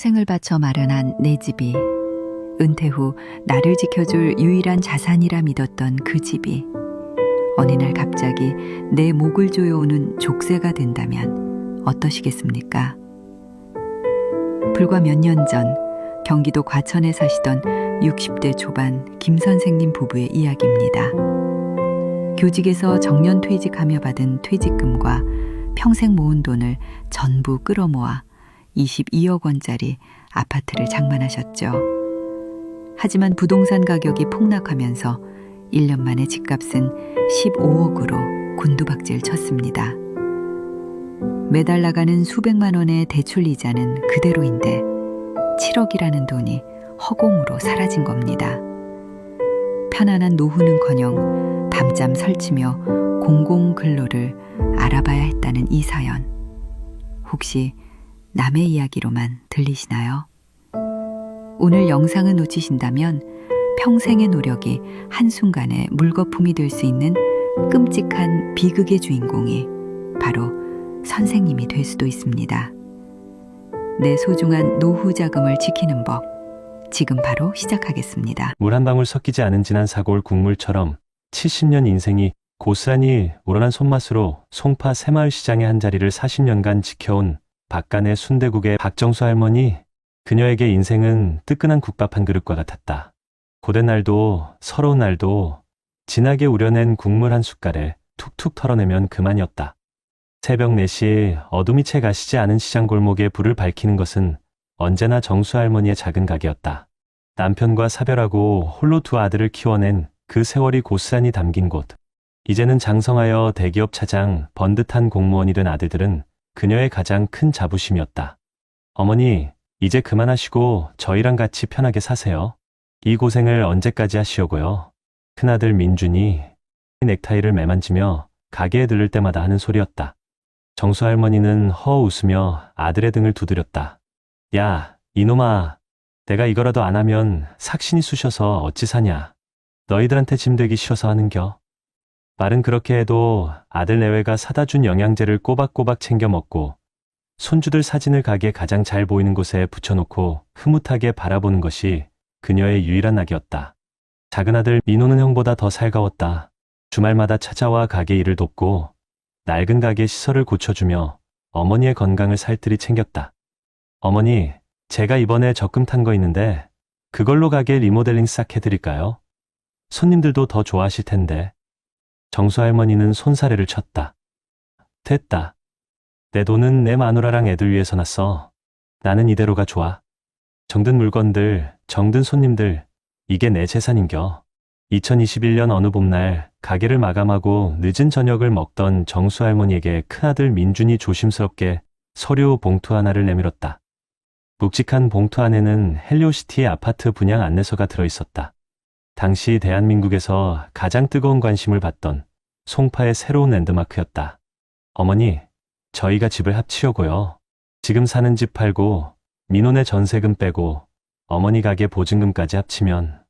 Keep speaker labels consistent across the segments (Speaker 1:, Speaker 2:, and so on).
Speaker 1: 평생을 바쳐 마련한 내 집이, 은퇴 후 나를 지켜줄 유일한 자산이라 믿었던 그 집이 어느 날 갑자기 내 목을 조여오는 족쇄가 된다면 어떠시겠습니까? 불과 몇 년 전 경기도 과천에 사시던 60대 초반 김 선생님 부부의 이야기입니다. 교직에서 정년 퇴직하며 받은 퇴직금과 평생 모은 돈을 전부 끌어모아 22억 원짜리 아파트를 장만하셨죠. 하지만 부동산 가격이 폭락하면서 1년 만에 집값은 15억으로 곤두박질 쳤습니다. 매달 나가는 수백만 원의 대출 이자는 그대로인데 7억이라는 돈이 허공으로 사라진 겁니다. 편안한 노후는커녕 밤잠 설치며 공공근로를 알아봐야 했다는 이 사연. 혹시 남의 이야기로만 들리시나요? 오늘 영상을 놓치신다면 평생의 노력이 한순간에 물거품이 될 수 있는 끔찍한 비극의 주인공이 바로 선생님이 될 수도 있습니다. 내 소중한 노후 자금을 지키는 법, 지금 바로 시작하겠습니다.
Speaker 2: 물 한 방울 섞이지 않은 진한 사골 국물처럼 70년 인생이 고스란히 우러난 손맛으로 송파 새마을시장의 한자리를 40년간 지켜온 박간의 순대국의 박정수 할머니, 그녀에게 인생은 뜨끈한 국밥 한 그릇과 같았다. 고된 날도 서러운 날도 진하게 우려낸 국물 한 숟갈에 툭툭 털어내면 그만이었다. 새벽 4시 어둠이 채 가시지 않은 시장 골목에 불을 밝히는 것은 언제나 정수 할머니의 작은 가게였다. 남편과 사별하고 홀로 2 아들을 키워낸 그 세월이 고스란히 담긴 곳. 이제는 장성하여 대기업 차장, 번듯한 공무원이 된 아들들은 그녀의 가장 큰 자부심이었다. 어머니, 이제 그만하시고 저희랑 같이 편하게 사세요. 이 고생을 언제까지 하시려고요? 큰아들 민준이 넥타이를 매만지며 가게에 들를 때마다 하는 소리였다. 정수 할머니는 허 웃으며 아들의 등을 두드렸다. 야, 이놈아, 내가 이거라도 안 하면 삭신이 쑤셔서 어찌 사냐. 너희들한테 짐 되기 싫어서 하는겨. 말은 그렇게 해도 아들 내외가 사다 준 영양제를 꼬박꼬박 챙겨 먹고 손주들 사진을 가게 가장 잘 보이는 곳에 붙여놓고 흐뭇하게 바라보는 것이 그녀의 유일한 낙이었다. 작은 아들 민호는 형보다 더 살가웠다. 주말마다 찾아와 가게 일을 돕고 낡은 가게 시설을 고쳐주며 어머니의 건강을 살뜰히 챙겼다. 어머니, 제가 이번에 적금 탄 거 있는데 그걸로 가게 리모델링 싹 해드릴까요? 손님들도 더 좋아하실 텐데. 정수 할머니는 손사래를 쳤다. 됐다. 내 돈은 내 마누라랑 애들 위해서 났어. 나는 이대로가 좋아. 정든 물건들, 정든 손님들, 이게 내 재산인겨. 2021년 어느 봄날 가게를 마감하고 늦은 저녁을 먹던 정수 할머니에게 큰아들 민준이 조심스럽게 서류 봉투 하나를 내밀었다. 묵직한 봉투 안에는 헬리오시티의 아파트 분양 안내서가 들어있었다. 당시 대한민국에서 가장 뜨거운 관심을 받던 송파의 새로운 랜드마크였다. 어머니, 저희가 집을 합치려고요. 지금 사는 집 팔고 민혼의 전세금 빼고 어머니 가게 보증금까지 합치면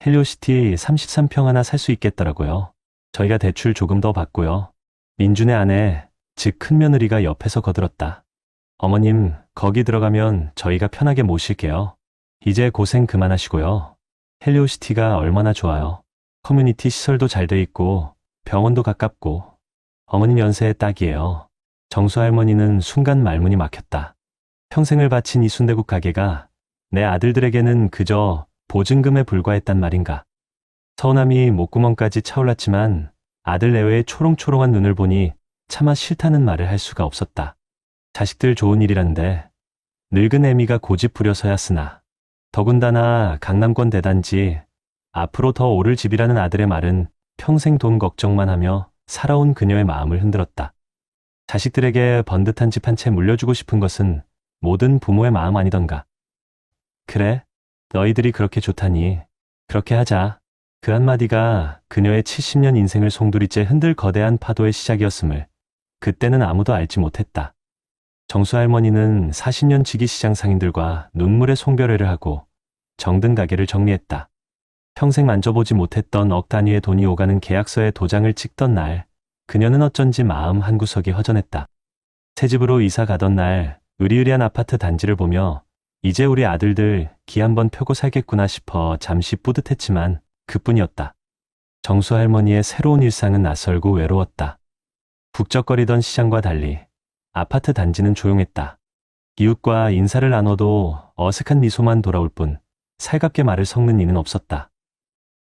Speaker 2: 헬리오시티 33평 하나 살 수 있겠더라고요. 저희가 대출 조금 더 받고요. 민준의 아내, 즉 큰며느리가 옆에서 거들었다. 어머님, 거기 들어가면 저희가 편하게 모실게요. 이제 고생 그만하시고요. 헬리오시티가 얼마나 좋아요. 커뮤니티 시설도 잘 돼 있고 병원도 가깝고 어머님 연세에 딱이에요. 정수 할머니는 순간 말문이 막혔다. 평생을 바친 이 순대국 가게가 내 아들들에게는 그저 보증금에 불과했단 말인가. 서운함이 목구멍까지 차올랐지만 아들 내외의 초롱초롱한 눈을 보니 차마 싫다는 말을 할 수가 없었다. 자식들 좋은 일이란데 늙은 애미가 고집 부려서야 쓰나. 더군다나 강남권 대단지, 앞으로 더 오를 집이라는 아들의 말은 평생 돈 걱정만 하며 살아온 그녀의 마음을 흔들었다. 자식들에게 번듯한 집 한 채 물려주고 싶은 것은 모든 부모의 마음 아니던가. 그래, 너희들이 그렇게 좋다니 그렇게 하자. 그 한마디가 그녀의 70년 인생을 송두리째 흔들 거대한 파도의 시작이었음을 그때는 아무도 알지 못했다. 정수 할머니는 40년 지기 시장 상인들과 눈물의 송별회를 하고 정든 가게를 정리했다. 평생 만져보지 못했던 억 단위의 돈이 오가는 계약서에 도장을 찍던 날, 그녀는 어쩐지 마음 한구석이 허전했다. 새 집으로 이사 가던 날, 으리으리한 아파트 단지를 보며 이제 우리 아들들 기 한번 펴고 살겠구나 싶어 잠시 뿌듯했지만 그뿐이었다. 정수 할머니의 새로운 일상은 낯설고 외로웠다. 북적거리던 시장과 달리 아파트 단지는 조용했다. 이웃과 인사를 나눠도 어색한 미소만 돌아올 뿐 살갑게 말을 섞는 이는 없었다.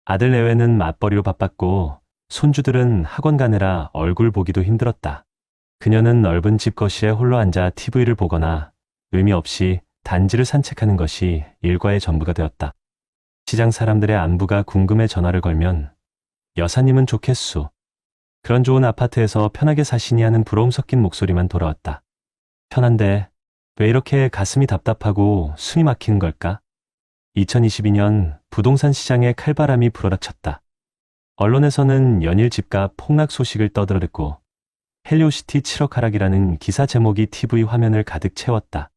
Speaker 2: 아들 내외는 맞벌이로 바빴고 손주들은 학원 가느라 얼굴 보기도 힘들었다. 그녀는 넓은 집 거실에 홀로 앉아 TV를 보거나 의미 없이 단지를 산책하는 것이 일과의 전부가 되었다. 시장 사람들의 안부가 궁금해 전화를 걸면 여사님은 좋겠소. 그런 좋은 아파트에서 편하게 사시니 하는 부러움 섞인 목소리만 돌아왔다. 편한데 왜 이렇게 가슴이 답답하고 숨이 막히는 걸까? 2022년 부동산 시장에 칼바람이 불어닥쳤다. 언론에서는 연일 집값 폭락 소식을 떠들어댔고 헬리오시티 7억 하락이라는 기사 제목이 TV 화면을 가득 채웠다.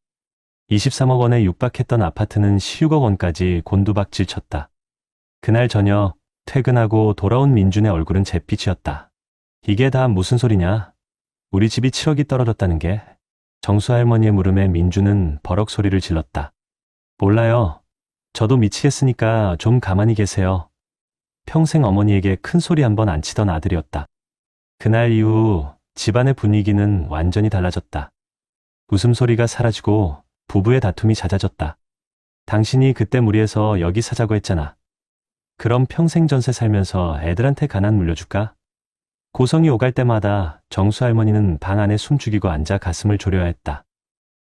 Speaker 2: 23억 원에 육박했던 아파트는 16억 원까지 곤두박질 쳤다. 그날 저녁 퇴근하고 돌아온 민준의 얼굴은 잿빛이었다. 이게 다 무슨 소리냐? 우리 집이 7억이 떨어졌다는 게? 정수 할머니의 물음에 민준은 버럭 소리를 질렀다. 몰라요. 저도 미치겠으니까 좀 가만히 계세요. 평생 어머니에게 큰 소리 한번 안 치던 아들이었다. 그날 이후 집안의 분위기는 완전히 달라졌다. 웃음소리가 사라지고 부부의 다툼이 잦아졌다. 당신이 그때 무리해서 여기 사자고 했잖아. 그럼 평생 전세 살면서 애들한테 가난 물려줄까? 고성이 오갈 때마다 정수 할머니는 방 안에 숨죽이고 앉아 가슴을 졸여야 했다.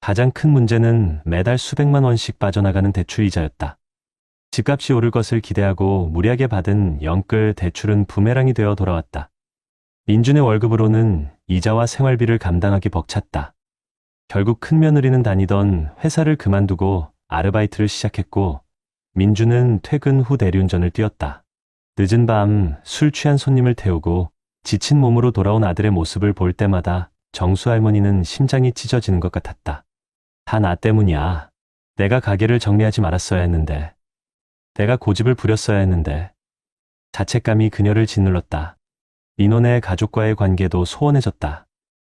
Speaker 2: 가장 큰 문제는 매달 수백만 원씩 빠져나가는 대출 이자였다. 집값이 오를 것을 기대하고 무리하게 받은 영끌 대출은 부메랑이 되어 돌아왔다. 민준의 월급으로는 이자와 생활비를 감당하기 벅찼다. 결국 큰 며느리는 다니던 회사를 그만두고 아르바이트를 시작했고 민준은 퇴근 후 대리운전을 뛰었다. 늦은 밤 술 취한 손님을 태우고 지친 몸으로 돌아온 아들의 모습을 볼 때마다 정수 할머니는 심장이 찢어지는 것 같았다. 다 나 때문이야. 내가 가게를 정리하지 말았어야 했는데. 내가 고집을 부렸어야 했는데. 자책감이 그녀를 짓눌렀다. 민호네 가족과의 관계도 소원해졌다.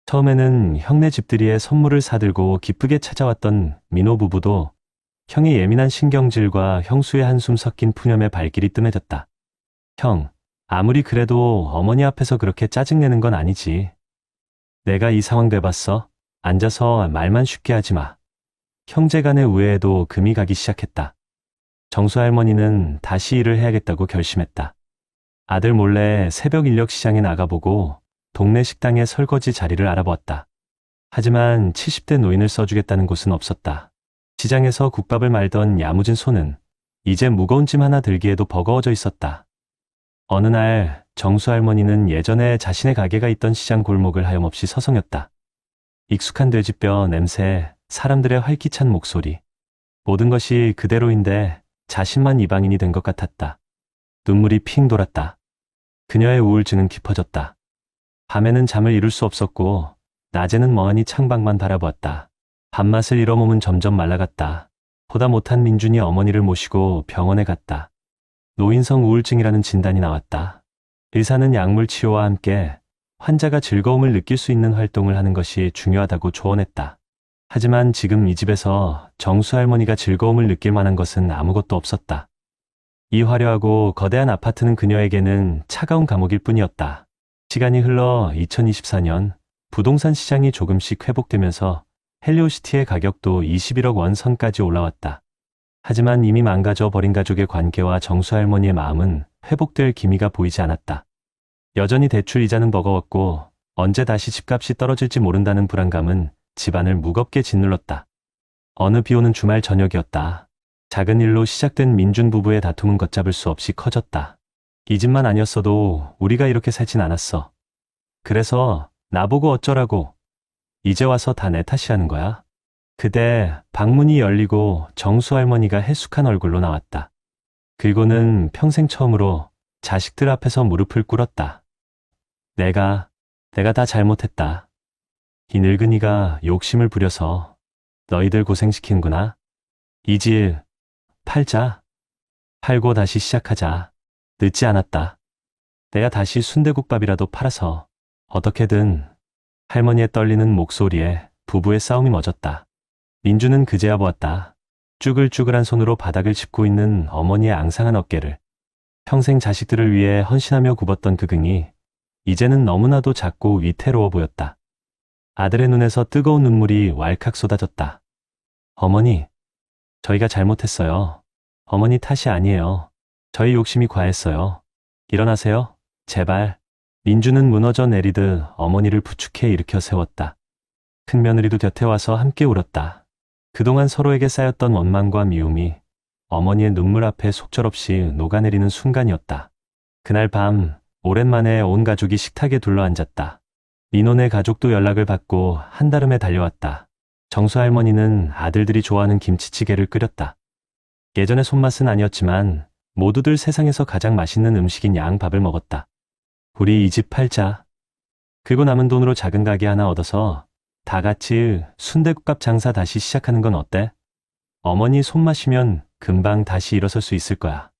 Speaker 2: 처음에는 형네 집들이에 선물을 사들고 기쁘게 찾아왔던 민호 부부도 형의 예민한 신경질과 형수의 한숨 섞인 푸념에 발길이 뜸해졌다. 형, 아무리 그래도 어머니 앞에서 그렇게 짜증내는 건 아니지. 내가 이 상황 돼봤어? 앉아서 말만 쉽게 하지 마. 형제 간의 우애에도 금이 가기 시작했다. 정수 할머니는 다시 일을 해야겠다고 결심했다. 아들 몰래 새벽 인력 시장에 나가보고 동네 식당의 설거지 자리를 알아보았다. 하지만 70대 노인을 써주겠다는 곳은 없었다. 시장에서 국밥을 말던 야무진 손은 이제 무거운 짐 하나 들기에도 버거워져 있었다. 어느 날 정수 할머니는 예전에 자신의 가게가 있던 시장 골목을 하염없이 서성였다. 익숙한 돼지뼈 냄새, 사람들의 활기찬 목소리. 모든 것이 그대로인데 자신만 이방인이 된 것 같았다. 눈물이 핑 돌았다. 그녀의 우울증은 깊어졌다. 밤에는 잠을 이룰 수 없었고 낮에는 멍하니 창밖만 바라보았다. 밥맛을 잃어 몸은 점점 말라갔다. 보다 못한 민준이 어머니를 모시고 병원에 갔다. 노인성 우울증이라는 진단이 나왔다. 의사는 약물 치료와 함께 환자가 즐거움을 느낄 수 있는 활동을 하는 것이 중요하다고 조언했다. 하지만 지금 이 집에서 정수 할머니가 즐거움을 느낄 만한 것은 아무것도 없었다. 이 화려하고 거대한 아파트는 그녀에게는 차가운 감옥일 뿐이었다. 시간이 흘러 2024년 부동산 시장이 조금씩 회복되면서 헬리오시티의 가격도 21억 원 선까지 올라왔다. 하지만 이미 망가져 버린 가족의 관계와 정수 할머니의 마음은 회복될 기미가 보이지 않았다. 여전히 대출 이자는 버거웠고 언제 다시 집값이 떨어질지 모른다는 불안감은 집안을 무겁게 짓눌렀다. 어느 비 오는 주말 저녁이었다. 작은 일로 시작된 민준 부부의 다툼은 걷잡을 수 없이 커졌다. 이 집만 아니었어도 우리가 이렇게 살진 않았어. 그래서 나보고 어쩌라고. 이제 와서 다 내 탓이라는 거야. 그때 방문이 열리고 정수 할머니가 해숙한 얼굴로 나왔다. 그리고는 평생 처음으로 자식들 앞에서 무릎을 꿇었다. 내가 다 잘못했다. 이 늙은이가 욕심을 부려서 너희들 고생시키는구나. 이 집 팔자. 팔고 다시 시작하자. 늦지 않았다. 내가 다시 순대국밥이라도 팔아서 어떻게든. 할머니의 떨리는 목소리에 부부의 싸움이 멎었다. 민주는 그제야 보았다. 쭈글쭈글한 손으로 바닥을 짚고 있는 어머니의 앙상한 어깨를, 평생 자식들을 위해 헌신하며 굽었던 그 긍이 이제는 너무나도 작고 위태로워 보였다. 아들의 눈에서 뜨거운 눈물이 왈칵 쏟아졌다. 어머니, 저희가 잘못했어요. 어머니 탓이 아니에요. 저희 욕심이 과했어요. 일어나세요. 제발. 민주는 무너져 내리듯 어머니를 부축해 일으켜 세웠다. 큰며느리도 곁에 와서 함께 울었다. 그동안 서로에게 쌓였던 원망과 미움이 어머니의 눈물 앞에 속절없이 녹아내리는 순간이었다. 그날 밤 오랜만에 온 가족이 식탁에 둘러앉았다. 민호네 가족도 연락을 받고 한달음에 달려왔다. 정수 할머니는 아들들이 좋아하는 김치찌개를 끓였다. 예전의 손맛은 아니었지만 모두들 세상에서 가장 맛있는 음식인 양밥을 먹었다. 우리 이 집 팔자. 그리고 남은 돈으로 작은 가게 하나 얻어서 다 같이 순댓국밥 장사 다시 시작하는 건 어때? 어머니 손마시면 금방 다시 일어설 수 있을 거야.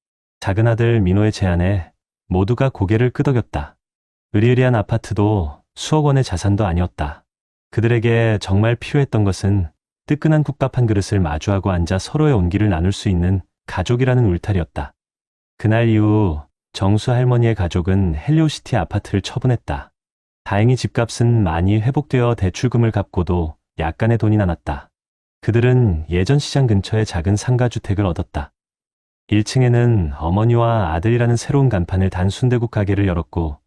Speaker 2: 작은 아들 민호의 제안에 모두가 고개를 끄덕였다. 으리으리한 아파트도 수억 원의 자산도 아니었다. 그들에게 정말 필요했던 것은 뜨끈한 국밥 한 그릇을 마주하고 앉아 서로의 온기를 나눌 수 있는 가족이라는 울타리였다. 그날 이후 정수 할머니의 가족은 헬리오시티 아파트를 처분했다. 다행히 집값은 많이 회복되어 대출금을 갚고도 약간의 돈이 남았다. 그들은 예전 시장 근처의 작은 상가주택을 얻었다. 1층에는 어머니와 아들이라는 새로운 간판을 단 순대국 가게를 열었고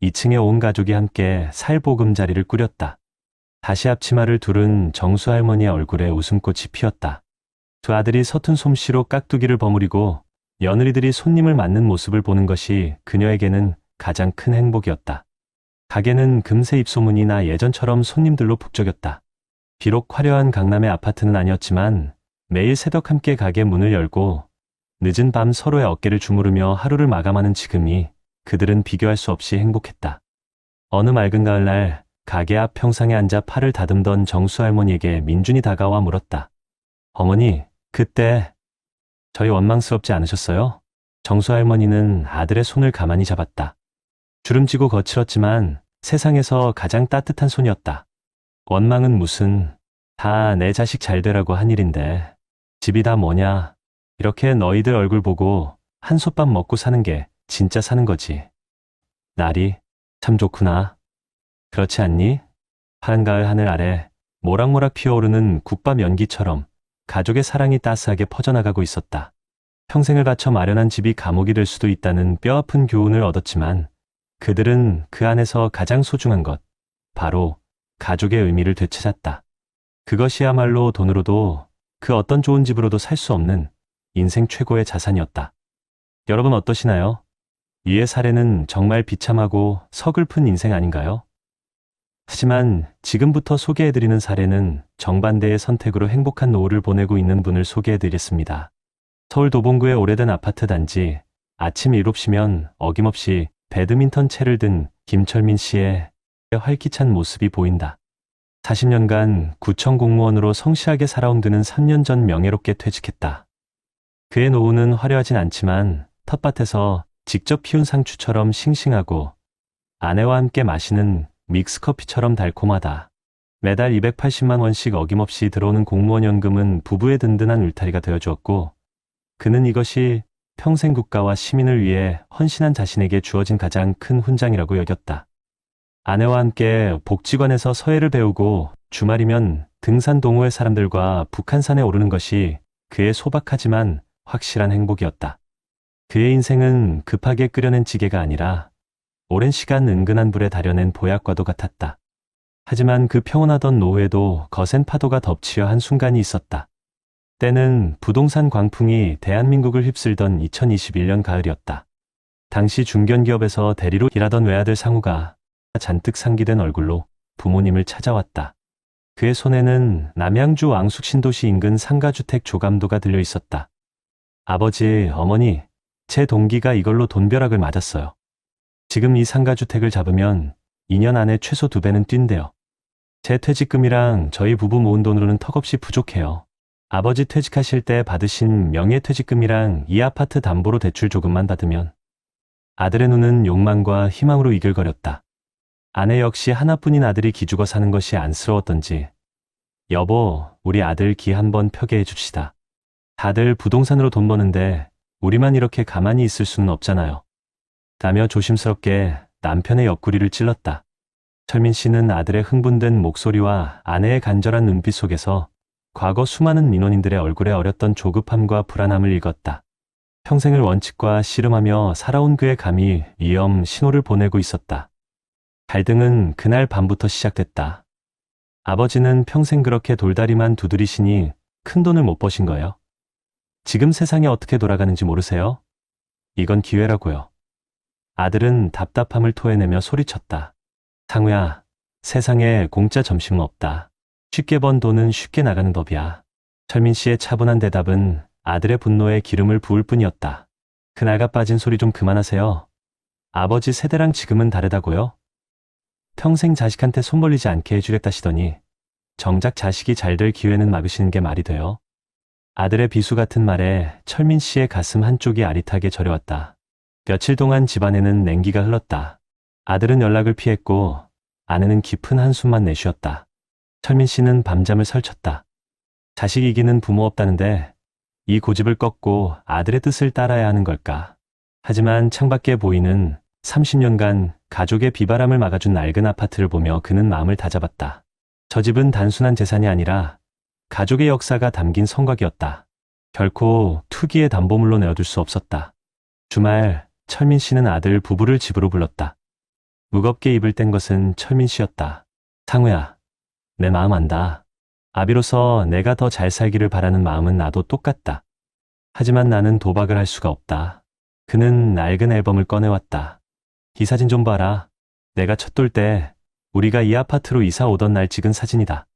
Speaker 2: 2층에 온 가족이 함께 살보금자리를 꾸렸다. 다시 앞치마를 두른 정수 할머니의 얼굴에 웃음꽃이 피었다. 두 아들이 서툰 솜씨로 깍두기를 버무리고 며느리들이 손님을 맞는 모습을 보는 것이 그녀에게는 가장 큰 행복이었다. 가게는 금세 입소문이 나 예전처럼 손님들로 북적였다. 비록 화려한 강남의 아파트는 아니었지만 매일 새벽 함께 가게 문을 열고 늦은 밤 서로의 어깨를 주무르며 하루를 마감하는 지금이 그들은 비교할 수 없이 행복했다. 어느 맑은 가을날 가게 앞 평상에 앉아 팔을 다듬던 정수 할머니에게 민준이 다가와 물었다. 어머니, 그때 저희 원망스럽지 않으셨어요? 정수 할머니는 아들의 손을 가만히 잡았다. 주름지고 거칠었지만 세상에서 가장 따뜻한 손이었다. 원망은 무슨, 다 내 자식 잘 되라고 한 일인데 집이 다 뭐냐, 이렇게 너희들 얼굴 보고 한솥밥 먹고 사는 게 진짜 사는 거지. 날이 참 좋구나. 그렇지 않니? 파란 가을 하늘 아래 모락모락 피어오르는 국밥 연기처럼 가족의 사랑이 따스하게 퍼져나가고 있었다. 평생을 바쳐 마련한 집이 감옥이 될 수도 있다는 뼈아픈 교훈을 얻었지만 그들은 그 안에서 가장 소중한 것, 바로 가족의 의미를 되찾았다. 그것이야말로 돈으로도 그 어떤 좋은 집으로도 살 수 없는 인생 최고의 자산이었다. 여러분 어떠시나요? 위의 사례는 정말 비참하고 서글픈 인생 아닌가요? 하지만 지금부터 소개해드리는 사례는 정반대의 선택으로 행복한 노후를 보내고 있는 분을 소개해드리겠습니다. 서울 도봉구의 오래된 아파트 단지, 아침 7시면 어김없이 배드민턴 채를 든 김철민 씨의 활기찬 모습이 보인다. 40년간 구청 공무원으로 성실하게 살아온 그는 3년 전 명예롭게 퇴직했다. 그의 노후는 화려하진 않지만 텃밭에서 직접 피운 상추처럼 싱싱하고 아내와 함께 마시는 믹스커피처럼 달콤하다. 매달 280만 원씩 어김없이 들어오는 공무원 연금은 부부의 든든한 울타리가 되어주었고 그는 이것이 평생 국가와 시민을 위해 헌신한 자신에게 주어진 가장 큰 훈장이라고 여겼다. 아내와 함께 복지관에서 서예를 배우고 주말이면 등산 동호회 사람들과 북한산에 오르는 것이 그의 소박하지만 확실한 행복이었다. 그의 인생은 급하게 끓여낸 찌개가 아니라 오랜 시간 은근한 불에 달여낸 보약과도 같았다. 하지만 그 평온하던 노후에도 거센 파도가 덮치어 한순간이 있었다. 때는 부동산 광풍이 대한민국을 휩쓸던 2021년 가을이었다. 당시 중견기업에서 대리로 일하던 외아들 상우가 잔뜩 상기된 얼굴로 부모님을 찾아왔다. 그의 손에는 남양주 왕숙신도시 인근 상가주택 조감도가 들려 있었다. 아버지, 어머니, 제 동기가 이걸로 돈벼락을 맞았어요. 지금 이 상가주택을 잡으면 2년 안에 최소 2배는 뛴대요. 제 퇴직금이랑 저희 부부 모은 돈으로는 턱없이 부족해요. 아버지 퇴직하실 때 받으신 명예퇴직금이랑 이 아파트 담보로 대출 조금만 받으면. 아들의 눈은 욕망과 희망으로 이글거렸다. 아내 역시 하나뿐인 아들이 기죽어 사는 것이 안쓰러웠던지 여보, 우리 아들 기 한번 펴게 해줍시다. 다들 부동산으로 돈 버는데 우리만 이렇게 가만히 있을 수는 없잖아요. 라며 조심스럽게 남편의 옆구리를 찔렀다. 철민 씨는 아들의 흥분된 목소리와 아내의 간절한 눈빛 속에서 과거 수많은 민원인들의 얼굴에 어렸던 조급함과 불안함을 읽었다. 평생을 원칙과 씨름하며 살아온 그의 감이 위험 신호를 보내고 있었다. 갈등은 그날 밤부터 시작됐다. 아버지는 평생 그렇게 돌다리만 두드리시니 큰 돈을 못 버신 거예요. 지금 세상이 어떻게 돌아가는지 모르세요? 이건 기회라고요. 아들은 답답함을 토해내며 소리쳤다. 상우야, 세상에 공짜 점심은 없다. 쉽게 번 돈은 쉽게 나가는 법이야. 철민 씨의 차분한 대답은 아들의 분노에 기름을 부을 뿐이었다. 그 나가 빠진 소리 좀 그만하세요. 아버지 세대랑 지금은 다르다고요? 평생 자식한테 손 벌리지 않게 해주겠다시더니 정작 자식이 잘 될 기회는 막으시는 게 말이 돼요? 아들의 비수 같은 말에 철민 씨의 가슴 한쪽이 아릿하게 저려왔다. 며칠 동안 집안에는 냉기가 흘렀다. 아들은 연락을 피했고 아내는 깊은 한숨만 내쉬었다. 철민 씨는 밤잠을 설쳤다. 자식 이기는 부모 없다는데 이 고집을 꺾고 아들의 뜻을 따라야 하는 걸까? 하지만 창밖에 보이는 30년간 가족의 비바람을 막아준 낡은 아파트를 보며 그는 마음을 다잡았다. 저 집은 단순한 재산이 아니라 가족의 역사가 담긴 성곽이었다. 결코 투기의 담보물로 내어둘 수 없었다. 주말 철민 씨는 아들 부부를 집으로 불렀다. 무겁게 입을 뗀 것은 철민 씨였다. 상우야, 내 마음 안다. 아비로서 내가 더 잘 살기를 바라는 마음은 나도 똑같다. 하지만 나는 도박을 할 수가 없다. 그는 낡은 앨범을 꺼내왔다. 이 사진 좀 봐라. 내가 첫 돌 때 우리가 이 아파트로 이사 오던 날 찍은 사진이다.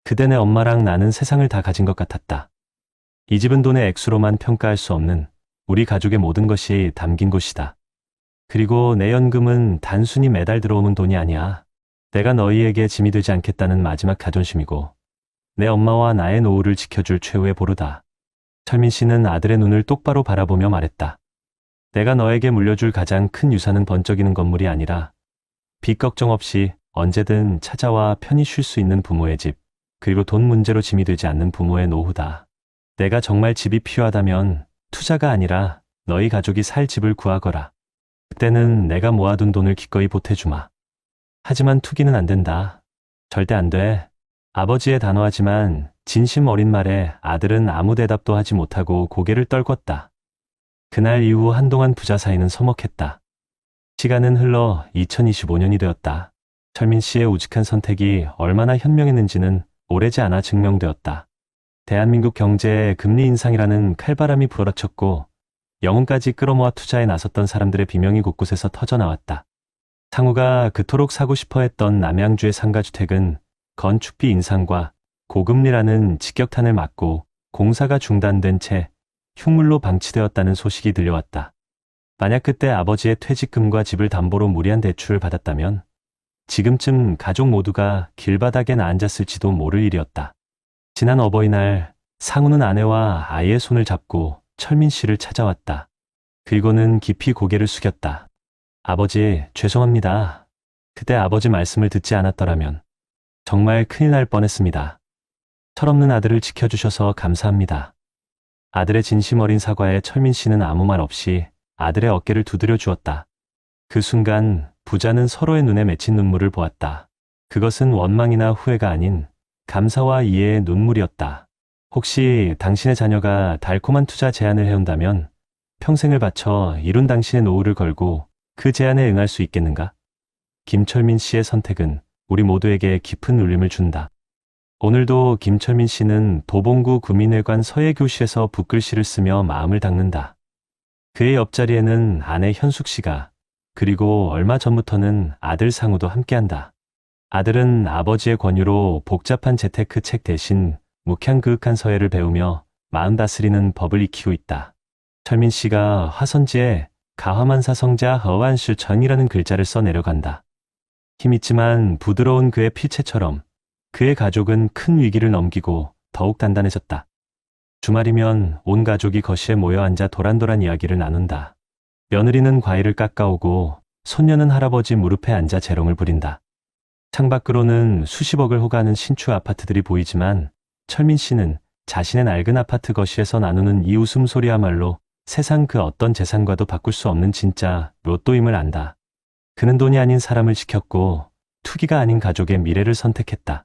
Speaker 2: 그때 내 엄마랑 나는 세상을 다 가진 것 같았다. 이 집은 돈의 액수로만 평가할 수 없는 우리 가족의 모든 것이 담긴 곳이다. 그리고 내 연금은 단순히 매달 들어오는 돈이 아니야. 내가 너희에게 짐이 되지 않겠다는 마지막 자존심이고 내 엄마와 나의 노후를 지켜줄 최후의 보루다. 철민 씨는 아들의 눈을 똑바로 바라보며 말했다. 내가 너에게 물려줄 가장 큰 유산은 번쩍이는 건물이 아니라 빚 걱정 없이 언제든 찾아와 편히 쉴 수 있는 부모의 집, 그리고 돈 문제로 짐이 되지 않는 부모의 노후다. 내가 정말 집이 필요하다면 투자가 아니라 너희 가족이 살 집을 구하거라. 그때는 내가 모아둔 돈을 기꺼이 보태주마. 하지만 투기는 안 된다. 절대 안 돼. 아버지의 단호하지만 진심 어린 말에 아들은 아무 대답도 하지 못하고 고개를 떨궜다. 그날 이후 한동안 부자 사이는 서먹했다. 시간은 흘러 2025년이 되었다. 철민 씨의 우직한 선택이 얼마나 현명했는지는 오래지 않아 증명되었다. 대한민국 경제의 금리 인상이라는 칼바람이 불어닥쳤고 영혼까지 끌어모아 투자에 나섰던 사람들의 비명이 곳곳에서 터져나왔다. 상우가 그토록 사고 싶어 했던 남양주의 상가주택은 건축비 인상과 고금리라는 직격탄을 맞고 공사가 중단된 채 흉물로 방치되었다는 소식이 들려왔다. 만약 그때 아버지의 퇴직금과 집을 담보로 무리한 대출을 받았다면 지금쯤 가족 모두가 길바닥에 앉았을지도 모를 일이었다. 지난 어버이날 상우는 아내와 아이의 손을 잡고 철민 씨를 찾아왔다. 그리고는 깊이 고개를 숙였다. 아버지, 죄송합니다. 그때 아버지 말씀을 듣지 않았더라면 정말 큰일 날 뻔했습니다. 철없는 아들을 지켜주셔서 감사합니다. 아들의 진심 어린 사과에 철민 씨는 아무 말 없이 아들의 어깨를 두드려 주었다. 그 순간 부자는 서로의 눈에 맺힌 눈물을 보았다. 그것은 원망이나 후회가 아닌 감사와 이해의 눈물이었다. 혹시 당신의 자녀가 달콤한 투자 제안을 해온다면 평생을 바쳐 이룬 당신의 노후를 걸고 그 제안에 응할 수 있겠는가? 김철민 씨의 선택은 우리 모두에게 깊은 울림을 준다. 오늘도 김철민 씨는 도봉구 구민회관 서예교실에서 붓글씨를 쓰며 마음을 닦는다. 그의 옆자리에는 아내 현숙 씨가, 그리고 얼마 전부터는 아들 상우도 함께한다. 아들은 아버지의 권유로 복잡한 재테크 책 대신 묵향그윽한 서예를 배우며 마음 다스리는 법을 익히고 있다. 철민 씨가 화선지에 가화만사 성자 허완슈 전이라는 글자를 써 내려간다. 힘있지만 부드러운 그의 필체처럼 그의 가족은 큰 위기를 넘기고 더욱 단단해졌다. 주말이면 온 가족이 거실에 모여 앉아 도란도란 이야기를 나눈다. 며느리는 과일을 깎아오고 손녀는 할아버지 무릎에 앉아 재롱을 부린다. 창밖으로는 수십억을 호가하는 신축 아파트들이 보이지만 철민 씨는 자신의 낡은 아파트 거실에서 나누는 이 웃음소리야말로 세상 그 어떤 재산과도 바꿀 수 없는 진짜 로또임을 안다. 그는 돈이 아닌 사람을 지켰고 투기가 아닌 가족의 미래를 선택했다.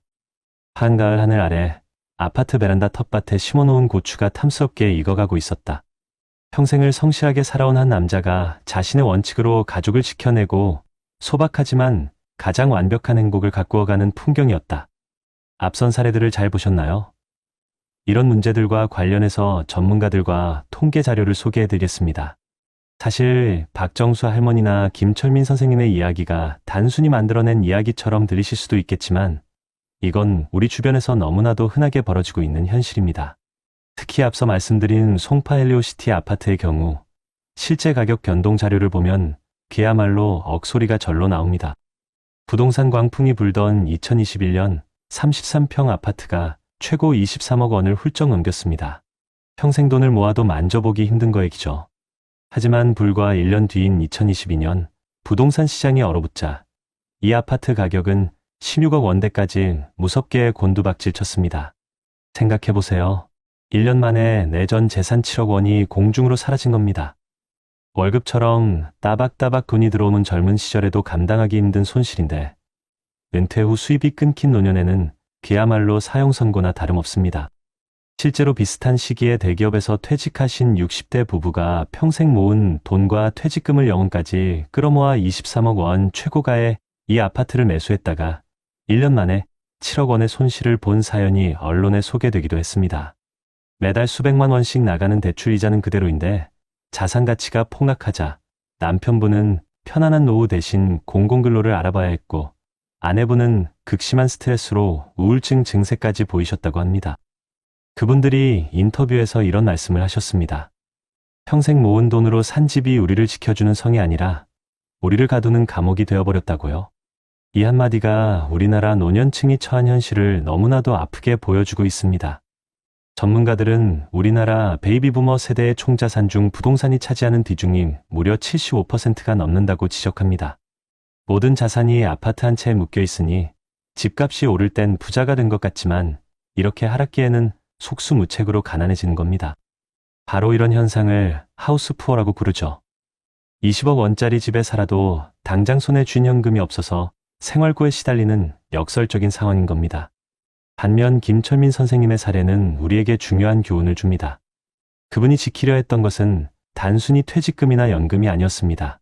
Speaker 2: 한가을 하늘 아래 아파트 베란다 텃밭에 심어놓은 고추가 탐스럽게 익어가고 있었다. 평생을 성실하게 살아온 한 남자가 자신의 원칙으로 가족을 지켜내고 소박하지만 가장 완벽한 행복을 가꾸어가는 풍경이었다. 앞선 사례들을 잘 보셨나요? 이런 문제들과 관련해서 전문가들과 통계 자료를 소개해드리겠습니다. 사실 박정수 할머니나 김철민 선생님의 이야기가 단순히 만들어낸 이야기처럼 들리실 수도 있겠지만 이건 우리 주변에서 너무나도 흔하게 벌어지고 있는 현실입니다. 특히 앞서 말씀드린 송파 헬리오시티 아파트의 경우 실제 가격 변동 자료를 보면 그야말로 억소리가 절로 나옵니다. 부동산 광풍이 불던 2021년 33평 아파트가 최고 23억 원을 훌쩍 넘겼습니다. 평생 돈을 모아도 만져보기 힘든 거액이죠. 하지만 불과 1년 뒤인 2022년 부동산 시장이 얼어붙자 이 아파트 가격은 16억 원대까지 무섭게 곤두박질 쳤습니다. 생각해보세요. 1년 만에 내 전 재산 7억 원이 공중으로 사라진 겁니다. 월급처럼 따박따박 돈이 들어오는 젊은 시절에도 감당하기 힘든 손실인데 은퇴 후 수입이 끊긴 노년에는 그야말로 사형선고나 다름없습니다. 실제로 비슷한 시기에 대기업에서 퇴직하신 60대 부부가 평생 모은 돈과 퇴직금을 영혼까지 끌어모아 23억 원 최고가의 이 아파트를 매수했다가 1년 만에 7억 원의 손실을 본 사연이 언론에 소개되기도 했습니다. 매달 수백만 원씩 나가는 대출이자는 그대로인데 자산 가치가 폭락하자 남편분은 편안한 노후 대신 공공근로를 알아봐야 했고 아내분은 극심한 스트레스로 우울증 증세까지 보이셨다고 합니다. 그분들이 인터뷰에서 이런 말씀을 하셨습니다. 평생 모은 돈으로 산 집이 우리를 지켜주는 성이 아니라 우리를 가두는 감옥이 되어버렸다고요. 이 한마디가 우리나라 노년층이 처한 현실을 너무나도 아프게 보여주고 있습니다. 전문가들은 우리나라 베이비부머 세대의 총자산 중 부동산이 차지하는 비중이 무려 75%가 넘는다고 지적합니다. 모든 자산이 아파트 한 채에 묶여 있으니 집값이 오를 땐 부자가 된 것 같지만 이렇게 하락기에는 속수무책으로 가난해지는 겁니다. 바로 이런 현상을 하우스 푸어라고 부르죠. 20억 원짜리 집에 살아도 당장 손에 쥔 현금이 없어서 생활고에 시달리는 역설적인 상황인 겁니다. 반면 김철민 선생님의 사례는 우리에게 중요한 교훈을 줍니다. 그분이 지키려 했던 것은 단순히 퇴직금이나 연금이 아니었습니다.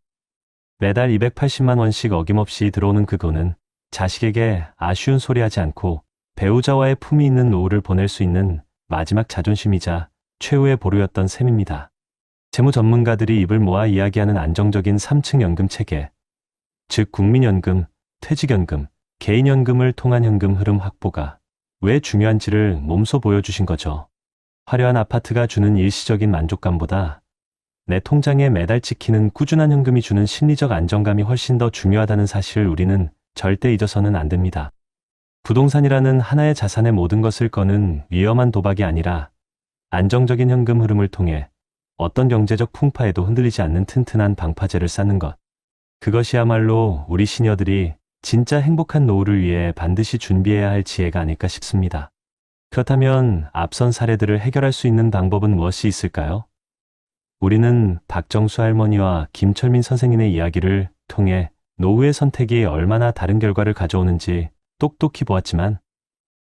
Speaker 2: 매달 280만 원씩 어김없이 들어오는 그 돈은 자식에게 아쉬운 소리 하지 않고 배우자와의 품위 있는 노후를 보낼 수 있는 마지막 자존심이자 최후의 보루였던 셈입니다. 재무 전문가들이 입을 모아 이야기하는 안정적인 3층 연금 체계, 즉 국민연금, 퇴직연금, 개인연금을 통한 현금 흐름 확보가 왜 중요한지를 몸소 보여주신 거죠. 화려한 아파트가 주는 일시적인 만족감보다 내 통장에 매달 찍히는 꾸준한 현금이 주는 심리적 안정감이 훨씬 더 중요하다는 사실을 우리는 절대 잊어서는 안 됩니다. 부동산이라는 하나의 자산의 모든 것을 거는 위험한 도박이 아니라 안정적인 현금 흐름을 통해 어떤 경제적 풍파에도 흔들리지 않는 튼튼한 방파제를 쌓는 것. 그것이야말로 우리 시니어들이 진짜 행복한 노후를 위해 반드시 준비해야 할 지혜가 아닐까 싶습니다. 그렇다면 앞선 사례들을 해결할 수 있는 방법은 무엇이 있을까요? 우리는 박정수 할머니와 김철민 선생님의 이야기를 통해 노후의 선택이 얼마나 다른 결과를 가져오는지 똑똑히 보았지만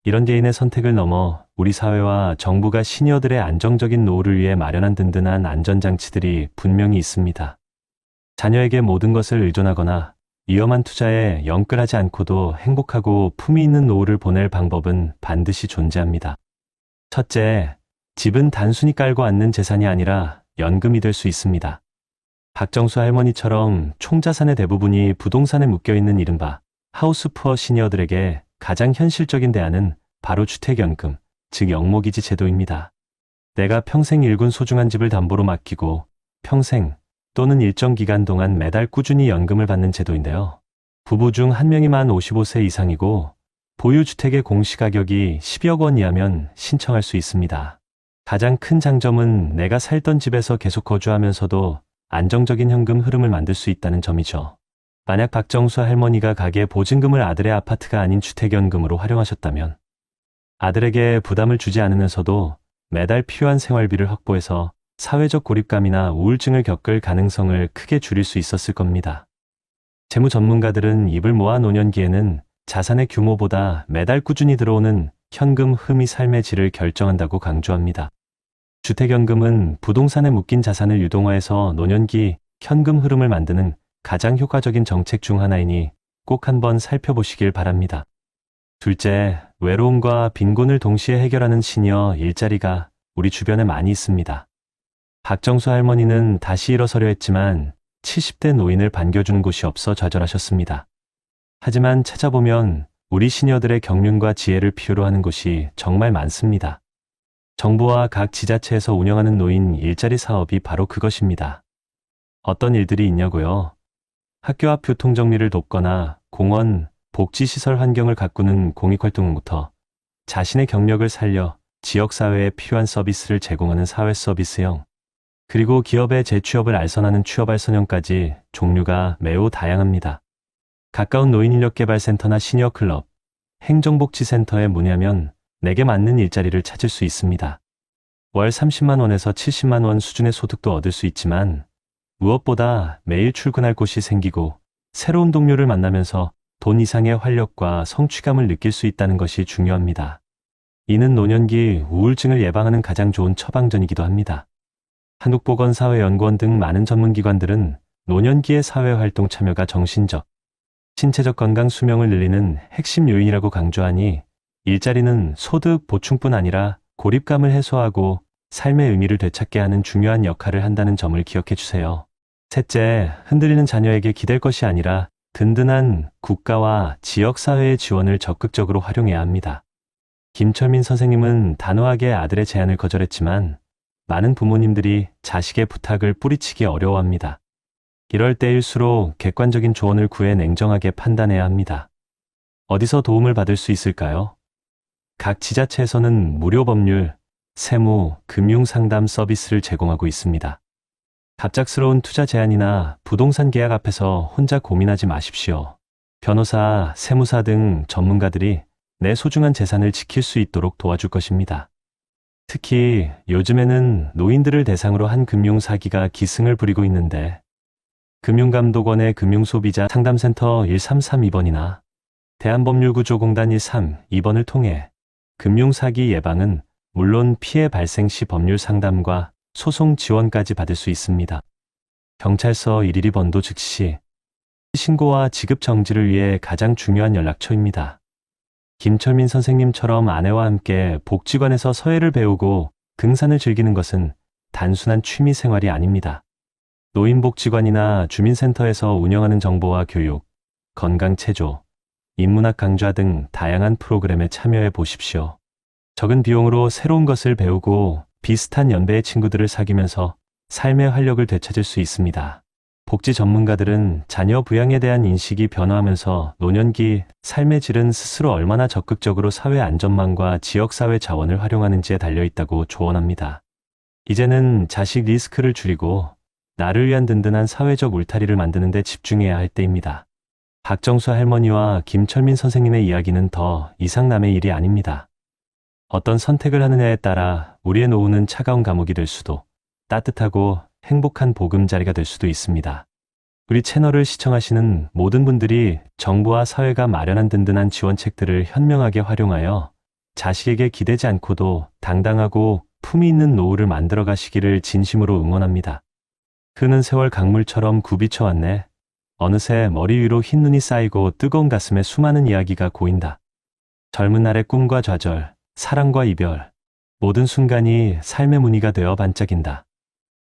Speaker 2: 이런 개인의 선택을 넘어 우리 사회와 정부가 시니어들의 안정적인 노후를 위해 마련한 든든한 안전장치들이 분명히 있습니다. 자녀에게 모든 것을 의존하거나 위험한 투자에 영끌하지 않고도 행복하고 품위 있는 노후를 보낼 방법은 반드시 존재합니다. 첫째, 집은 단순히 깔고 앉는 재산이 아니라 연금이 될 수 있습니다. 박정수 할머니처럼 총자산의 대부분이 부동산에 묶여있는 이른바 하우스푸어 시니어들에게 가장 현실적인 대안은 바로 주택연금, 즉 영목이지 제도입니다. 내가 평생 일군 소중한 집을 담보로 맡기고 평생 또는 일정 기간 동안 매달 꾸준히 연금을 받는 제도인데요. 부부 중 한 명이 만 55세 이상이고 보유주택의 공시가격이 12억 원 이하면 신청할 수 있습니다. 가장 큰 장점은 내가 살던 집에서 계속 거주하면서도 안정적인 현금 흐름을 만들 수 있다는 점이죠. 만약 박정수 할머니가 가계 보증금을 아들의 아파트가 아닌 주택연금으로 활용하셨다면 아들에게 부담을 주지 않으면서도 매달 필요한 생활비를 확보해서 사회적 고립감이나 우울증을 겪을 가능성을 크게 줄일 수 있었을 겁니다. 재무 전문가들은 입을 모아 노년기에는 자산의 규모보다 매달 꾸준히 들어오는 현금 흠이 삶의 질을 결정한다고 강조합니다. 주택연금은 부동산에 묶인 자산을 유동화해서 노년기 현금 흐름을 만드는 가장 효과적인 정책 중 하나이니 꼭 한번 살펴보시길 바랍니다. 둘째, 외로움과 빈곤을 동시에 해결하는 시니어 일자리가 우리 주변에 많이 있습니다. 박정수 할머니는 다시 일어서려 했지만 70대 노인을 반겨주는 곳이 없어 좌절하셨습니다. 하지만 찾아보면 우리 시니어들의 경륜과 지혜를 필요로 하는 곳이 정말 많습니다. 정부와 각 지자체에서 운영하는 노인 일자리 사업이 바로 그것입니다. 어떤 일들이 있냐고요? 학교 앞 교통정리를 돕거나 공원, 복지시설 환경을 가꾸는 공익활동부터 자신의 경력을 살려 지역사회에 필요한 서비스를 제공하는 사회서비스형, 그리고 기업의 재취업을 알선하는 취업알선형까지 종류가 매우 다양합니다. 가까운 노인인력개발센터나 시니어클럽, 행정복지센터에 문의하면 내게 맞는 일자리를 찾을 수 있습니다. 월 30만 원에서 70만 원 수준의 소득도 얻을 수 있지만 무엇보다 매일 출근할 곳이 생기고 새로운 동료를 만나면서 돈 이상의 활력과 성취감을 느낄 수 있다는 것이 중요합니다. 이는 노년기 우울증을 예방하는 가장 좋은 처방전이기도 합니다. 한국보건사회연구원 등 많은 전문기관들은 노년기의 사회활동 참여가 정신적, 신체적 건강 수명을 늘리는 핵심 요인이라고 강조하니 일자리는 소득 보충뿐 아니라 고립감을 해소하고 삶의 의미를 되찾게 하는 중요한 역할을 한다는 점을 기억해 주세요. 셋째, 흔들리는 자녀에게 기댈 것이 아니라 든든한 국가와 지역사회의 지원을 적극적으로 활용해야 합니다. 김철민 선생님은 단호하게 아들의 제안을 거절했지만 많은 부모님들이 자식의 부탁을 뿌리치기 어려워합니다. 이럴 때일수록 객관적인 조언을 구해 냉정하게 판단해야 합니다. 어디서 도움을 받을 수 있을까요? 각 지자체에서는 무료 법률, 세무, 금융 상담 서비스를 제공하고 있습니다. 갑작스러운 투자 제안이나 부동산 계약 앞에서 혼자 고민하지 마십시오. 변호사, 세무사 등 전문가들이 내 소중한 재산을 지킬 수 있도록 도와줄 것입니다. 특히 요즘에는 노인들을 대상으로 한 금융 사기가 기승을 부리고 있는데 금융감독원의 금융소비자 상담센터 1332번이나 대한법률구조공단 132번을 통해 금융사기 예방은 물론 피해 발생 시 법률 상담과 소송 지원까지 받을 수 있습니다. 경찰서 112번도 즉시 신고와 지급 정지를 위해 가장 중요한 연락처입니다. 김철민 선생님처럼 아내와 함께 복지관에서 서예를 배우고 등산을 즐기는 것은 단순한 취미 생활이 아닙니다. 노인복지관이나 주민센터에서 운영하는 정보와 교육, 건강체조, 인문학 강좌 등 다양한 프로그램에 참여해 보십시오. 적은 비용으로 새로운 것을 배우고 비슷한 연배의 친구들을 사귀면서 삶의 활력을 되찾을 수 있습니다. 복지 전문가들은 자녀 부양에 대한 인식이 변화하면서 노년기 삶의 질은 스스로 얼마나 적극적으로 사회 안전망과 지역사회 자원을 활용하는지에 달려있다고 조언합니다. 이제는 자식 리스크를 줄이고 나를 위한 든든한 사회적 울타리를 만드는 데 집중해야 할 때입니다. 박정수 할머니와 김철민 선생님의 이야기는 더 이상 남의 일이 아닙니다. 어떤 선택을 하느냐에 따라 우리의 노후는 차가운 감옥이 될 수도 따뜻하고 행복한 보금자리가 될 수도 있습니다. 우리 채널을 시청하시는 모든 분들이 정부와 사회가 마련한 든든한 지원책들을 현명하게 활용하여 자식에게 기대지 않고도 당당하고 품위 있는 노후를 만들어 가시기를 진심으로 응원합니다. 흐르는 세월 강물처럼 굽이쳐왔네. 어느새 머리 위로 흰 눈이 쌓이고 뜨거운 가슴에 수많은 이야기가 고인다. 젊은 날의 꿈과 좌절, 사랑과 이별, 모든 순간이 삶의 무늬가 되어 반짝인다.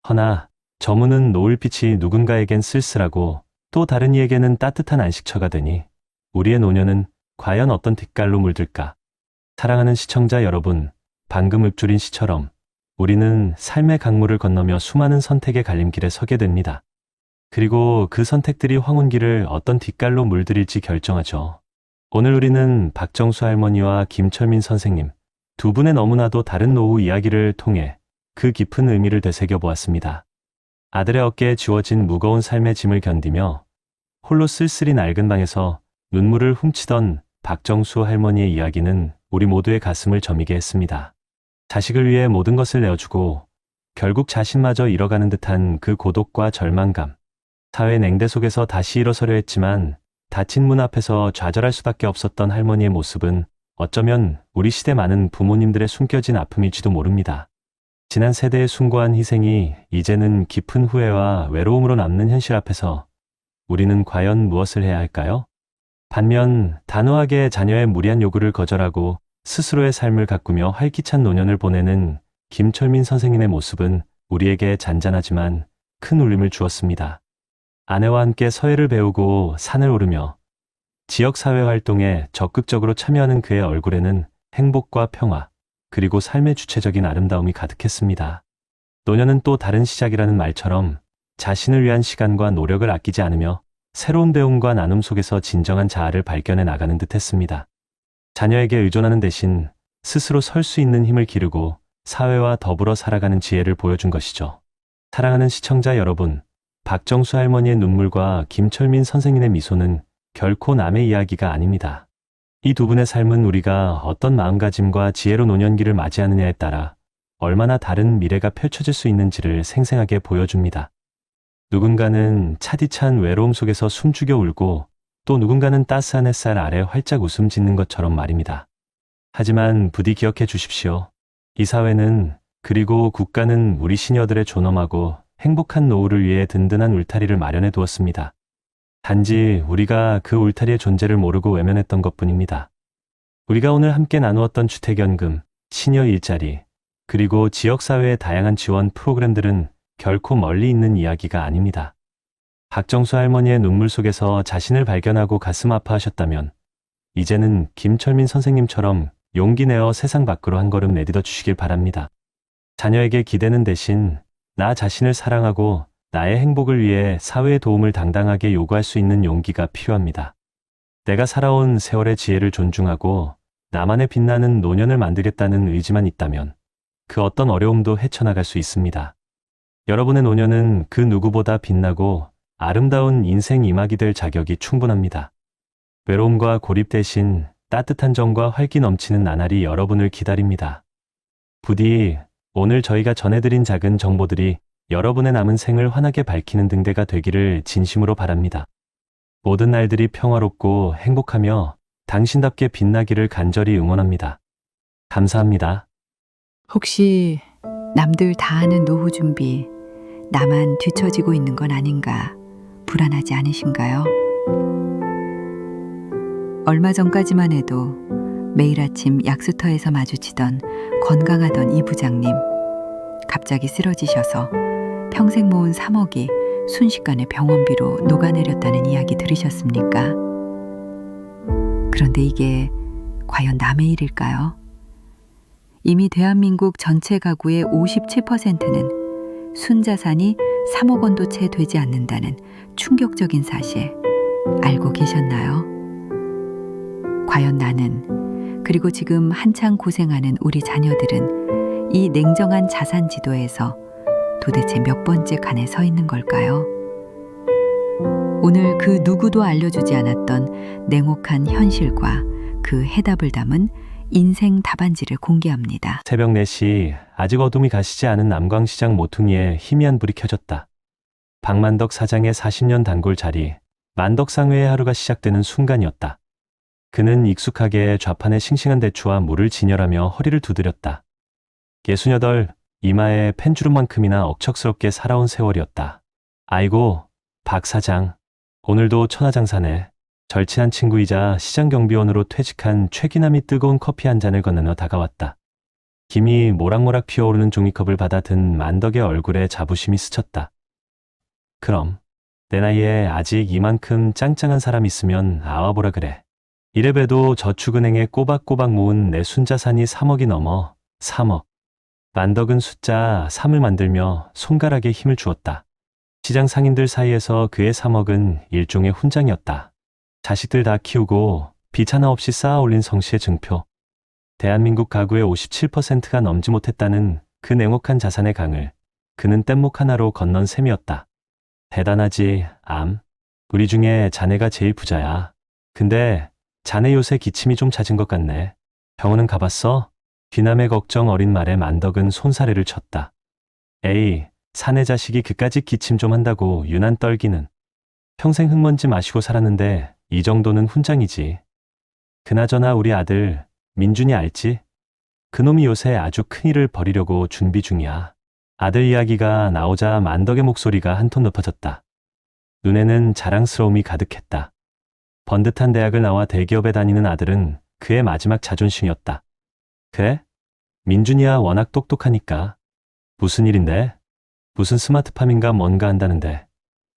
Speaker 2: 허나 저 문은 노을빛이 누군가에겐 쓸쓸하고 또 다른 이에게는 따뜻한 안식처가 되니 우리의 노년은 과연 어떤 빛깔로 물들까? 사랑하는 시청자 여러분, 방금 읊조린 시처럼 우리는 삶의 강물을 건너며 수많은 선택의 갈림길에 서게 됩니다. 그리고 그 선택들이 황혼길을 어떤 빛깔로 물들일지 결정하죠. 오늘 우리는 박정수 할머니와 김철민 선생님 두 분의 너무나도 다른 노후 이야기를 통해 그 깊은 의미를 되새겨보았습니다. 아들의 어깨에 지워진 무거운 삶의 짐을 견디며 홀로 쓸쓸히 낡은 방에서 눈물을 훔치던 박정수 할머니의 이야기는 우리 모두의 가슴을 저미게 했습니다. 자식을 위해 모든 것을 내어주고 결국 자신마저 잃어가는 듯한 그 고독과 절망감. 사회 냉대 속에서 다시 일어서려 했지만 닫힌 문 앞에서 좌절할 수밖에 없었던 할머니의 모습은 어쩌면 우리 시대 많은 부모님들의 숨겨진 아픔일지도 모릅니다. 지난 세대의 숭고한 희생이 이제는 깊은 후회와 외로움으로 남는 현실 앞에서 우리는 과연 무엇을 해야 할까요? 반면 단호하게 자녀의 무리한 요구를 거절하고 스스로의 삶을 가꾸며 활기찬 노년을 보내는 김철민 선생님의 모습은 우리에게 잔잔하지만 큰 울림을 주었습니다. 아내와 함께 서예를 배우고 산을 오르며 지역사회 활동에 적극적으로 참여하는 그의 얼굴에는 행복과 평화, 그리고 삶의 주체적인 아름다움이 가득했습니다. 노년은 또 다른 시작이라는 말처럼 자신을 위한 시간과 노력을 아끼지 않으며 새로운 배움과 나눔 속에서 진정한 자아를 발견해 나가는 듯 했습니다. 자녀에게 의존하는 대신 스스로 설 수 있는 힘을 기르고 사회와 더불어 살아가는 지혜를 보여준 것이죠. 사랑하는 시청자 여러분, 박정수 할머니의 눈물과 김철민 선생님의 미소는 결코 남의 이야기가 아닙니다. 이 두 분의 삶은 우리가 어떤 마음가짐과 지혜로 노년기를 맞이하느냐에 따라 얼마나 다른 미래가 펼쳐질 수 있는지를 생생하게 보여줍니다. 누군가는 차디찬 외로움 속에서 숨죽여 울고 또 누군가는 따스한 햇살 아래 활짝 웃음 짓는 것처럼 말입니다. 하지만 부디 기억해 주십시오. 이 사회는 그리고 국가는 우리 시녀들의 존엄하고 행복한 노후를 위해 든든한 울타리를 마련해 두었습니다. 단지 우리가 그 울타리의 존재를 모르고 외면했던 것뿐입니다. 우리가 오늘 함께 나누었던 주택연금, 시녀 일자리, 그리고 지역사회의 다양한 지원 프로그램들은 결코 멀리 있는 이야기가 아닙니다. 박정수 할머니의 눈물 속에서 자신을 발견하고 가슴 아파하셨다면 이제는 김철민 선생님처럼 용기 내어 세상 밖으로 한 걸음 내딛어 주시길 바랍니다. 자녀에게 기대는 대신 나 자신을 사랑하고 나의 행복을 위해 사회의 도움을 당당하게 요구할 수 있는 용기가 필요합니다. 내가 살아온 세월의 지혜를 존중하고 나만의 빛나는 노년을 만들겠다는 의지만 있다면 그 어떤 어려움도 헤쳐나갈 수 있습니다. 여러분의 노년은 그 누구보다 빛나고 아름다운 인생 이막이 될 자격이 충분합니다. 외로움과 고립 대신 따뜻한 정과 활기 넘치는 나날이 여러분을 기다립니다. 부디 오늘 저희가 전해드린 작은 정보들이 여러분의 남은 생을 환하게 밝히는 등대가 되기를 진심으로 바랍니다. 모든 날들이 평화롭고 행복하며 당신답게 빛나기를 간절히 응원합니다. 감사합니다.
Speaker 1: 혹시 남들 다 하는 노후 준비, 나만 뒤처지고 있는 건 아닌가 불안하지 않으신가요? 얼마 전까지만 해도 매일 아침 약수터에서 마주치던 건강하던 이 부장님, 갑자기 쓰러지셔서 평생 모은 3억이 순식간에 병원비로 녹아내렸다는 이야기 들으셨습니까? 그런데 이게 과연 남의 일일까요? 이미 대한민국 전체 가구의 57%는 순자산이 3억 원도 채 되지 않는다는 충격적인 사실 알고 계셨나요? 과연 나는, 그리고 지금 한창 고생하는 우리 자녀들은 이 냉정한 자산 지도에서 도대체 몇 번째 칸에 서 있는 걸까요? 오늘 그 누구도 알려주지 않았던 냉혹한 현실과 그 해답을 담은 인생 답안지를 공개합니다.
Speaker 2: 새벽 4시 아직 어둠이 가시지 않은 남광시장 모퉁이에 희미한 불이 켜졌다. 박만덕 사장의 40년 단골 자리, 만덕상회의 하루가 시작되는 순간이었다. 그는 익숙하게 좌판의 싱싱한 대추와 물을 진열하며 허리를 두드렸다. 68, 이마에 펜주름만큼이나 억척스럽게 살아온 세월이었다. 아이고, 박 사장, 오늘도 천하장사네. 절친한 친구이자 시장경비원으로 퇴직한 최기남이 뜨거운 커피 한 잔을 건네며 다가왔다. 김이 모락모락 피어오르는 종이컵을 받아 든 만덕의 얼굴에 자부심이 스쳤다. 그럼 내 나이에 아직 이만큼 짱짱한 사람 있으면 아와보라 그래. 이래봬도 저축은행에 꼬박꼬박 모은 내 순자산이 3억이 넘어. 3억. 만덕은 숫자 3을 만들며 손가락에 힘을 주었다. 시장 상인들 사이에서 그의 3억은 일종의 훈장이었다. 자식들 다 키우고 빚 하나 없이 쌓아 올린 성씨의 증표. 대한민국 가구의 57%가 넘지 못했다는 그 냉혹한 자산의 강을 그는 뗏목 하나로 건넌 셈이었다. 대단하지, 암. 우리 중에 자네가 제일 부자야. 근데 자네 요새 기침이 좀 잦은 것 같네. 병원은 가봤어? 귀남의 걱정 어린 말에 만덕은 손사래를 쳤다. 에이, 사내 자식이 그까짓 기침 좀 한다고 유난 떨기는. 평생 흙먼지 마시고 살았는데 이 정도는 훈장이지. 그나저나 우리 아들 민준이 알지? 그놈이 요새 아주 큰일을 벌이려고 준비 중이야. 아들 이야기가 나오자 만덕의 목소리가 한 톤 높아졌다. 눈에는 자랑스러움이 가득했다. 번듯한 대학을 나와 대기업에 다니는 아들은 그의 마지막 자존심이었다. 그래? 민준이야 워낙 똑똑하니까. 무슨 일인데? 무슨 스마트팜인가 뭔가 한다는데.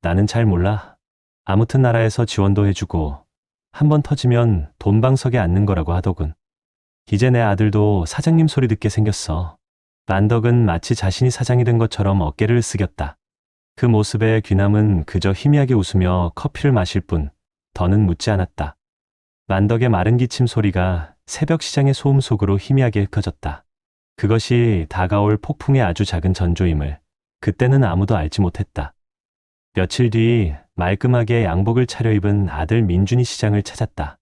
Speaker 2: 나는 잘 몰라. 아무튼 나라에서 지원도 해주고 한번 터지면 돈방석에 앉는 거라고 하더군. 이제 내 아들도 사장님 소리 듣게 생겼어. 만덕은 마치 자신이 사장이 된 것처럼 어깨를 쓰겼다. 그 모습에 귀남은 그저 희미하게 웃으며 커피를 마실 뿐 더는 묻지 않았다. 만덕의 마른 기침 소리가 새벽 시장의 소음 속으로 희미하게 흩어졌다. 그것이 다가올 폭풍의 아주 작은 전조임을 그때는 아무도 알지 못했다. 며칠 뒤 말끔하게 양복을 차려입은 아들 민준이 시장을 찾았다.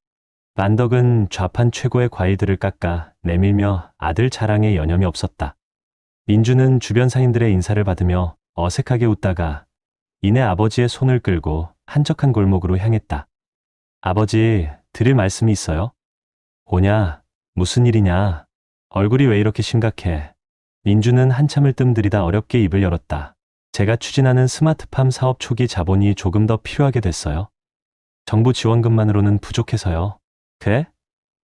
Speaker 2: 만덕은 좌판 최고의 과일들을 깎아 내밀며 아들 자랑에 여념이 없었다. 민준은 주변 상인들의 인사를 받으며 어색하게 웃다가 이내 아버지의 손을 끌고 한적한 골목으로 향했다. 아버지, 드릴 말씀이 있어요? 오냐? 무슨 일이냐? 얼굴이 왜 이렇게 심각해? 민준은 한참을 뜸들이다 어렵게 입을 열었다. 제가 추진하는 스마트팜 사업 초기 자본이 조금 더 필요하게 됐어요. 정부 지원금만으로는 부족해서요. 그래?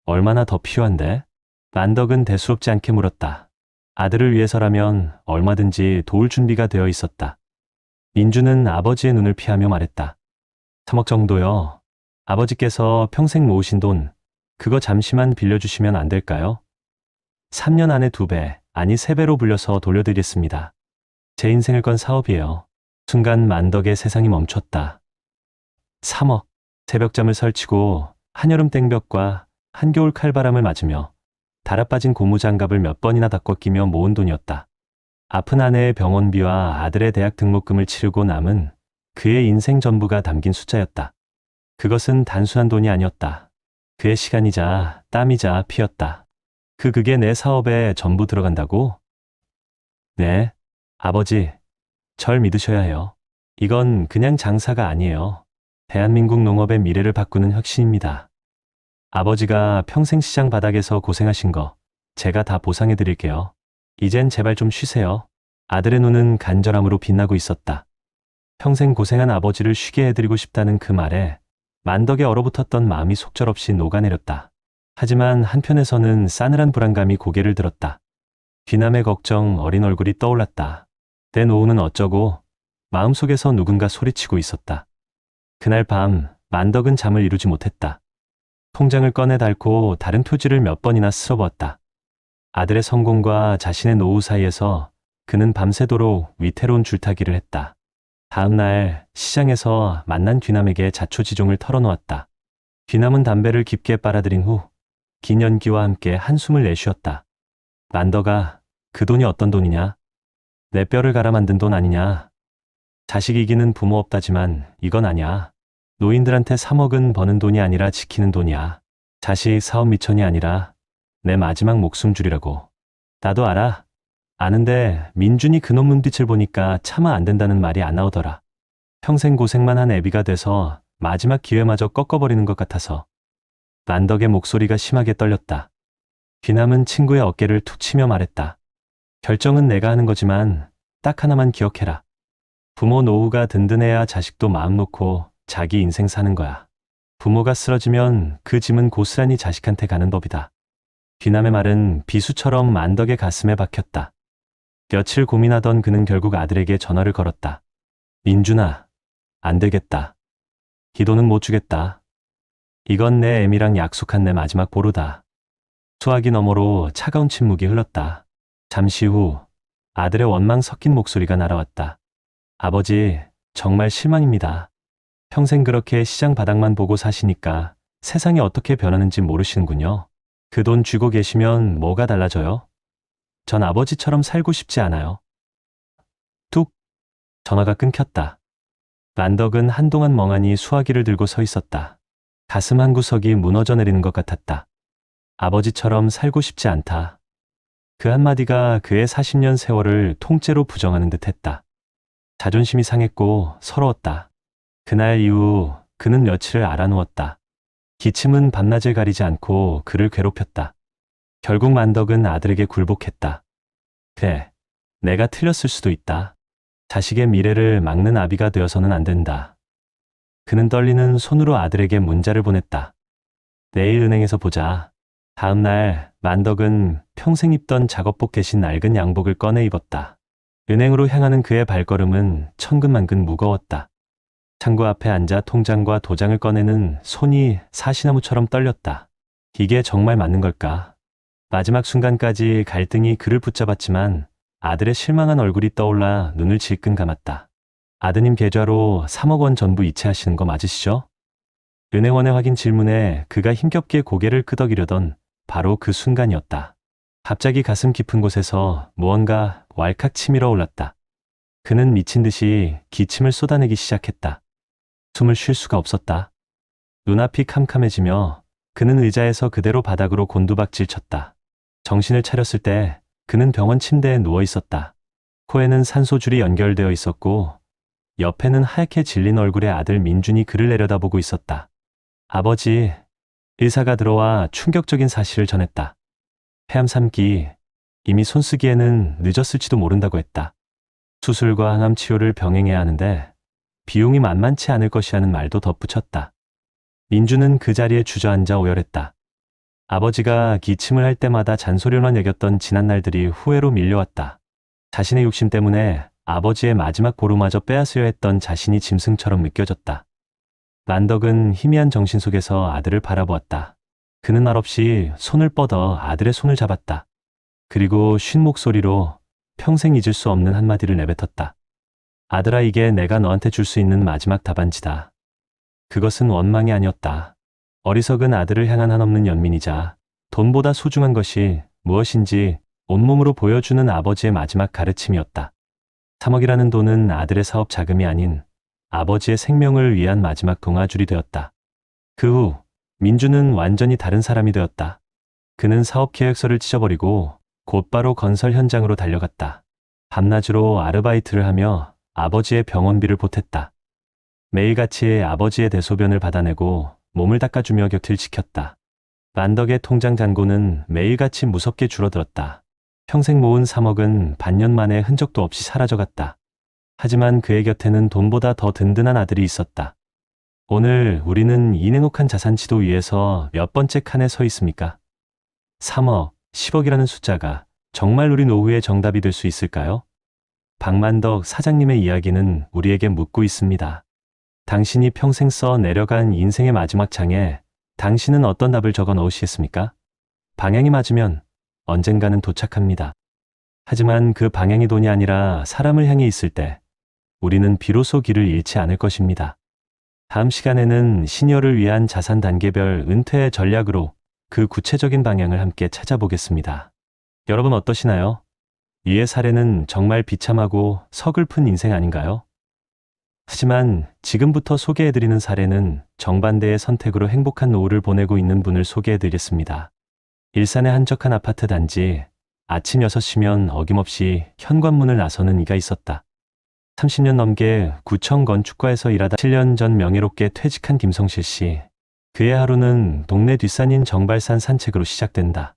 Speaker 2: 얼마나 더 필요한데? 만덕은 대수롭지 않게 물었다. 아들을 위해서라면 얼마든지 도울 준비가 되어 있었다. 민준은 아버지의 눈을 피하며 말했다. 3억 정도요. 아버지께서 평생 모으신 돈, 그거 잠시만 빌려주시면 안 될까요? 3년 안에 2배, 아니 3배로 불려서 돌려드리겠습니다. 제 인생을 건 사업이에요. 순간 만덕의 세상이 멈췄다. 3억. 새벽잠을 설치고 한여름 땡볕과 한겨울 칼바람을 맞으며 달아빠진 고무장갑을 몇 번이나 닦아 끼며 모은 돈이었다. 아픈 아내의 병원비와 아들의 대학 등록금을 치르고 남은 그의 인생 전부가 담긴 숫자였다. 그것은 단순한 돈이 아니었다. 그의 시간이자 땀이자 피였다. 그게 내 사업에 전부 들어간다고? 네, 아버지, 절 믿으셔야 해요. 이건 그냥 장사가 아니에요. 대한민국 농업의 미래를 바꾸는 혁신입니다. 아버지가 평생 시장 바닥에서 고생하신 거 제가 다 보상해 드릴게요. 이젠 제발 좀 쉬세요. 아들의 눈은 간절함으로 빛나고 있었다. 평생 고생한 아버지를 쉬게 해드리고 싶다는 그 말에 만덕에 얼어붙었던 마음이 속절없이 녹아내렸다. 하지만 한편에서는 싸늘한 불안감이 고개를 들었다. 귀남의 걱정 어린 얼굴이 떠올랐다. 내 노후는 어쩌고 마음속에서 누군가 소리치고 있었다. 그날 밤 만덕은 잠을 이루지 못했다. 통장을 꺼내 닳고 다른 표지를 몇 번이나 쓸어보았다. 아들의 성공과 자신의 노후 사이에서 그는 밤새도록 위태로운 줄타기를 했다. 다음 날 시장에서 만난 귀남에게 자초지종을 털어놓았다. 귀남은 담배를 깊게 빨아들인 후 긴 연기와 함께 한숨을 내쉬었다. 만덕아, 그 돈이 어떤 돈이냐? 내 뼈를 갈아 만든 돈 아니냐? 자식 이기는 부모 없다지만 이건 아니야. 노인들한테 3억은 버는 돈이 아니라 지키는 돈이야. 자식 사업 미천이 아니라 내 마지막 목숨 줄이라고. 나도 알아. 아는데 민준이 그놈 눈빛을 보니까 차마 안 된다는 말이 안 나오더라. 평생 고생만 한 애비가 돼서 마지막 기회마저 꺾어버리는 것 같아서. 만덕의 목소리가 심하게 떨렸다. 귀남은 친구의 어깨를 툭 치며 말했다. 결정은 내가 하는 거지만 딱 하나만 기억해라. 부모 노후가 든든해야 자식도 마음 놓고 자기 인생 사는 거야. 부모가 쓰러지면 그 짐은 고스란히 자식한테 가는 법이다. 귀남의 말은 비수처럼 만덕의 가슴에 박혔다. 며칠 고민하던 그는 결국 아들에게 전화를 걸었다. 민준아, 안 되겠다. 이 돈은 못 주겠다. 이건 내 애미랑 약속한 내 마지막 보루다. 수화기 너머로 차가운 침묵이 흘렀다. 잠시 후 아들의 원망 섞인 목소리가 날아왔다. 아버지, 정말 실망입니다. 평생 그렇게 시장 바닥만 보고 사시니까 세상이 어떻게 변하는지 모르시는군요. 그 돈 쥐고 계시면 뭐가 달라져요? 전 아버지처럼 살고 싶지 않아요. 뚝! 전화가 끊겼다. 만덕은 한동안 멍하니 수화기를 들고 서 있었다. 가슴 한구석이 무너져 내리는 것 같았다. 아버지처럼 살고 싶지 않다. 그 한마디가 그의 40년 세월을 통째로 부정하는 듯 했다. 자존심이 상했고 서러웠다. 그날 이후 그는 며칠을 알아누웠다. 기침은 밤낮을 가리지 않고 그를 괴롭혔다. 결국 만덕은 아들에게 굴복했다. 그래, 내가 틀렸을 수도 있다. 자식의 미래를 막는 아비가 되어서는 안 된다. 그는 떨리는 손으로 아들에게 문자를 보냈다. 내일 은행에서 보자. 다음 날 만덕은 평생 입던 작업복 대신 낡은 양복을 꺼내 입었다. 은행으로 향하는 그의 발걸음은 천근만근 무거웠다. 창구 앞에 앉아 통장과 도장을 꺼내는 손이 사시나무처럼 떨렸다. 이게 정말 맞는 걸까? 마지막 순간까지 갈등이 그를 붙잡았지만 아들의 실망한 얼굴이 떠올라 눈을 질끈 감았다. 아드님 계좌로 3억 원 전부 이체하시는 거 맞으시죠? 은행원의 확인 질문에 그가 힘겹게 고개를 끄덕이려던 바로 그 순간이었다. 갑자기 가슴 깊은 곳에서 무언가 왈칵 치밀어 올랐다. 그는 미친 듯이 기침을 쏟아내기 시작했다. 숨을 쉴 수가 없었다. 눈앞이 캄캄해지며 그는 의자에서 그대로 바닥으로 곤두박질 쳤다. 정신을 차렸을 때 그는 병원 침대에 누워 있었다. 코에는 산소줄이 연결되어 있었고 옆에는 하얗게 질린 얼굴의 아들 민준이 그를 내려다보고 있었다. 아버지, 의사가 들어와 충격적인 사실을 전했다. 폐암 3기, 이미 손쓰기에는 늦었을지도 모른다고 했다. 수술과 항암 치료를 병행해야 하는데 비용이 만만치 않을 것이라는 말도 덧붙였다. 민주는 그 자리에 주저앉아 오열했다. 아버지가 기침을 할 때마다 잔소리만 여겼던 지난 날들이 후회로 밀려왔다. 자신의 욕심 때문에 아버지의 마지막 보루마저 빼앗으려 했던 자신이 짐승처럼 느껴졌다. 만덕은 희미한 정신 속에서 아들을 바라보았다. 그는 말없이 손을 뻗어 아들의 손을 잡았다. 그리고 쉰 목소리로 평생 잊을 수 없는 한마디를 내뱉었다. 아들아, 이게 내가 너한테 줄 수 있는 마지막 답안지다. 그것은 원망이 아니었다. 어리석은 아들을 향한 한없는 연민이자 돈보다 소중한 것이 무엇인지 온몸으로 보여주는 아버지의 마지막 가르침이었다. 3억이라는 돈은 아들의 사업 자금이 아닌 아버지의 생명을 위한 마지막 동아줄이 되었다. 그 후 민주는 완전히 다른 사람이 되었다. 그는 사업 계획서를 찢어버리고 곧바로 건설 현장으로 달려갔다. 밤낮으로 아르바이트를 하며 아버지의 병원비를 보탰다. 매일같이 아버지의 대소변을 받아내고 몸을 닦아주며 곁을 지켰다. 만덕의 통장 잔고는 매일같이 무섭게 줄어들었다. 평생 모은 3억은 반년 만에 흔적도 없이 사라져갔다. 하지만 그의 곁에는 돈보다 더 든든한 아들이 있었다. 오늘 우리는 이 냉혹한 자산지도 위에서 몇 번째 칸에 서 있습니까? 3억, 10억이라는 숫자가 정말 우리 노후의 정답이 될 수 있을까요? 박만덕 사장님의 이야기는 우리에게 묻고 있습니다. 당신이 평생 써 내려간 인생의 마지막 장에 당신은 어떤 답을 적어 넣으시겠습니까? 방향이 맞으면 언젠가는 도착합니다. 하지만 그 방향이 돈이 아니라 사람을 향해 있을 때 우리는 비로소 길을 잃지 않을 것입니다. 다음 시간에는 시니어를 위한 자산 단계별 은퇴 전략으로 그 구체적인 방향을 함께 찾아보겠습니다. 여러분 어떠시나요? 이의 사례는 정말 비참하고 서글픈 인생 아닌가요? 하지만 지금부터 소개해드리는 사례는 정반대의 선택으로 행복한 노후를 보내고 있는 분을 소개해드리겠습니다. 일산의 한적한 아파트 단지, 아침 6시면 어김없이 현관문을 나서는 이가 있었다. 30년 넘게 구청 건축과에서 일하다 7년 전 명예롭게 퇴직한 김성실 씨. 그의 하루는 동네 뒷산인 정발산 산책으로 시작된다.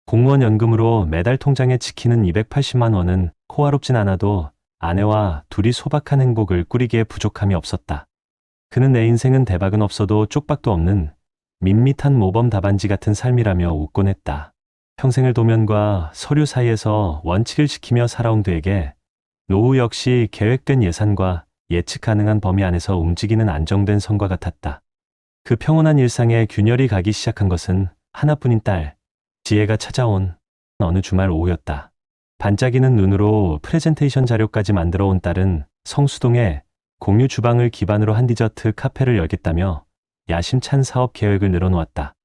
Speaker 2: 공무원 연금으로 매달 통장에 찍히는 280만 원은 호화롭진 않아도 아내와 둘이 소박한 행복을 꾸리기에 부족함이 없었다. 그는 내 인생은 대박은 없어도 쪽박도 없는 밋밋한 모범 답안지 같은 삶이라며 웃곤 했다. 평생을 도면과 서류 사이에서 원칙을 지키며 살아온 그에게 노후 역시 계획된 예산과 예측 가능한 범위 안에서 움직이는 안정된 성과 같았다. 그 평온한 일상에 균열이 가기 시작한 것은 하나뿐인 딸, 지혜가 찾아온 어느 주말 오후였다. 반짝이는 눈으로 프레젠테이션 자료까지 만들어 온 딸은 성수동에 공유 주방을 기반으로 한 디저트 카페를 열겠다며 야심찬 사업 계획을 늘어놓았다.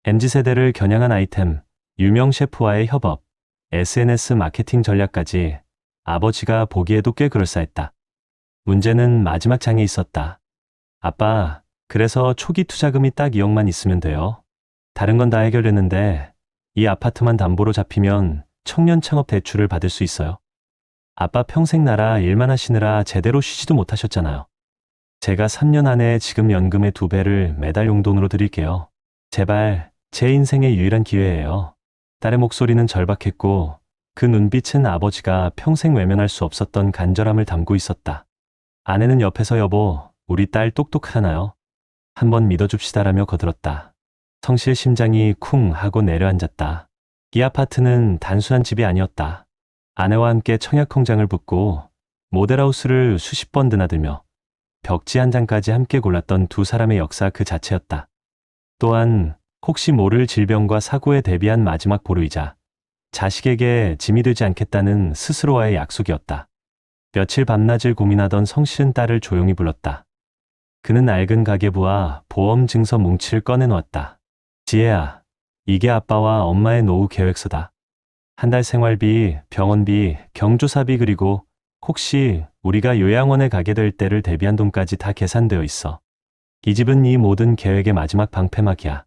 Speaker 2: MZ세대를 겨냥한 아이템, 유명 셰프와의 협업, SNS 마케팅 전략까지 아버지가 보기에도 꽤 그럴싸했다. 문제는 마지막 장에 있었다. 아빠, 그래서 초기 투자금이 딱 2억만 있으면 돼요. 다른 건 다 해결됐는데 이 아파트만 담보로 잡히면 청년 창업 대출을 받을 수 있어요. 아빠 평생 나라 일만 하시느라 제대로 쉬지도 못하셨잖아요. 제가 3년 안에 지금 연금의 2배를 매달 용돈으로 드릴게요. 제발 제 인생의 유일한 기회예요. 딸의 목소리는 절박했고 그 눈빛은 아버지가 평생 외면할 수 없었던 간절함을 담고 있었다. 아내는 옆에서 여보, 우리 딸 똑똑하나요? 한번 믿어줍시다라며 거들었다. 성실 심장이 쿵 하고 내려앉았다. 이 아파트는 단순한 집이 아니었다. 아내와 함께 청약 통장을 붓고 모델하우스를 수십 번 드나들며 벽지 한 장까지 함께 골랐던 두 사람의 역사 그 자체였다. 또한 혹시 모를 질병과 사고에 대비한 마지막 보루이자 자식에게 짐이 되지 않겠다는 스스로와의 약속이었다. 며칠 밤낮을 고민하던 성실은 딸을 조용히 불렀다. 그는 낡은 가계부와 보험 증서 뭉치를 꺼내놓았다. 지혜야, 이게 아빠와 엄마의 노후 계획서다. 한 달 생활비, 병원비, 경조사비 그리고 혹시 우리가 요양원에 가게 될 때를 대비한 돈까지 다 계산되어 있어. 이 집은 이 모든 계획의 마지막 방패막이야.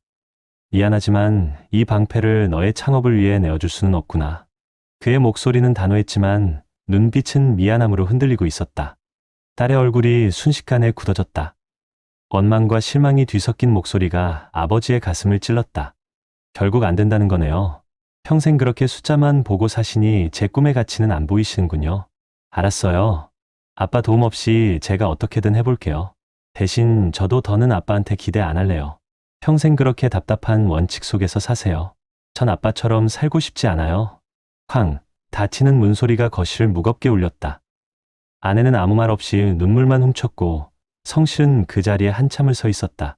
Speaker 2: 미안하지만 이 방패를 너의 창업을 위해 내어줄 수는 없구나. 그의 목소리는 단호했지만 눈빛은 미안함으로 흔들리고 있었다. 딸의 얼굴이 순식간에 굳어졌다. 원망과 실망이 뒤섞인 목소리가 아버지의 가슴을 찔렀다. 결국 안 된다는 거네요. 평생 그렇게 숫자만 보고 사시니 제 꿈의 가치는 안 보이시는군요. 알았어요. 아빠 도움 없이 제가 어떻게든 해볼게요. 대신 저도 더는 아빠한테 기대 안 할래요. 평생 그렇게 답답한 원칙 속에서 사세요. 전 아빠처럼 살고 싶지 않아요. 쾅, 닫히는 문소리가 거실을 무겁게 울렸다. 아내는 아무 말 없이 눈물만 훔쳤고 성실은 그 자리에 한참을 서 있었다.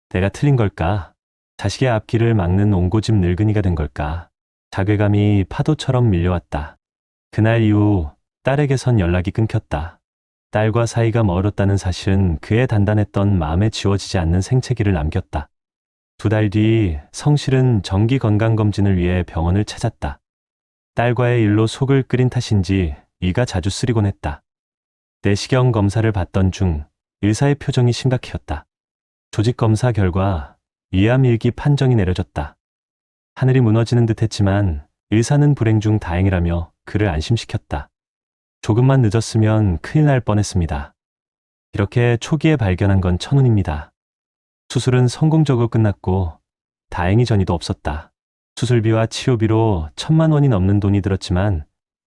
Speaker 2: 내가 틀린 걸까? 자식의 앞길을 막는 옹고집 늙은이가 된 걸까? 자괴감이 파도처럼 밀려왔다. 그날 이후 딸에게선 연락이 끊겼다. 딸과 사이가 멀었다는 사실은 그의 단단했던 마음에 지워지지 않는 생채기를 남겼다. 2달 뒤 성실은 정기 건강검진을 위해 병원을 찾았다. 딸과의 일로 속을 끓인 탓인지 이가 자주 쓰리곤 했다. 내시경 검사를 받던 중 의사의 표정이 심각해졌다. 조직 검사 결과 위암일기 판정이 내려졌다. 하늘이 무너지는 듯했지만 의사는 불행 중 다행이라며 그를 안심시켰다. 조금만 늦었으면 큰일 날 뻔했습니다. 이렇게 초기에 발견한 건 천운입니다. 수술은 성공적으로 끝났고 다행히 전이도 없었다. 수술비와 치료비로 1,000만 원이 넘는 돈이 들었지만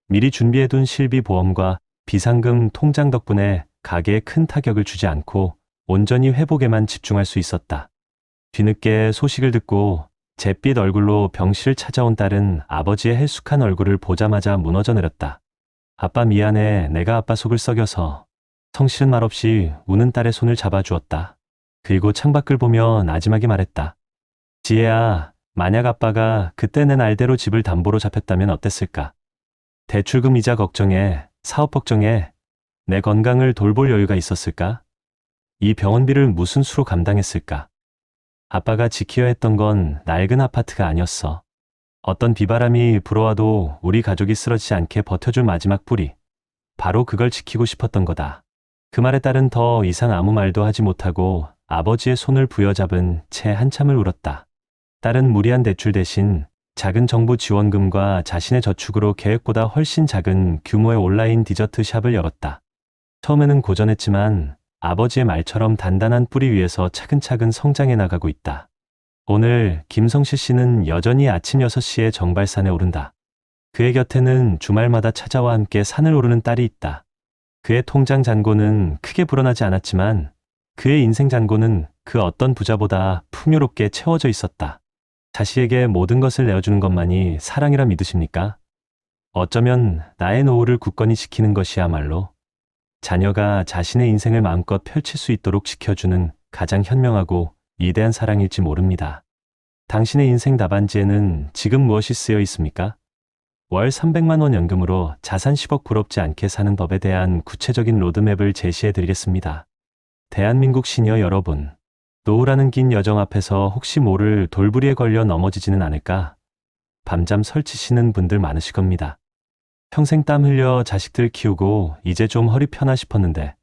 Speaker 2: 미리 준비해둔 실비보험과 비상금 통장 덕분에 가게에 큰 타격을 주지 않고 온전히 회복에만 집중할 수 있었다. 뒤늦게 소식을 듣고 잿빛 얼굴로 병실을 찾아온 딸은 아버지의 헬쑥한 얼굴을 보자마자 무너져 내렸다. 아빠 미안해, 내가 아빠 속을 썩여서. 성실은 말없이 우는 딸의 손을 잡아주었다. 그리고 창밖을 보며 나지막이 말했다. 지혜야, 만약 아빠가 그때 내 날대로 집을 담보로 잡혔다면 어땠을까? 대출금 이자 걱정에, 사업 걱정에 내 건강을 돌볼 여유가 있었을까? 이 병원비를 무슨 수로 감당했을까? 아빠가 지켜야 했던 건 낡은 아파트가 아니었어. 어떤 비바람이 불어와도 우리 가족이 쓰러지지 않게 버텨줄 마지막 뿌리. 바로 그걸 지키고 싶었던 거다. 그 말에 딸은 더 이상 아무 말도 하지 못하고 아버지의 손을 부여잡은 채 한참을 울었다. 딸은 무리한 대출 대신 작은 정부 지원금과 자신의 저축으로 계획보다 훨씬 작은 규모의 온라인 디저트 샵을 열었다. 처음에는 고전했지만 아버지의 말처럼 단단한 뿌리 위에서 차근차근 성장해 나가고 있다. 오늘 김성실 씨는 여전히 아침 6시에 정발산에 오른다. 그의 곁에는 주말마다 찾아와 함께 산을 오르는 딸이 있다. 그의 통장 잔고는 크게 불어나지 않았지만 그의 인생 잔고는 그 어떤 부자보다 풍요롭게 채워져 있었다. 자식에게 모든 것을 내어주는 것만이 사랑이라 믿으십니까? 어쩌면 나의 노후를 굳건히 지키는 것이야말로 자녀가 자신의 인생을 마음껏 펼칠 수 있도록 지켜주는 가장 현명하고 위대한 사랑일지 모릅니다. 당신의 인생 답안지에는 지금 무엇이 쓰여 있습니까? 월 300만 원 연금으로 자산 10억 부럽지 않게 사는 법에 대한 구체적인 로드맵을 제시해 드리겠습니다. 대한민국 시니어 여러분, 노후라는 긴 여정 앞에서 혹시 모를 돌부리에 걸려 넘어지지는 않을까? 밤잠 설치시는 분들 많으실 겁니다. 평생 땀 흘려 자식들 키우고 이제 좀 허리 펴나 싶었는데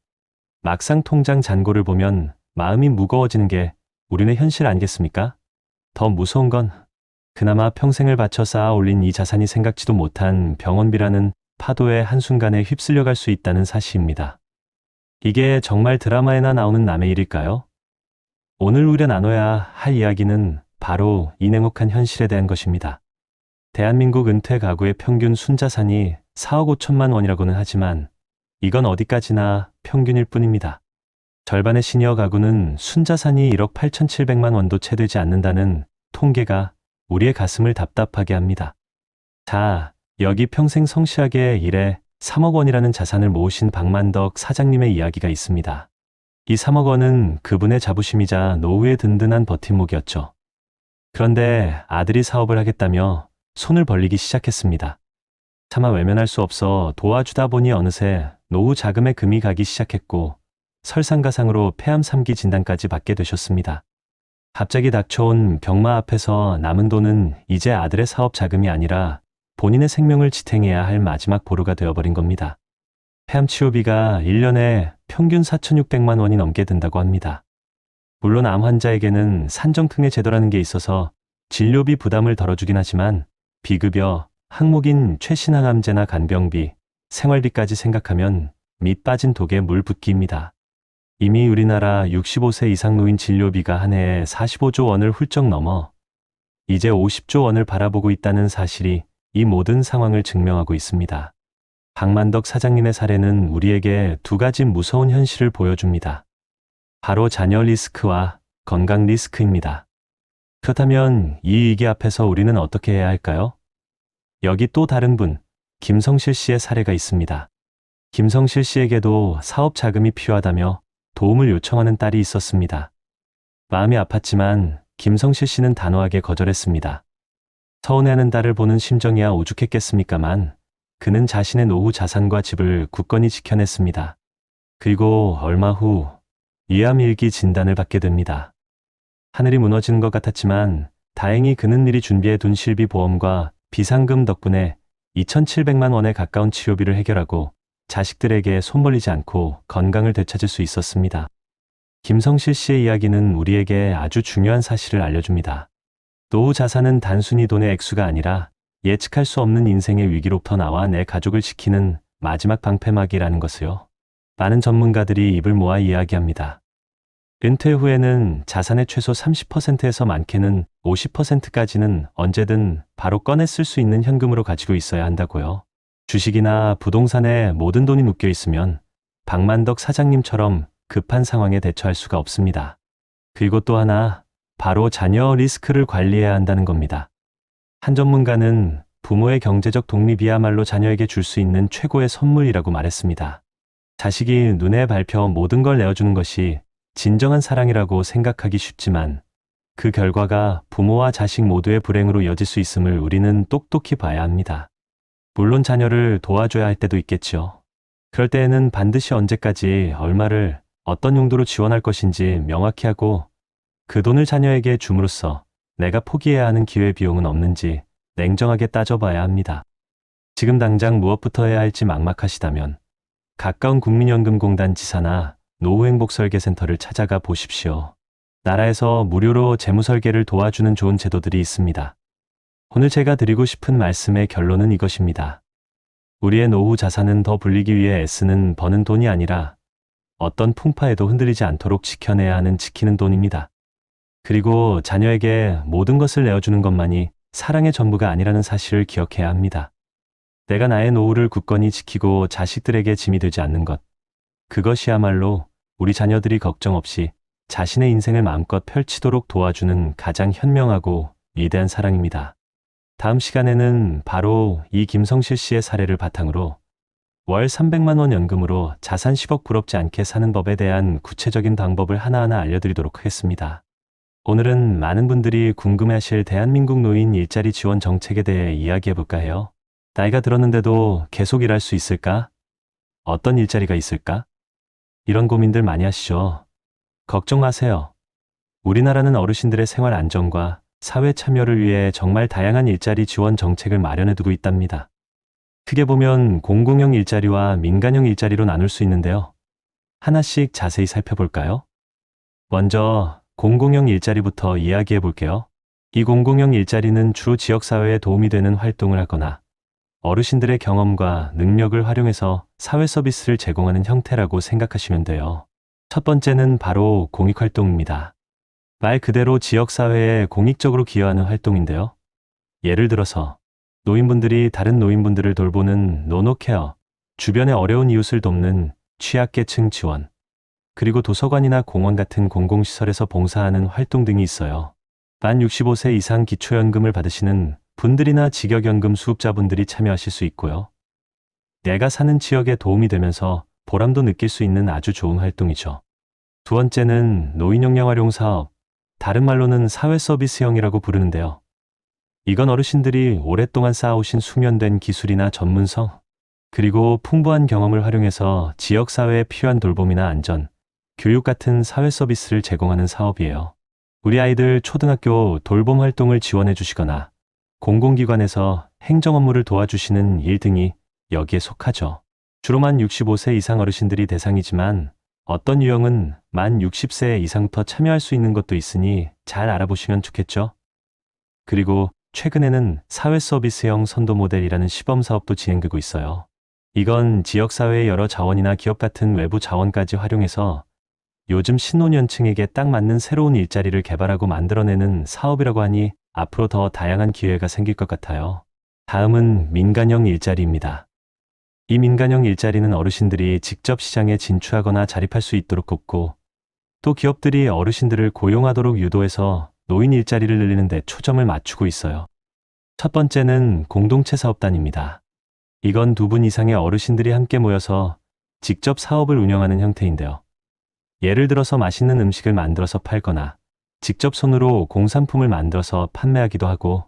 Speaker 2: 막상 통장 잔고를 보면 마음이 무거워지는 게 우리네 현실 아니겠습니까? 더 무서운 건 그나마 평생을 바쳐 쌓아 올린 이 자산이 생각지도 못한 병원비라는 파도에 한순간에 휩쓸려갈 수 있다는 사실입니다. 이게 정말 드라마에나 나오는 남의 일일까요? 오늘 우려 나눠야 할 이야기는 바로 이 냉혹한 현실에 대한 것입니다. 대한민국 은퇴 가구의 평균 순자산이 4억 5천만 원이라고는 하지만 이건 어디까지나 평균일 뿐입니다. 절반의 시니어 가구는 순자산이 1억 8,700만 원도 채 되지 않는다는 통계가 우리의 가슴을 답답하게 합니다. 자, 여기 평생 성실하게 일해 3억 원이라는 자산을 모으신 박만덕 사장님의 이야기가 있습니다. 이 3억 원은 그분의 자부심이자 노후의 든든한 버팀목이었죠. 그런데 아들이 사업을 하겠다며 손을 벌리기 시작했습니다. 차마 외면할 수 없어 도와주다 보니 어느새 노후 자금에 금이 가기 시작했고 설상가상으로 폐암 3기 진단까지 받게 되셨습니다. 갑자기 닥쳐온 병마 앞에서 남은 돈은 이제 아들의 사업 자금이 아니라 본인의 생명을 지탱해야 할 마지막 보루가 되어버린 겁니다. 폐암 치료비가 1년에 평균 4,600만 원이 넘게 든다고 합니다. 물론 암 환자에게는 산정특례 제도라는 게 있어서 진료비 부담을 덜어주긴 하지만 비급여, 항목인 최신항암제나 간병비, 생활비까지 생각하면 밑 빠진 독에 물 붓기입니다. 이미 우리나라 65세 이상 노인 진료비가 한 해에 45조 원을 훌쩍 넘어 이제 50조 원을 바라보고 있다는 사실이 이 모든 상황을 증명하고 있습니다. 박만덕 사장님의 사례는 우리에게 두 가지 무서운 현실을 보여줍니다. 바로 자녀 리스크와 건강 리스크입니다. 그렇다면 이 위기 앞에서 우리는 어떻게 해야 할까요? 여기 또 다른 분, 김성실 씨의 사례가 있습니다. 김성실 씨에게도 사업 자금이 필요하다며 도움을 요청하는 딸이 있었습니다. 마음이 아팠지만 김성실 씨는 단호하게 거절했습니다. 서운해하는 딸을 보는 심정이야 오죽했겠습니까만 그는 자신의 노후 자산과 집을 굳건히 지켜냈습니다. 그리고 얼마 후 위암 1기 진단을 받게 됩니다. 하늘이 무너지는 것 같았지만 다행히 그는 미리 준비해둔 실비 보험과 비상금 덕분에 2,700만 원에 가까운 치료비를 해결하고 자식들에게 손 벌리지 않고 건강을 되찾을 수 있었습니다. 김성실 씨의 이야기는 우리에게 아주 중요한 사실을 알려줍니다. 노후 자산은 단순히 돈의 액수가 아니라 예측할 수 없는 인생의 위기로부터 나와 내 가족을 지키는 마지막 방패막이라는 것을요. 많은 전문가들이 입을 모아 이야기합니다. 은퇴 후에는 자산의 최소 30%에서 많게는 50%까지는 언제든 바로 꺼내 쓸 수 있는 현금으로 가지고 있어야 한다고요. 주식이나 부동산에 모든 돈이 묶여 있으면 박만덕 사장님처럼 급한 상황에 대처할 수가 없습니다. 그리고 또 하나, 바로 자녀 리스크를 관리해야 한다는 겁니다. 한 전문가는 부모의 경제적 독립이야말로 자녀에게 줄 수 있는 최고의 선물이라고 말했습니다. 자식이 눈에 밟혀 모든 걸 내어주는 것이 진정한 사랑이라고 생각하기 쉽지만 그 결과가 부모와 자식 모두의 불행으로 이어질 수 있음을 우리는 똑똑히 봐야 합니다. 물론 자녀를 도와줘야 할 때도 있겠죠. 그럴 때에는 반드시 언제까지 얼마를 어떤 용도로 지원할 것인지 명확히 하고 그 돈을 자녀에게 줌으로써 내가 포기해야 하는 기회비용은 없는지 냉정하게 따져봐야 합니다. 지금 당장 무엇부터 해야 할지 막막하시다면 가까운 국민연금공단 지사나 노후행복설계센터를 찾아가 보십시오. 나라에서 무료로 재무설계를 도와주는 좋은 제도들이 있습니다. 오늘 제가 드리고 싶은 말씀의 결론은 이것입니다. 우리의 노후 자산은 더 불리기 위해 애쓰는 버는 돈이 아니라 어떤 풍파에도 흔들리지 않도록 지켜내야 하는 지키는 돈입니다. 그리고 자녀에게 모든 것을 내어주는 것만이 사랑의 전부가 아니라는 사실을 기억해야 합니다. 내가 나의 노후를 굳건히 지키고 자식들에게 짐이 되지 않는 것, 그것이야말로 우리 자녀들이 걱정 없이 자신의 인생을 마음껏 펼치도록 도와주는 가장 현명하고 위대한 사랑입니다. 다음 시간에는 바로 이 김성실 씨의 사례를 바탕으로 월 300만 원 연금으로 자산 10억 부럽지 않게 사는 법에 대한 구체적인 방법을 하나하나 알려드리도록 하겠습니다. 오늘은 많은 분들이 궁금해하실 대한민국 노인 일자리 지원 정책에 대해 이야기해볼까 해요. 나이가 들었는데도 계속 일할 수 있을까? 어떤 일자리가 있을까? 이런 고민들 많이 하시죠? 걱정 마세요. 우리나라는 어르신들의 생활 안정과 사회 참여를 위해 정말 다양한 일자리 지원 정책을 마련해두고 있답니다. 크게 보면 공공형 일자리와 민간형 일자리로 나눌 수 있는데요. 하나씩 자세히 살펴볼까요? 먼저 공공형 일자리부터 이야기해 볼게요. 이 공공형 일자리는 주로 지역사회에 도움이 되는 활동을 하거나 어르신들의 경험과 능력을 활용해서 사회 서비스를 제공하는 형태라고 생각하시면 돼요. 첫 번째는 바로 공익활동입니다. 말 그대로 지역사회에 공익적으로 기여하는 활동인데요. 예를 들어서 노인분들이 다른 노인분들을 돌보는 노노케어, 주변의 어려운 이웃을 돕는 취약계층 지원, 그리고 도서관이나 공원 같은 공공시설에서 봉사하는 활동 등이 있어요. 만 65세 이상 기초연금을 받으시는 분들이나 직역연금 수급자분들이 참여하실 수 있고요. 내가 사는 지역에 도움이 되면서 보람도 느낄 수 있는 아주 좋은 활동이죠. 두 번째는 노인역량활용 사업, 다른 말로는 사회서비스형이라고 부르는데요. 이건 어르신들이 오랫동안 쌓아오신 숙련된 기술이나 전문성, 그리고 풍부한 경험을 활용해서 지역사회에 필요한 돌봄이나 안전, 교육 같은 사회 서비스를 제공하는 사업이에요. 우리 아이들 초등학교 돌봄 활동을 지원해 주시거나 공공기관에서 행정 업무를 도와주시는 일 등이 여기에 속하죠. 주로 만 65세 이상 어르신들이 대상이지만 어떤 유형은 만 60세 이상부터 참여할 수 있는 것도 있으니 잘 알아보시면 좋겠죠. 그리고 최근에는 사회서비스형 선도 모델이라는 시범사업도 진행되고 있어요. 이건 지역사회의 여러 자원이나 기업 같은 외부 자원까지 활용해서 요즘 신노년층에게 딱 맞는 새로운 일자리를 개발하고 만들어내는 사업이라고 하니 앞으로 더 다양한 기회가 생길 것 같아요. 다음은 민간형 일자리입니다. 이 민간형 일자리는 어르신들이 직접 시장에 진출하거나 자립할 수 있도록 돕고 또 기업들이 어르신들을 고용하도록 유도해서 노인 일자리를 늘리는 데 초점을 맞추고 있어요. 첫 번째는 공동체 사업단입니다. 이건 2분 이상의 어르신들이 함께 모여서 직접 사업을 운영하는 형태인데요. 예를 들어서 맛있는 음식을 만들어서 팔거나 직접 손으로 공산품을 만들어서 판매하기도 하고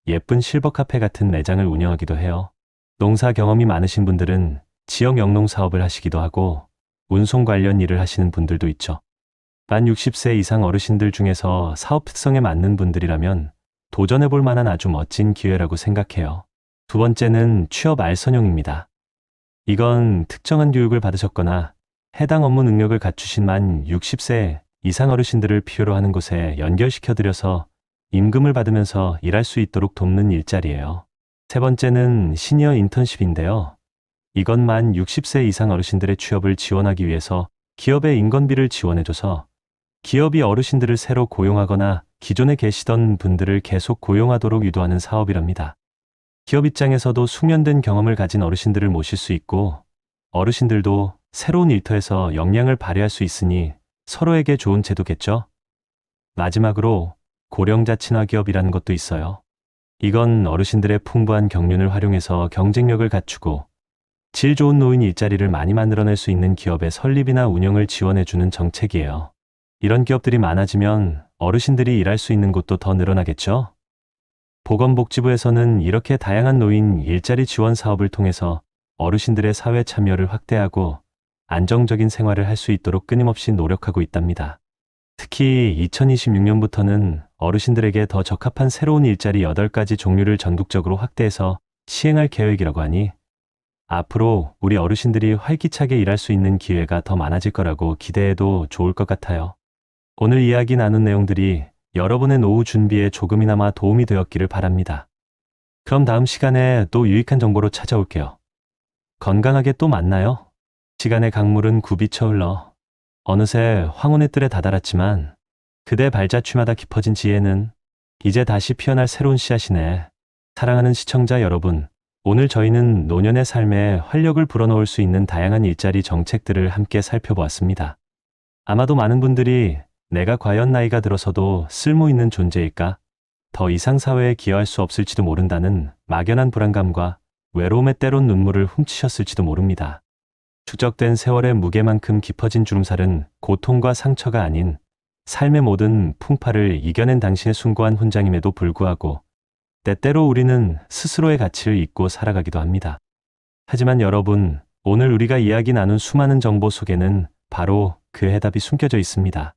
Speaker 2: 예쁜 실버 카페 같은 매장을 운영하기도 해요. 농사 경험이 많으신 분들은 지역 영농 사업을 하시기도 하고 운송 관련 일을 하시는 분들도 있죠. 만 60세 이상 어르신들 중에서 사업 특성에 맞는 분들이라면 도전해 볼 만한 아주 멋진 기회라고 생각해요. 두 번째는 취업 알선형입니다. 이건 특정한 교육을 받으셨거나 해당 업무 능력을 갖추신 만 60세 이상 어르신들을 필요로 하는 곳에 연결시켜드려서 임금을 받으면서 일할 수 있도록 돕는 일자리예요. 세 번째는 시니어 인턴십인데요. 이건 만 60세 이상 어르신들의 취업을 지원하기 위해서 기업의 인건비를 지원해줘서 기업이 어르신들을 새로 고용하거나 기존에 계시던 분들을 계속 고용하도록 유도하는 사업이랍니다. 기업 입장에서도 숙련된 경험을 가진 어르신들을 모실 수 있고 어르신들도 새로운 일터에서 역량을 발휘할 수 있으니 서로에게 좋은 제도겠죠? 마지막으로 고령자 친화 기업이라는 것도 있어요. 이건 어르신들의 풍부한 경륜을 활용해서 경쟁력을 갖추고 질 좋은 노인 일자리를 많이 만들어낼 수 있는 기업의 설립이나 운영을 지원해주는 정책이에요. 이런 기업들이 많아지면 어르신들이 일할 수 있는 곳도 더 늘어나겠죠? 보건복지부에서는 이렇게 다양한 노인 일자리 지원 사업을 통해서 어르신들의 사회 참여를 확대하고 안정적인 생활을 할 수 있도록 끊임없이 노력하고 있답니다. 특히 2026년부터는 어르신들에게 더 적합한 새로운 일자리 8가지 종류를 전국적으로 확대해서 시행할 계획이라고 하니 앞으로 우리 어르신들이 활기차게 일할 수 있는 기회가 더 많아질 거라고 기대해도 좋을 것 같아요. 오늘 이야기 나눈 내용들이 여러분의 노후 준비에 조금이나마 도움이 되었기를 바랍니다. 그럼 다음 시간에 또 유익한 정보로 찾아올게요. 건강하게 또 만나요. 시간의 강물은 굽이쳐 흘러 어느새 황혼의 뜰에 다다랐지만 그대 발자취마다 깊어진 지혜는 이제 다시 피어날 새로운 씨앗이네. 사랑하는 시청자 여러분, 오늘 저희는 노년의 삶에 활력을 불어넣을 수 있는 다양한 일자리 정책들을 함께 살펴보았습니다. 아마도 많은 분들이 내가 과연 나이가 들어서도 쓸모 있는 존재일까? 더 이상 사회에 기여할 수 없을지도 모른다는 막연한 불안감과 외로움에 때론 눈물을 훔치셨을지도 모릅니다. 축적된 세월의 무게만큼 깊어진 주름살은 고통과 상처가 아닌 삶의 모든 풍파를 이겨낸 당신의 숭고한 훈장임에도 불구하고 때때로 우리는 스스로의 가치를 잊고 살아가기도 합니다. 하지만 여러분, 오늘 우리가 이야기 나눈 수많은 정보 속에는 바로 그 해답이 숨겨져 있습니다.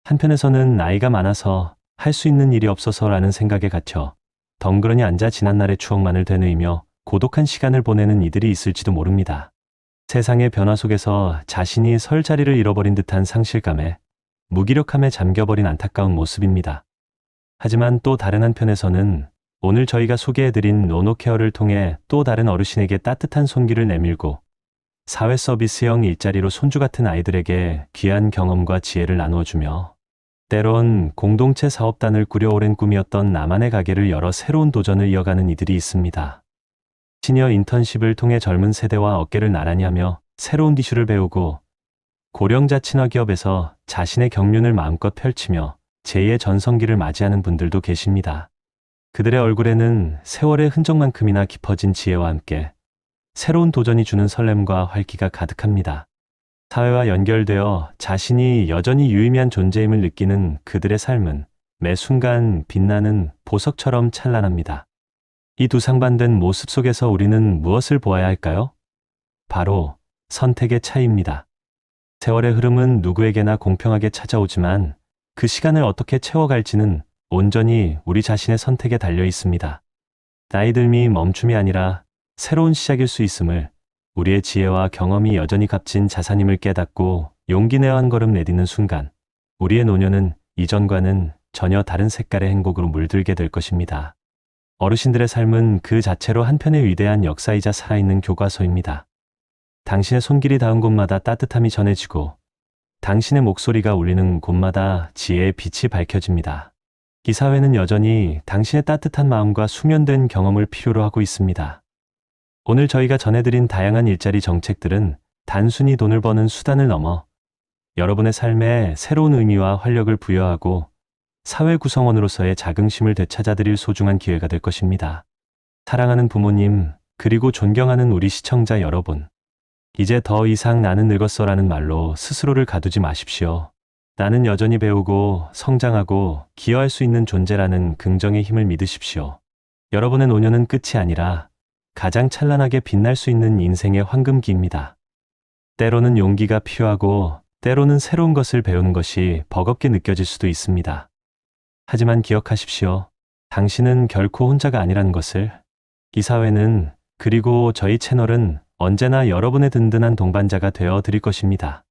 Speaker 2: 한편에서는 나이가 많아서 할 수 있는 일이 없어서라는 생각에 갇혀 덩그러니 앉아 지난날의 추억만을 되뇌이며 고독한 시간을 보내는 이들이 있을지도 모릅니다. 세상의 변화 속에서 자신이 설 자리를 잃어버린 듯한 상실감에 무기력함에 잠겨버린 안타까운 모습입니다. 하지만 또 다른 한편에서는 오늘 저희가 소개해드린 노노케어를 통해 또 다른 어르신에게 따뜻한 손길을 내밀고 사회 서비스형 일자리로 손주 같은 아이들에게 귀한 경험과 지혜를 나누어주며 때론 공동체 사업단을 꾸려 오랜 꿈이었던 나만의 가게를 열어 새로운 도전을 이어가는 이들이 있습니다. 시니어 인턴십을 통해 젊은 세대와 어깨를 나란히 하며 새로운 기술을 배우고 고령자 친화기업에서 자신의 경륜을 마음껏 펼치며 제2의 전성기를 맞이하는 분들도 계십니다. 그들의 얼굴에는 세월의 흔적만큼이나 깊어진 지혜와 함께 새로운 도전이 주는 설렘과 활기가 가득합니다. 사회와 연결되어 자신이 여전히 유의미한 존재임을 느끼는 그들의 삶은 매 순간 빛나는 보석처럼 찬란합니다. 이 두 상반된 모습 속에서 우리는 무엇을 보아야 할까요? 바로 선택의 차이입니다. 세월의 흐름은 누구에게나 공평하게 찾아오지만 그 시간을 어떻게 채워갈지는 온전히 우리 자신의 선택에 달려 있습니다. 나이 듦이 멈춤이 아니라 새로운 시작일 수 있음을, 우리의 지혜와 경험이 여전히 값진 자산임을 깨닫고 용기 내어 한 걸음 내딛는 순간 우리의 노년은 이전과는 전혀 다른 색깔의 행복으로 물들게 될 것입니다. 어르신들의 삶은 그 자체로 한편의 위대한 역사이자 살아있는 교과서입니다. 당신의 손길이 닿은 곳마다 따뜻함이 전해지고 당신의 목소리가 울리는 곳마다 지혜의 빛이 밝혀집니다. 이 사회는 여전히 당신의 따뜻한 마음과 숙련된 경험을 필요로 하고 있습니다. 오늘 저희가 전해드린 다양한 일자리 정책들은 단순히 돈을 버는 수단을 넘어 여러분의 삶에 새로운 의미와 활력을 부여하고 사회 구성원으로서의 자긍심을 되찾아드릴 소중한 기회가 될 것입니다. 사랑하는 부모님, 그리고 존경하는 우리 시청자 여러분. 이제 더 이상 나는 늙었어라는 말로 스스로를 가두지 마십시오. 나는 여전히 배우고 성장하고 기여할 수 있는 존재라는 긍정의 힘을 믿으십시오. 여러분의 노년은 끝이 아니라 가장 찬란하게 빛날 수 있는 인생의 황금기입니다. 때로는 용기가 필요하고 때로는 새로운 것을 배우는 것이 버겁게 느껴질 수도 있습니다. 하지만 기억하십시오. 당신은 결코 혼자가 아니라는 것을. 이 사회는, 그리고 저희 채널은 언제나 여러분의 든든한 동반자가 되어 드릴 것입니다.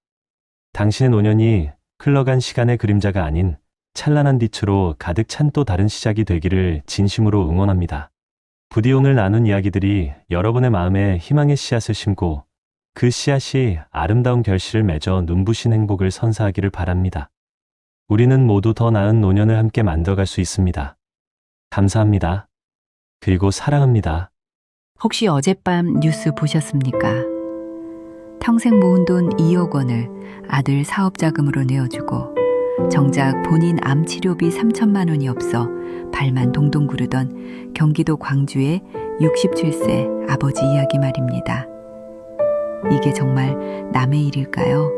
Speaker 2: 당신의 노년이 흘러간 시간의 그림자가 아닌 찬란한 빛으로 가득 찬 또 다른 시작이 되기를 진심으로 응원합니다. 부디 오늘 나눈 이야기들이 여러분의 마음에 희망의 씨앗을 심고 그 씨앗이 아름다운 결실을 맺어 눈부신 행복을 선사하기를 바랍니다. 우리는 모두 더 나은 노년을 함께 만들어갈 수 있습니다. 감사합니다. 그리고 사랑합니다.
Speaker 1: 혹시 어젯밤 뉴스 보셨습니까? 평생 모은 돈 2억 원을 아들 사업 자금으로 내어주고 정작 본인 암 치료비 3천만 원이 없어 발만 동동 구르던 경기도 광주의 67세 아버지 이야기 말입니다. 이게 정말 남의 일일까요?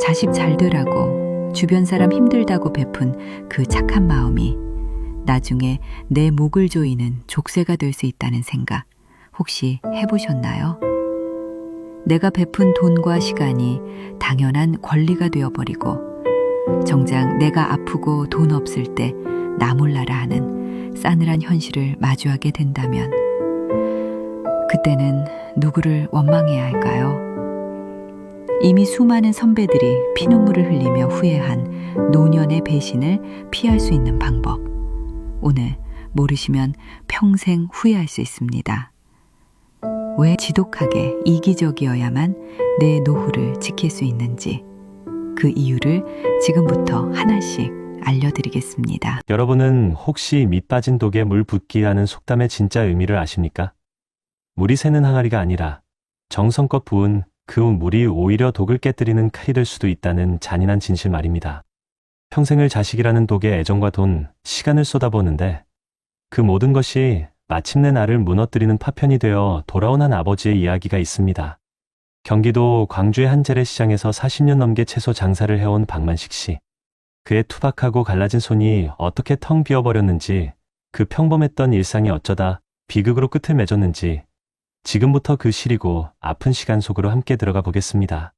Speaker 1: 자식 잘 되라고 주변 사람 힘들다고 베푼 그 착한 마음이 나중에 내 목을 조이는 족쇄가 될 수 있다는 생각 혹시 해보셨나요? 내가 베푼 돈과 시간이 당연한 권리가 되어버리고 정작 내가 아프고 돈 없을 때 나 몰라라 하는 싸늘한 현실을 마주하게 된다면 그때는 누구를 원망해야 할까요? 이미 수많은 선배들이 피눈물을 흘리며 후회한 노년의 배신을 피할 수 있는 방법. 오늘 모르시면 평생 후회할 수 있습니다. 왜 지독하게 이기적이어야만 내 노후를 지킬 수 있는지 그 이유를 지금부터 하나씩 알려드리겠습니다.
Speaker 2: 여러분은 혹시 밑 빠진 독에 물 붓기라는 속담의 진짜 의미를 아십니까? 물이 새는 항아리가 아니라 정성껏 부은 그 물이 오히려 독을 깨뜨리는 칼이 될 수도 있다는 잔인한 진실 말입니다. 평생을 자식이라는 독에 애정과 돈, 시간을 쏟아부었는데 그 모든 것이 마침내 나를 무너뜨리는 파편이 되어 돌아온 한 아버지의 이야기가 있습니다. 경기도 광주의 한 재래시장에서 40년 넘게 채소 장사를 해온 박만식 씨. 그의 투박하고 갈라진 손이 어떻게 텅 비어버렸는지, 그 평범했던 일상이 어쩌다 비극으로 끝을 맺었는지 지금부터 그 시리고 아픈 시간 속으로 함께 들어가 보겠습니다.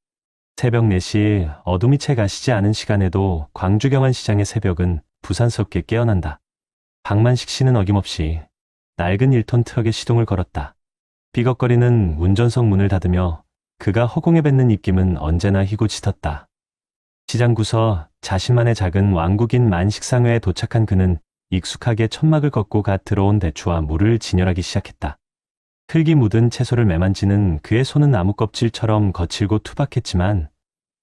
Speaker 2: 새벽 4시 어둠이 채 가시지 않은 시간에도 광주 경안시장의 새벽은 부산스럽게 깨어난다. 박만식 씨는 어김없이 낡은 1톤 트럭에 시동을 걸었다. 삐걱거리는 운전석 문을 닫으며 그가 허공에 뱉는 입김은 언제나 희고 짙었다. 시장 구서 자신만의 작은 왕국인 만식상회에 도착한 그는 익숙하게 천막을 걷고 갓 들어온 대추와 물을 진열하기 시작했다. 흙이 묻은 채소를 매만지는 그의 손은 나무 껍질처럼 거칠고 투박했지만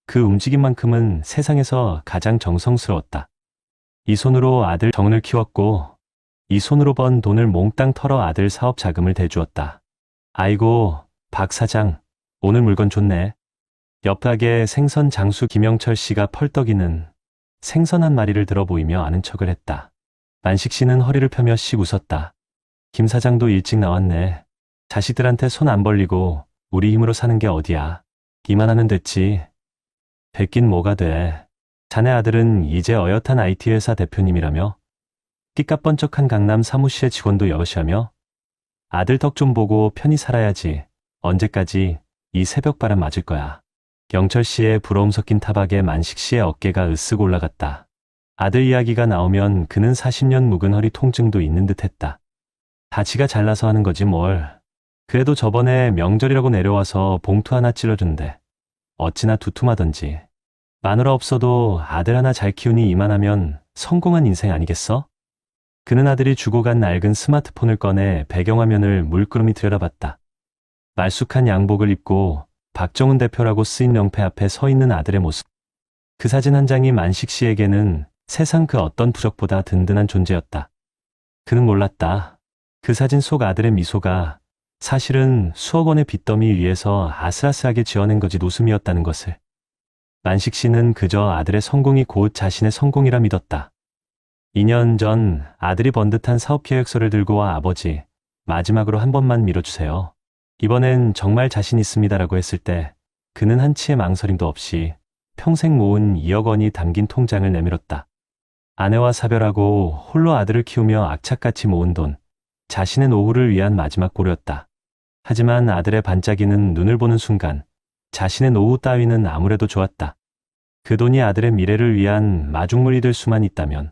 Speaker 2: 그 움직임만큼은 세상에서 가장 정성스러웠다. 이 손으로 아들 정은을 키웠고 이 손으로 번 돈을 몽땅 털어 아들 사업 자금을 대주었다. 아이고, 박 사장, 오늘 물건 좋네. 옆 가게 생선 장수 김영철 씨가 펄떡이는 생선 한 마리를 들어 보이며 아는 척을 했다. 만식 씨는 허리를 펴며 씩 웃었다. 김 사장도 일찍 나왔네. 자식들한테 손 안 벌리고 우리 힘으로 사는 게 어디야. 이만하면 됐지. 됐긴 뭐가 돼. 자네 아들은 이제 어엿한 IT 회사 대표님이라며? 띠까뻔쩍한 강남 사무실의 직원도 여럿이라며? 아들 덕 좀 보고 편히 살아야지. 언제까지 이 새벽바람 맞을 거야. 영철 씨의 부러움 섞인 타박에 만식 씨의 어깨가 으쓱 올라갔다. 아들 이야기가 나오면 그는 40년 묵은 허리 통증도 있는 듯 했다. 다 지가 잘나서 하는 거지 뭘. 그래도 저번에 명절이라고 내려와서 봉투 하나 찔러준대. 어찌나 두툼하던지. 마누라 없어도 아들 하나 잘 키우니 이만하면 성공한 인생 아니겠어? 그는 아들이 주고 간 낡은 스마트폰을 꺼내 배경화면을 물끄러미 들여다봤다. 말쑥한 양복을 입고 박정훈 대표라고 쓰인 명패 앞에 서 있는 아들의 모습. 그 사진 한 장이 만식 씨에게는 세상 그 어떤 부적보다 든든한 존재였다. 그는 몰랐다. 그 사진 속 아들의 미소가 사실은 수억 원의 빚더미 위에서 아슬아슬하게 지어낸 거짓 웃음이었다는 것을. 만식 씨는 그저 아들의 성공이 곧 자신의 성공이라 믿었다. 2년 전 아들이 번듯한 사업 계획서를 들고 와 아버지, 마지막으로 한 번만 밀어주세요. 이번엔 정말 자신 있습니다라고 했을 때 그는 한치의 망설임도 없이 평생 모은 2억 원이 담긴 통장을 내밀었다. 아내와 사별하고 홀로 아들을 키우며 악착같이 모은 돈, 자신의 노후를 위한 마지막 보루였다. 하지만 아들의 반짝이는 눈을 보는 순간 자신의 노후 따위는 아무래도 좋았다. 그 돈이 아들의 미래를 위한 마중물이 될 수만 있다면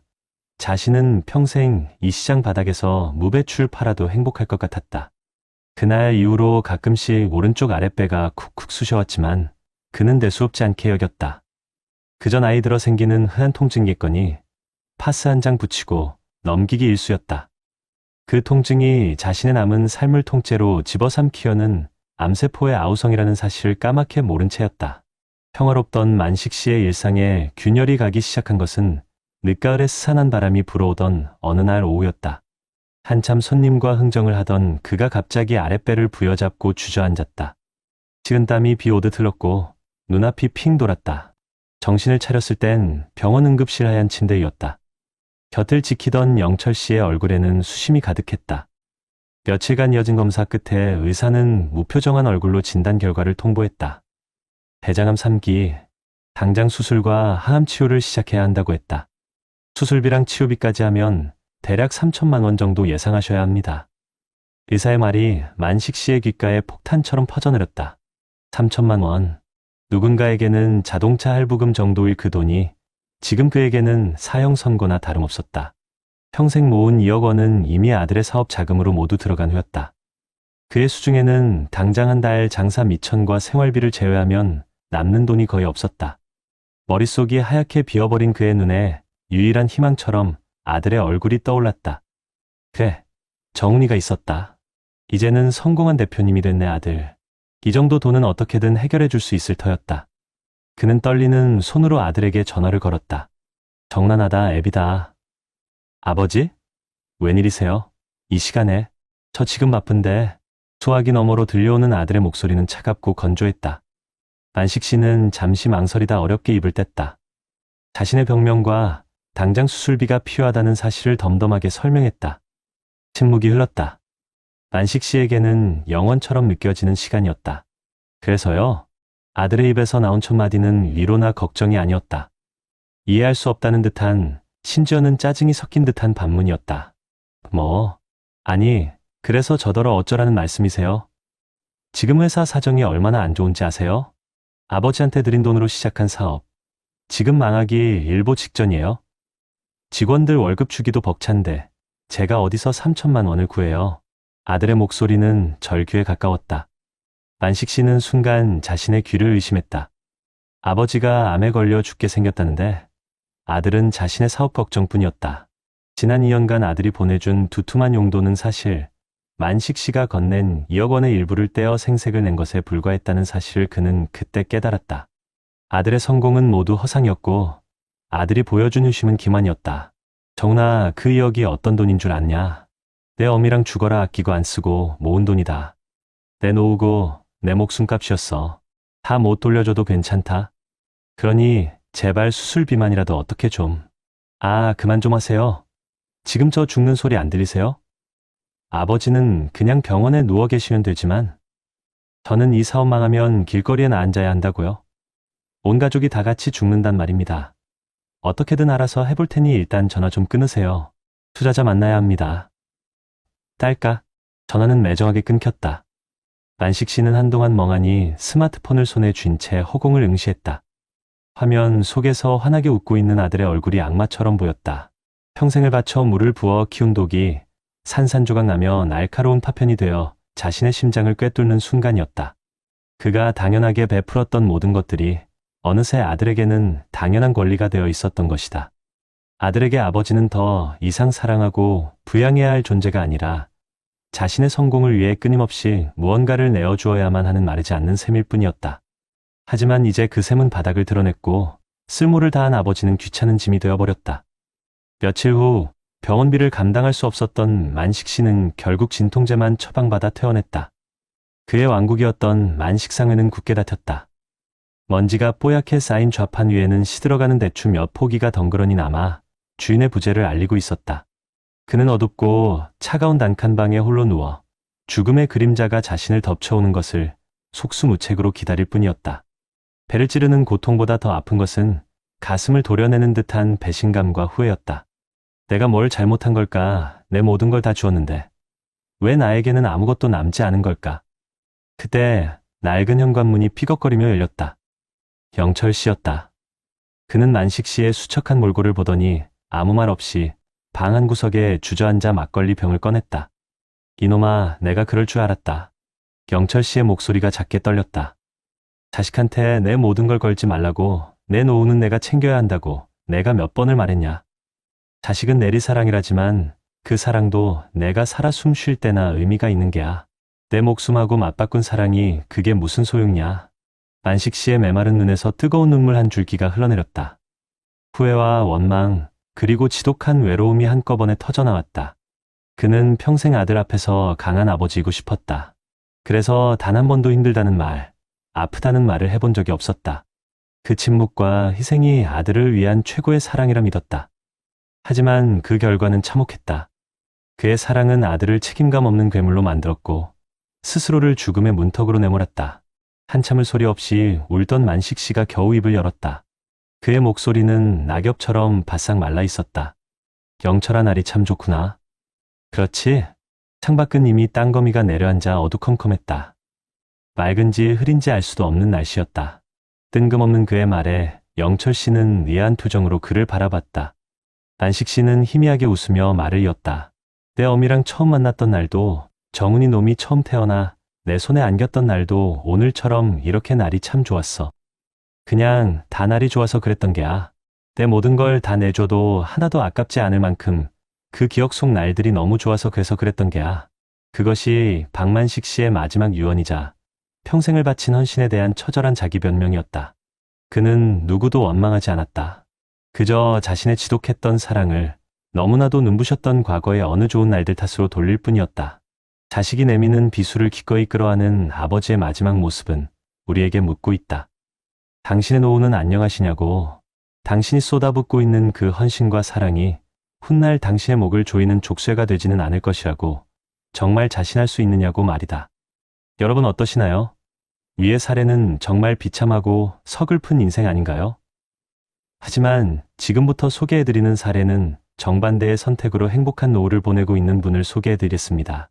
Speaker 2: 자신은 평생 이 시장 바닥에서 무배추를 팔아도 행복할 것 같았다. 그날 이후로 가끔씩 오른쪽 아랫배가 쿡쿡 쑤셔왔지만 그는 대수롭지 않게 여겼다. 그저 나이 들어 생기는 흔한 통증이겠거니 파스 한 장 붙이고 넘기기 일쑤였다. 그 통증이 자신의 남은 삶을 통째로 집어삼키려는 암세포의 아우성이라는 사실을 까맣게 모른 채였다. 평화롭던 만식 씨의 일상에 균열이 가기 시작한 것은 늦가을에 스산한 바람이 불어오던 어느 날 오후였다. 한참 손님과 흥정을 하던 그가 갑자기 아랫배를 부여잡고 주저앉았다. 식은땀이 비 오듯 흘렀고 눈앞이 핑 돌았다. 정신을 차렸을 땐 병원 응급실 하얀 침대였다. 곁을 지키던 영철 씨의 얼굴에는 수심이 가득했다. 며칠간 이어진 검사 끝에 의사는 무표정한 얼굴로 진단 결과를 통보했다. 대장암 3기, 당장 수술과 항암 치료를 시작해야 한다고 했다. 수술비랑 치료비까지 하면 대략 3천만 원 정도 예상하셔야 합니다. 의사의 말이 만식 씨의 귓가에 폭탄처럼 퍼져내렸다. 3천만 원. 누군가에게는 자동차 할부금 정도일 그 돈이 지금 그에게는 사형 선고나 다름없었다. 평생 모은 2억 원은 이미 아들의 사업 자금으로 모두 들어간 후였다. 그의 수중에는 당장 한 달 장사 미천과 생활비를 제외하면 남는 돈이 거의 없었다. 머릿속이 하얗게 비어버린 그의 눈에 유일한 희망처럼 아들의 얼굴이 떠올랐다. 그래, 정훈이가 있었다. 이제는 성공한 대표님이 된 내 아들. 이 정도 돈은 어떻게든 해결해 줄 수 있을 터였다. 그는 떨리는 손으로 아들에게 전화를 걸었다. 정난하다, 애비다. 아버지? 웬일이세요? 이 시간에? 저 지금 바쁜데. 소화기 너머로 들려오는 아들의 목소리는 차갑고 건조했다. 만식 씨는 잠시 망설이다 어렵게 입을 뗐다. 자신의 병명과 당장 수술비가 필요하다는 사실을 덤덤하게 설명했다. 침묵이 흘렀다. 만식 씨에게는 영원처럼 느껴지는 시간이었다. 그래서요? 아들의 입에서 나온 첫 마디는 위로나 걱정이 아니었다. 이해할 수 없다는 듯한, 심지어는 짜증이 섞인 듯한 반문이었다. 아니, 그래서 저더러 어쩌라는 말씀이세요? 지금 회사 사정이 얼마나 안 좋은지 아세요? 아버지한테 드린 돈으로 시작한 사업. 지금 망하기 일보 직전이에요. 직원들 월급 주기도 벅찬데 제가 어디서 3천만 원을 구해요. 아들의 목소리는 절규에 가까웠다. 만식 씨는 순간 자신의 귀를 의심했다. 아버지가 암에 걸려 죽게 생겼다는데 아들은 자신의 사업 걱정뿐이었다. 지난 2년간 아들이 보내준 두툼한 용돈은 사실 만식 씨가 건넨 2억 원의 일부를 떼어 생색을 낸 것에 불과했다는 사실을 그는 그때 깨달았다. 아들의 성공은 모두 허상이었고 아들이 보여준 효심은 기만이었다. 정훈아, 그 2억이 어떤 돈인 줄 아냐? 내 어미랑 죽어라 아끼고 안 쓰고 모은 돈이다. 내 노후고 내 목숨값이었어. 다 못 돌려줘도 괜찮다. 그러니 제발 수술비만이라도 어떻게 좀. 아, 그만 좀 하세요. 지금 저 죽는 소리 안 들리세요? 아버지는 그냥 병원에 누워 계시면 되지만 저는 이 사업 망하면 길거리에 앉아야 한다고요. 온 가족이 다 같이 죽는단 말입니다. 어떻게든 알아서 해볼 테니 일단 전화 좀 끊으세요. 투자자 만나야 합니다. 딸까? 전화는 매정하게 끊겼다. 만식 씨는 한동안 멍하니 스마트폰을 손에 쥔 채 허공을 응시했다. 화면 속에서 환하게 웃고 있는 아들의 얼굴이 악마처럼 보였다. 평생을 바쳐 물을 부어 키운 독이 산산조각 나며 날카로운 파편이 되어 자신의 심장을 꿰뚫는 순간이었다. 그가 당연하게 베풀었던 모든 것들이 어느새 아들에게는 당연한 권리가 되어 있었던 것이다. 아들에게 아버지는 더 이상 사랑하고 부양해야 할 존재가 아니라 자신의 성공을 위해 끊임없이 무언가를 내어주어야만 하는 마르지 않는 셈일 뿐이었다. 하지만 이제 그 셈은 바닥을 드러냈고 쓸모를 다한 아버지는 귀찮은 짐이 되어버렸다. 며칠 후 병원비를 감당할 수 없었던 만식 씨는 결국 진통제만 처방받아 퇴원했다. 그의 왕국이었던 만식상회는 굳게 닫혔다. 먼지가 뽀얗게 쌓인 좌판 위에는 시들어가는 대추 몇 포기가 덩그러니 남아 주인의 부재를 알리고 있었다. 그는 어둡고 차가운 단칸방에 홀로 누워 죽음의 그림자가 자신을 덮쳐오는 것을 속수무책으로 기다릴 뿐이었다. 배를 찌르는 고통보다 더 아픈 것은 가슴을 도려내는 듯한 배신감과 후회였다. 내가 뭘 잘못한 걸까? 내 모든 걸 다 주었는데 왜 나에게는 아무것도 남지 않은 걸까? 그때 낡은 현관문이 피걱거리며 열렸다. 영철 씨였다. 그는 만식 씨의 수척한 몰골을 보더니 아무 말 없이 방 한 구석에 주저앉아 막걸리 병을 꺼냈다. 이놈아, 내가 그럴 줄 알았다. 영철 씨의 목소리가 작게 떨렸다. 자식한테 내 모든 걸 걸지 말라고, 내 노후는 내가 챙겨야 한다고 내가 몇 번을 말했냐. 자식은 내리사랑이라지만 그 사랑도 내가 살아 숨 쉴 때나 의미가 있는 게야. 내 목숨하고 맞바꾼 사랑이 그게 무슨 소용이야. 만식 씨의 메마른 눈에서 뜨거운 눈물 한 줄기가 흘러내렸다. 후회와 원망, 그리고 지독한 외로움이 한꺼번에 터져나왔다. 그는 평생 아들 앞에서 강한 아버지이고 싶었다. 그래서 단 한 번도 힘들다는 말, 아프다는 말을 해본 적이 없었다. 그 침묵과 희생이 아들을 위한 최고의 사랑이라 믿었다. 하지만 그 결과는 참혹했다. 그의 사랑은 아들을 책임감 없는 괴물로 만들었고 스스로를 죽음의 문턱으로 내몰았다. 한참을 소리 없이 울던 만식 씨가 겨우 입을 열었다. 그의 목소리는 낙엽처럼 바싹 말라 있었다. 영철아, 날이 참 좋구나. 그렇지? 창밖은 이미 땅거미가 내려앉아 어두컴컴했다. 맑은지 흐린지 알 수도 없는 날씨였다. 뜬금없는 그의 말에 영철 씨는 의아한 표정으로 그를 바라봤다. 만식 씨는 희미하게 웃으며 말을 이었다. 내 어미랑 처음 만났던 날도, 정훈이 놈이 처음 태어나 내 손에 안겼던 날도 오늘처럼 이렇게 날이 참 좋았어. 그냥 다 날이 좋아서 그랬던 게야. 내 모든 걸 다 내줘도 하나도 아깝지 않을 만큼 그 기억 속 날들이 너무 좋아서 그래서 그랬던 게야. 그것이 박만식 씨의 마지막 유언이자 평생을 바친 헌신에 대한 처절한 자기 변명이었다. 그는 누구도 원망하지 않았다. 그저 자신의 지독했던 사랑을 너무나도 눈부셨던 과거의 어느 좋은 날들 탓으로 돌릴 뿐이었다. 자식이 내미는 비수를 기꺼이 끌어안은 아버지의 마지막 모습은 우리에게 묻고 있다. 당신의 노후는 안녕하시냐고. 당신이 쏟아붓고 있는 그 헌신과 사랑이 훗날 당신의 목을 조이는 족쇄가 되지는 않을 것이라고 정말 자신할 수 있느냐고 말이다. 여러분 어떠시나요? 위의 사례는 정말 비참하고 서글픈 인생 아닌가요? 하지만 지금부터 소개해드리는 사례는 정반대의 선택으로 행복한 노후를 보내고 있는 분을 소개해드리겠습니다.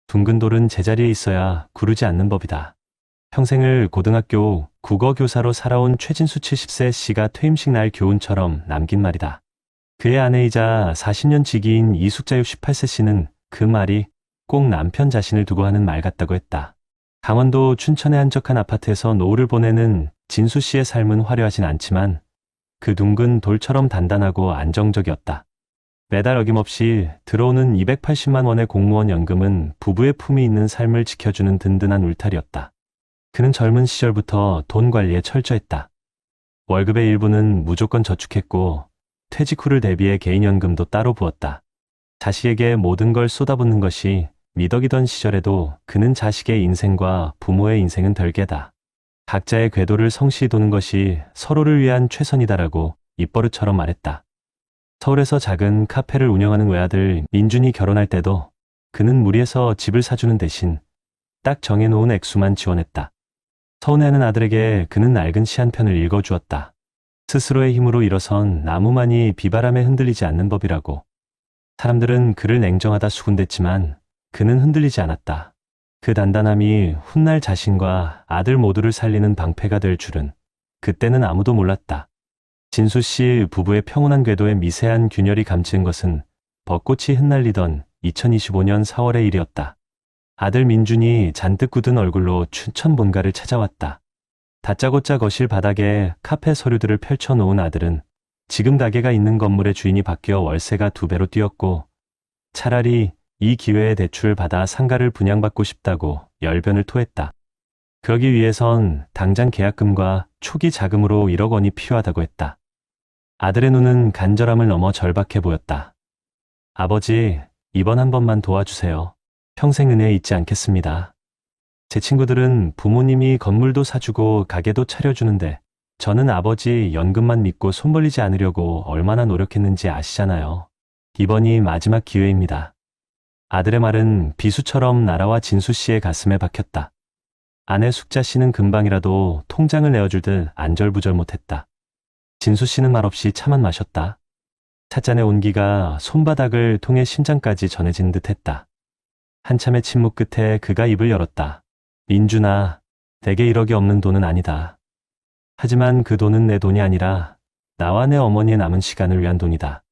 Speaker 2: 둥근 돌은 제자리에 있어야 구르지 않는 법이다. 평생을 고등학교 국어교사로 살아온 최진수 70세 씨가 퇴임식 날 교훈처럼 남긴 말이다. 그의 아내이자 40년 지기인 이숙자 68세 씨는 그 말이 꼭 남편 자신을 두고 하는 말 같다고 했다. 강원도 춘천의 한적한 아파트에서 노후를 보내는 진수 씨의 삶은 화려하진 않지만 그 둥근 돌처럼 단단하고 안정적이었다. 매달 어김없이 들어오는 280만 원의 공무원 연금은 부부의 품위 있는 삶을 지켜주는 든든한 울타리였다. 그는 젊은 시절부터 돈 관리에 철저했다. 월급의 일부는 무조건 저축했고 퇴직 후를 대비해 개인연금도 따로 부었다. 자식에게 모든 걸 쏟아붓는 것이 미덕이던 시절에도 그는 자식의 인생과 부모의 인생은 별개다. 각자의 궤도를 성실히 도는 것이 서로를 위한 최선이다라고 입버릇처럼 말했다. 서울에서 작은 카페를 운영하는 외아들 민준이 결혼할 때도 그는 무리해서 집을 사주는 대신 딱 정해놓은 액수만 지원했다. 서운해하는 아들에게 그는 낡은 시 한 편을 읽어주었다. 스스로의 힘으로 일어선 나무만이 비바람에 흔들리지 않는 법이라고. 사람들은 그를 냉정하다 수군댔지만 그는 흔들리지 않았다. 그 단단함이 훗날 자신과 아들 모두를 살리는 방패가 될 줄은 그때는 아무도 몰랐다. 진수 씨 부부의 평온한 궤도에 미세한 균열이 감치는 것은 벚꽃이 흩날리던 2025년 4월의 일이었다. 아들 민준이 잔뜩 굳은 얼굴로 춘천 본가를 찾아왔다. 다짜고짜 거실 바닥에 카페 서류들을 펼쳐놓은 아들은 지금 가게가 있는 건물의 주인이 바뀌어 월세가 2배로 뛰었고 차라리 이 기회에 대출을 받아 상가를 분양받고 싶다고 열변을 토했다. 그러기 위해선 당장 계약금과 초기 자금으로 1억 원이 필요하다고 했다. 아들의 눈은 간절함을 넘어 절박해 보였다. 아버지, 이번 한 번만 도와주세요. 평생 은혜 잊지 않겠습니다. 제 친구들은 부모님이 건물도 사주고 가게도 차려주는데 저는 아버지 연금만 믿고 손 벌리지 않으려고 얼마나 노력했는지 아시잖아요. 이번이 마지막 기회입니다. 아들의 말은 비수처럼 나라와 진수 씨의 가슴에 박혔다. 아내 숙자 씨는 금방이라도 통장을 내어줄 듯 안절부절 못했다. 진수 씨는 말없이 차만 마셨다. 찻잔의 온기가 손바닥을 통해 심장까지 전해진 듯했다. 한참의 침묵 끝에 그가 입을 열었다. 민준아, 내게 1억이 없는 돈은 아니다. 하지만 그 돈은 내 돈이 아니라 나와 내 어머니의 남은 시간을 위한 돈이다.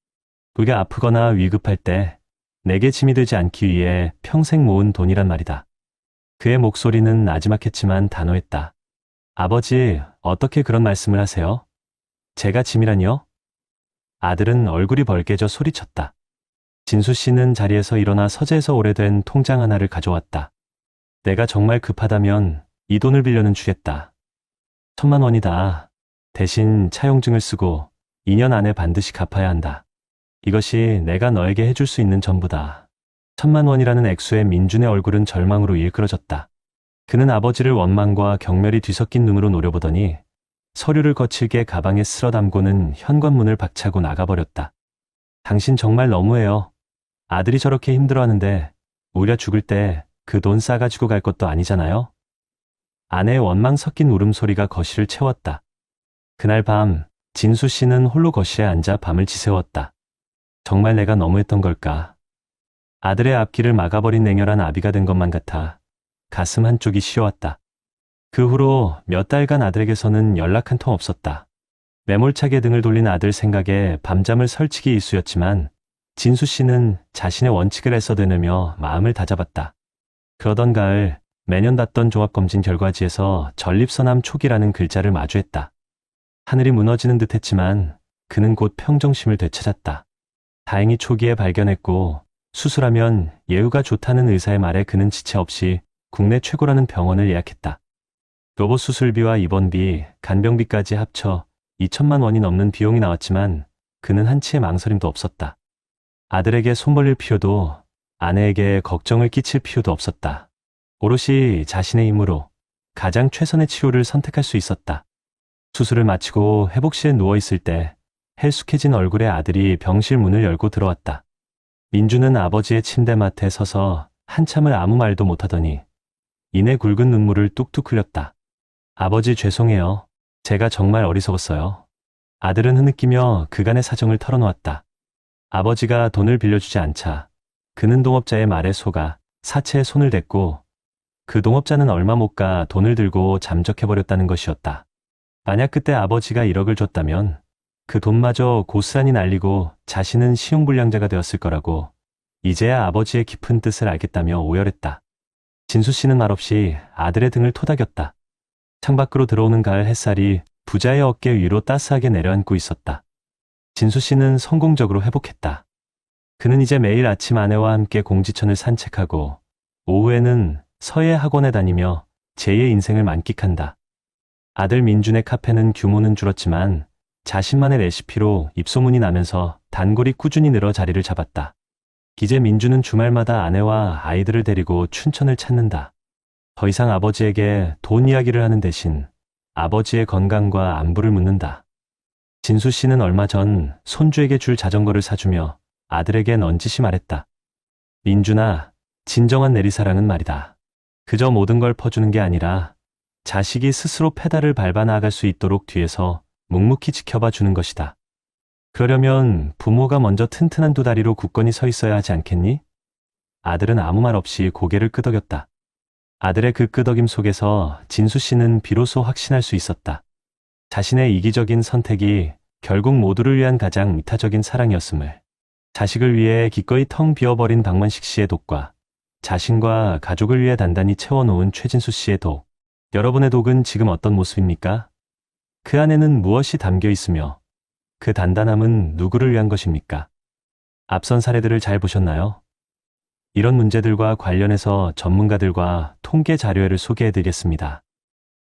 Speaker 2: 우리가 아프거나 위급할 때 내게 짐이 되지 않기 위해 평생 모은 돈이란 말이다. 그의 목소리는 나지막했지만 단호했다. 아버지, 어떻게 그런 말씀을 하세요? 제가 짐이라니요? 아들은 얼굴이 벌개져 소리쳤다. 진수 씨는 자리에서 일어나 서재에서 오래된 통장 하나를 가져왔다. 내가 정말 급하다면 이 돈을 빌려는 주겠다. 1,000만 원이다. 대신 차용증을 쓰고 2년 안에 반드시 갚아야 한다. 이것이 내가 너에게 해줄 수 있는 전부다. 1,000만 원이라는 액수에 민준의 얼굴은 절망으로 일그러졌다. 그는 아버지를 원망과 경멸이 뒤섞인 눈으로 노려보더니 서류를 거칠게 가방에 쓸어 담고는 현관문을 박차고 나가버렸다. 당신 정말 너무해요. 아들이 저렇게 힘들어하는데 우려 죽을 때 그 돈 싸가지고 갈 것도 아니잖아요? 아내의 원망 섞인 울음소리가 거실을 채웠다. 그날 밤 진수 씨는 홀로 거실에 앉아 밤을 지새웠다. 정말 내가 너무했던 걸까? 아들의 앞길을 막아버린 냉혈한 아비가 된 것만 같아 가슴 한쪽이 시려왔다. 그 후로 몇 달간 아들에게서는 연락 한 통 없었다. 매몰차게 등을 돌린 아들 생각에 밤잠을 설치기 일쑤였지만 진수 씨는 자신의 원칙을 애써대내며 마음을 다잡았다. 그러던 가을 매년 받던 종합검진 결과지에서 전립선암 초기라는 글자를 마주했다. 하늘이 무너지는 듯했지만 그는 곧 평정심을 되찾았다. 다행히 초기에 발견했고 수술하면 예후가 좋다는 의사의 말에 그는 지체 없이 국내 최고라는 병원을 예약했다. 로봇 수술비와 입원비, 간병비까지 합쳐 2,000만 원이 넘는 비용이 나왔지만 그는 한치의 망설임도 없었다. 아들에게 손 벌릴 필요도 아내에게 걱정을 끼칠 필요도 없었다. 오롯이 자신의 힘으로 가장 최선의 치료를 선택할 수 있었다. 수술을 마치고 회복실에 누워있을 때 헬쑥해진 얼굴의 아들이 병실 문을 열고 들어왔다. 민주는 아버지의 침대맡에 서서 한참을 아무 말도 못하더니 이내 굵은 눈물을 뚝뚝 흘렸다. 아버지 죄송해요. 제가 정말 어리석었어요. 아들은 흐느끼며 그간의 사정을 털어놓았다. 아버지가 돈을 빌려주지 않자 그는 동업자의 말에 속아 사채에 손을 댔고 그 동업자는 얼마 못 가 돈을 들고 잠적해버렸다는 것이었다. 만약 그때 아버지가 1억을 줬다면 그 돈마저 고스란히 날리고 자신은 시용불량자가 되었을 거라고 이제야 아버지의 깊은 뜻을 알겠다며 오열했다. 진수 씨는 말없이 아들의 등을 토닥였다. 창밖으로 들어오는 가을 햇살이 부자의 어깨 위로 따스하게 내려앉고 있었다. 진수 씨는 성공적으로 회복했다. 그는 이제 매일 아침 아내와 함께 공지천을 산책하고 오후에는 서예 학원에 다니며 제2의 인생을 만끽한다. 아들 민준의 카페는 규모는 줄었지만 자신만의 레시피로 입소문이 나면서 단골이 꾸준히 늘어 자리를 잡았다. 이제 민준은 주말마다 아내와 아이들을 데리고 춘천을 찾는다. 더 이상 아버지에게 돈 이야기를 하는 대신 아버지의 건강과 안부를 묻는다. 진수 씨는 얼마 전 손주에게 줄 자전거를 사주며 아들에게 넌지시 말했다. 민준아, 진정한 내리사랑은 말이다. 그저 모든 걸 퍼주는 게 아니라 자식이 스스로 페달을 밟아 나아갈 수 있도록 뒤에서 묵묵히 지켜봐 주는 것이다. 그러려면 부모가 먼저 튼튼한 두 다리로 굳건히 서 있어야 하지 않겠니? 아들은 아무 말 없이 고개를 끄덕였다. 아들의 그 끄덕임 속에서 진수 씨는 비로소 확신할 수 있었다. 자신의 이기적인 선택이 결국 모두를 위한 가장 이타적인 사랑이었음을. 자식을 위해 기꺼이 텅 비어버린 박만식 씨의 독과 자신과 가족을 위해 단단히 채워놓은 최진수 씨의 독. 여러분의 독은 지금 어떤 모습입니까? 그 안에는 무엇이 담겨 있으며 그 단단함은 누구를 위한 것입니까? 앞선 사례들을 잘 보셨나요? 이런 문제들과 관련해서 전문가들과 통계 자료를 소개해드리겠습니다.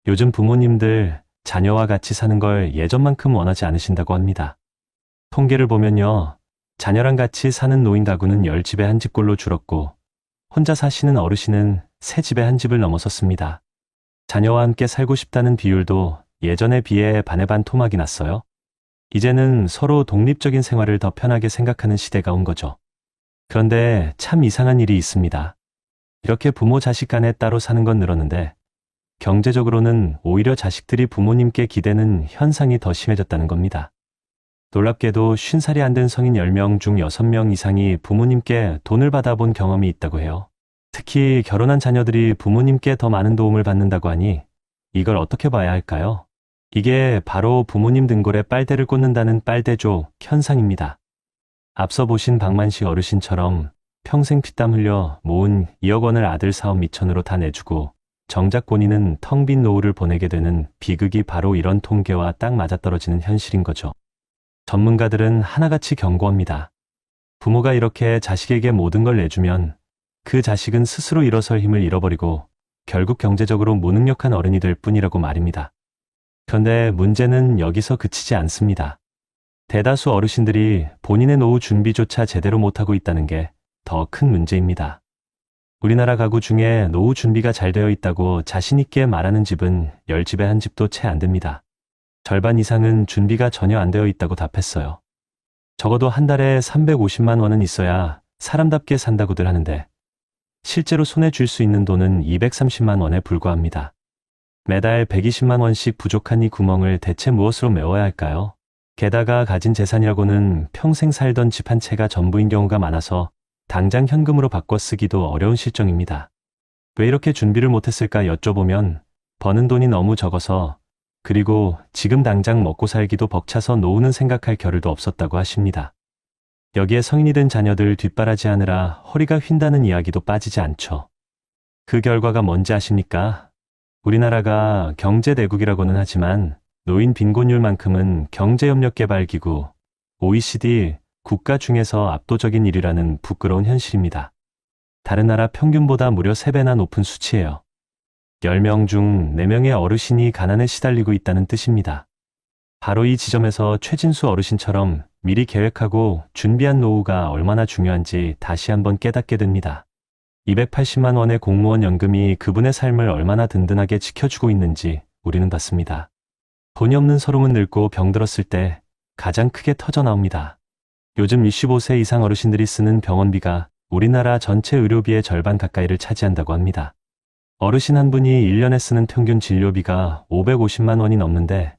Speaker 2: 요즘 부모님들 자녀와 같이 사는 걸 예전만큼 원하지 않으신다고 합니다. 통계를 보면요. 자녀랑 같이 사는 노인 가구는 10집에 한 집꼴로 줄었고 혼자 사시는 어르신은 3집에 한 집을 넘어섰습니다. 자녀와 함께 살고 싶다는 비율도 예전에 비해 반의 반 토막이 났어요. 이제는 서로 독립적인 생활을 더 편하게 생각하는 시대가 온 거죠. 그런데 참 이상한 일이 있습니다. 이렇게 부모 자식 간에 따로 사는 건 늘었는데 경제적으로는 오히려 자식들이 부모님께 기대는 현상이 더 심해졌다는 겁니다. 놀랍게도 50살이 안 된 성인 10명 중 6명 이상이 부모님께 돈을 받아본 경험이 있다고 해요. 특히 결혼한 자녀들이 부모님께 더 많은 도움을 받는다고 하니 이걸 어떻게 봐야 할까요? 이게 바로 부모님 등골에 빨대를 꽂는다는 빨대족 현상입니다. 앞서 보신 박만식 어르신처럼 평생 피땀 흘려 모은 2억 원을 아들 사업 미천으로 다 내주고 정작 본인은 텅 빈 노후를 보내게 되는 비극이 바로 이런 통계와 딱 맞아떨어지는 현실인 거죠. 전문가들은 하나같이 경고합니다. 부모가 이렇게 자식에게 모든 걸 내주면 그 자식은 스스로 일어설 힘을 잃어버리고 결국 경제적으로 무능력한 어른이 될 뿐이라고 말입니다. 그런데 문제는 여기서 그치지 않습니다. 대다수 어르신들이 본인의 노후 준비조차 제대로 못하고 있다는 게 더 큰 문제입니다. 우리나라 가구 중에 노후 준비가 잘 되어 있다고 자신 있게 말하는 집은 10집에 한 집도 채 안 됩니다. 절반 이상은 준비가 전혀 안 되어 있다고 답했어요. 적어도 한 달에 350만 원은 있어야 사람답게 산다고들 하는데 실제로 손에 쥘 수 있는 돈은 230만 원에 불과합니다. 매달 120만 원씩 부족한 이 구멍을 대체 무엇으로 메워야 할까요? 게다가 가진 재산이라고는 평생 살던 집 한 채가 전부인 경우가 많아서 당장 현금으로 바꿔 쓰기도 어려운 실정입니다. 왜 이렇게 준비를 못했을까 여쭤보면 버는 돈이 너무 적어서 그리고 지금 당장 먹고 살기도 벅차서 노후는 생각할 겨를도 없었다고 하십니다. 여기에 성인이 된 자녀들 뒷바라지하느라 허리가 휜다는 이야기도 빠지지 않죠. 그 결과가 뭔지 아십니까? 우리나라가 경제대국이라고는 하지만 노인 빈곤율만큼은 경제협력개발기구 OECD 국가 중에서 압도적인 1위라는 부끄러운 현실입니다. 다른 나라 평균보다 무려 3배나 높은 수치예요. 10명 중 4명의 어르신이 가난에 시달리고 있다는 뜻입니다. 바로 이 지점에서 최진수 어르신처럼 미리 계획하고 준비한 노후가 얼마나 중요한지 다시 한번 깨닫게 됩니다. 280만 원의 공무원 연금이 그분의 삶을 얼마나 든든하게 지켜주고 있는지 우리는 봤습니다. 돈이 없는 서름은 늙고 병들었을 때 가장 크게 터져 나옵니다. 요즘 65세 이상 어르신들이 쓰는 병원비가 우리나라 전체 의료비의 절반 가까이를 차지한다고 합니다. 어르신 한 분이 1년에 쓰는 평균 진료비가 550만 원이 넘는데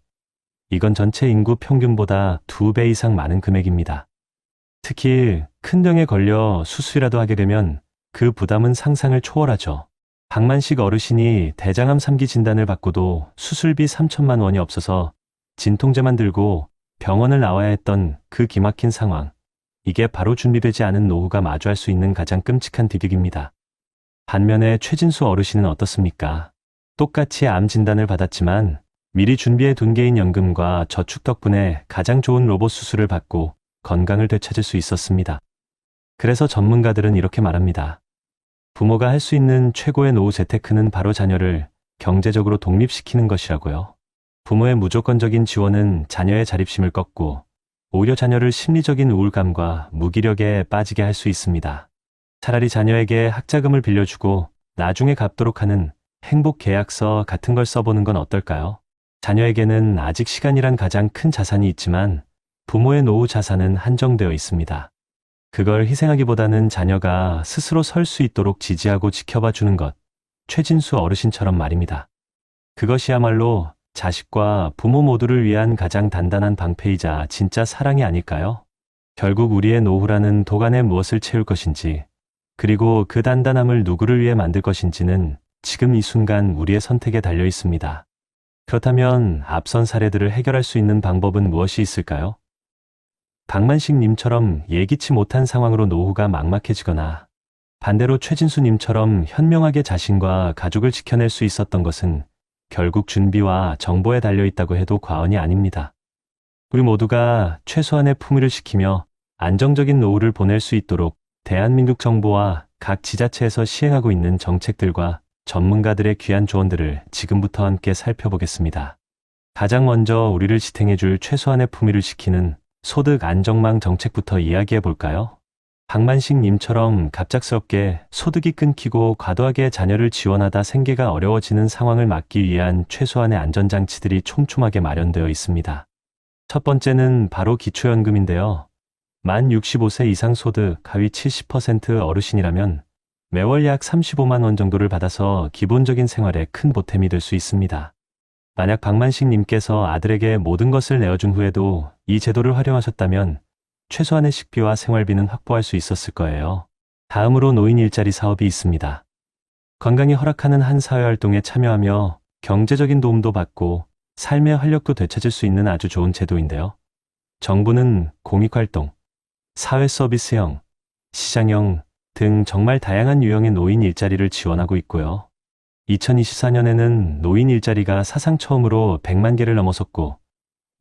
Speaker 2: 이건 전체 인구 평균보다 2배 이상 많은 금액입니다. 특히 큰 병에 걸려 수술이라도 하게 되면 그 부담은 상상을 초월하죠. 박만식 어르신이 대장암 3기 진단을 받고도 수술비 3천만 원이 없어서 진통제만 들고 병원을 나와야 했던 그 기막힌 상황. 이게 바로 준비되지 않은 노후가 마주할 수 있는 가장 끔찍한 비극입니다. 반면에 최진수 어르신은 어떻습니까? 똑같이 암 진단을 받았지만 미리 준비해 둔 개인연금과 저축 덕분에 가장 좋은 로봇 수술을 받고 건강을 되찾을 수 있었습니다. 그래서 전문가들은 이렇게 말합니다. 부모가 할 수 있는 최고의 노후 재테크는 바로 자녀를 경제적으로 독립시키는 것이라고요. 부모의 무조건적인 지원은 자녀의 자립심을 꺾고 오히려 자녀를 심리적인 우울감과 무기력에 빠지게 할 수 있습니다. 차라리 자녀에게 학자금을 빌려주고 나중에 갚도록 하는 행복 계약서 같은 걸 써보는 건 어떨까요? 자녀에게는 아직 시간이란 가장 큰 자산이 있지만 부모의 노후 자산은 한정되어 있습니다. 그걸 희생하기보다는 자녀가 스스로 설 수 있도록 지지하고 지켜봐 주는 것. 최진수 어르신처럼 말입니다. 그것이야말로 자식과 부모 모두를 위한 가장 단단한 방패이자 진짜 사랑이 아닐까요? 결국 우리의 노후라는 도가니에 무엇을 채울 것인지, 그리고 그 단단함을 누구를 위해 만들 것인지는 지금 이 순간 우리의 선택에 달려 있습니다. 그렇다면 앞선 사례들을 해결할 수 있는 방법은 무엇이 있을까요? 박만식 님처럼 예기치 못한 상황으로 노후가 막막해지거나 반대로 최진수 님처럼 현명하게 자신과 가족을 지켜낼 수 있었던 것은 결국 준비와 정보에 달려 있다고 해도 과언이 아닙니다. 우리 모두가 최소한의 품위를 지키며 안정적인 노후를 보낼 수 있도록 대한민국 정부와 각 지자체에서 시행하고 있는 정책들과 전문가들의 귀한 조언들을 지금부터 함께 살펴보겠습니다. 가장 먼저 우리를 지탱해줄 최소한의 품위를 지키는 소득 안정망 정책부터 이야기해 볼까요? 박만식 님처럼 갑작스럽게 소득이 끊기고 과도하게 자녀를 지원하다 생계가 어려워지는 상황을 막기 위한 최소한의 안전장치들이 촘촘하게 마련되어 있습니다. 첫 번째는 바로 기초연금인데요. 만 65세 이상 소득 하위 70% 어르신이라면 매월 약 35만 원 정도를 받아서 기본적인 생활에 큰 보탬이 될 수 있습니다. 만약 박만식 님께서 아들에게 모든 것을 내어준 후에도 이 제도를 활용하셨다면 최소한의 식비와 생활비는 확보할 수 있었을 거예요. 다음으로 노인 일자리 사업이 있습니다. 건강이 허락하는 한 사회활동에 참여하며 경제적인 도움도 받고 삶의 활력도 되찾을 수 있는 아주 좋은 제도인데요. 정부는 공익활동, 사회서비스형, 시장형 등 정말 다양한 유형의 노인 일자리를 지원하고 있고요. 2024년에는 노인 일자리가 사상 처음으로 100만 개를 넘어섰고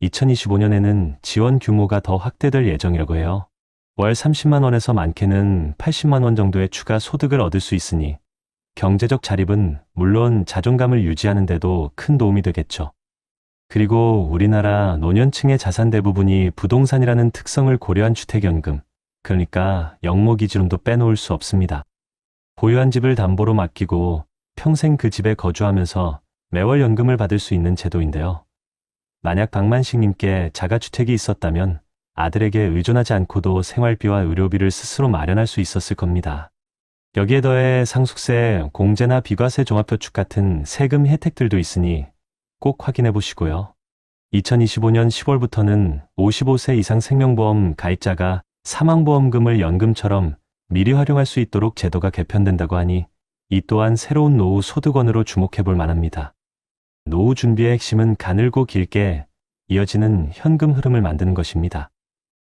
Speaker 2: 2025년에는 지원 규모가 더 확대될 예정이라고 해요. 월 30만 원에서 많게는 80만 원 정도의 추가 소득을 얻을 수 있으니 경제적 자립은 물론 자존감을 유지하는 데도 큰 도움이 되겠죠. 그리고 우리나라 노년층의 자산 대부분이 부동산이라는 특성을 고려한 주택연금, 그러니까 영모기준도 빼놓을 수 없습니다. 보유한 집을 담보로 맡기고 평생 그 집에 거주하면서 매월 연금을 받을 수 있는 제도인데요. 만약 박만식 님께 자가주택이 있었다면 아들에게 의존하지 않고도 생활비와 의료비를 스스로 마련할 수 있었을 겁니다. 여기에 더해 상속세, 공제나 비과세 종합표축 같은 세금 혜택들도 있으니 꼭 확인해 보시고요. 2025년 10월부터는 55세 이상 생명보험 가입자가 사망보험금을 연금처럼 미리 활용할 수 있도록 제도가 개편된다고 하니 이 또한 새로운 노후 소득원으로 주목해 볼 만합니다. 노후 준비의 핵심은 가늘고 길게 이어지는 현금 흐름을 만드는 것입니다.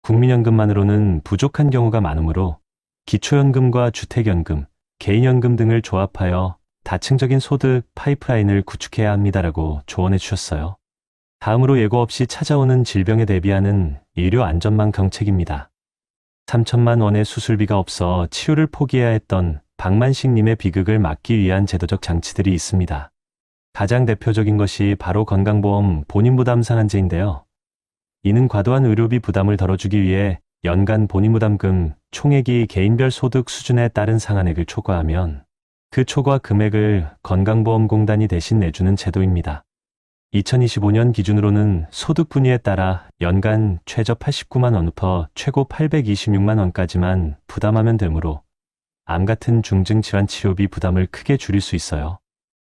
Speaker 2: 국민연금만으로는 부족한 경우가 많으므로 기초연금과 주택연금, 개인연금 등을 조합하여 다층적인 소득 파이프라인을 구축해야 합니다라고 조언해 주셨어요. 다음으로 예고 없이 찾아오는 질병에 대비하는 의료 안전망 정책입니다. 3천만 원의 수술비가 없어 치료를 포기해야 했던 박만식 님의 비극을 막기 위한 제도적 장치들이 있습니다. 가장 대표적인 것이 바로 건강보험 본인부담 상한제인데요. 이는 과도한 의료비 부담을 덜어주기 위해 연간 본인부담금 총액이 개인별 소득 수준에 따른 상한액을 초과하면 그 초과 금액을 건강보험공단이 대신 내주는 제도입니다. 2025년 기준으로는 소득 분위에 따라 연간 최저 89만 원부터 최고 826만 원까지만 부담하면 되므로 암 같은 중증 질환 치료비 부담을 크게 줄일 수 있어요.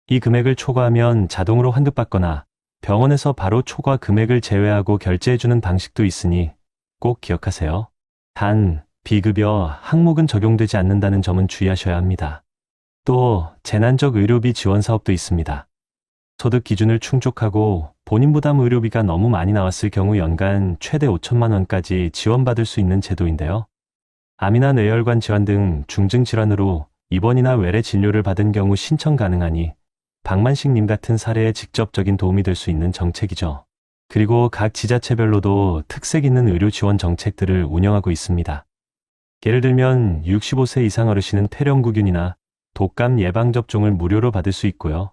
Speaker 2: 이 금액을 초과하면 자동으로 환급받거나 병원에서 바로 초과 금액을 제외하고 결제해주는 방식도 있으니 꼭 기억하세요. 단, 비급여 항목은 적용되지 않는다는 점은 주의하셔야 합니다. 또 재난적 의료비 지원 사업도 있습니다. 소득 기준을 충족하고 본인 부담 의료비가 너무 많이 나왔을 경우 연간 최대 5천만 원까지 지원받을 수 있는 제도인데요. 암이나 뇌혈관 질환 등 중증 질환으로 입원이나 외래 진료를 받은 경우 신청 가능하니 박만식님 같은 사례에 직접적인 도움이 될 수 있는 정책이죠. 그리고 각 지자체별로도 특색 있는 의료 지원 정책들을 운영하고 있습니다. 예를 들면 65세 이상 어르신은 폐렴구균이나 독감 예방접종을 무료로 받을 수 있고요.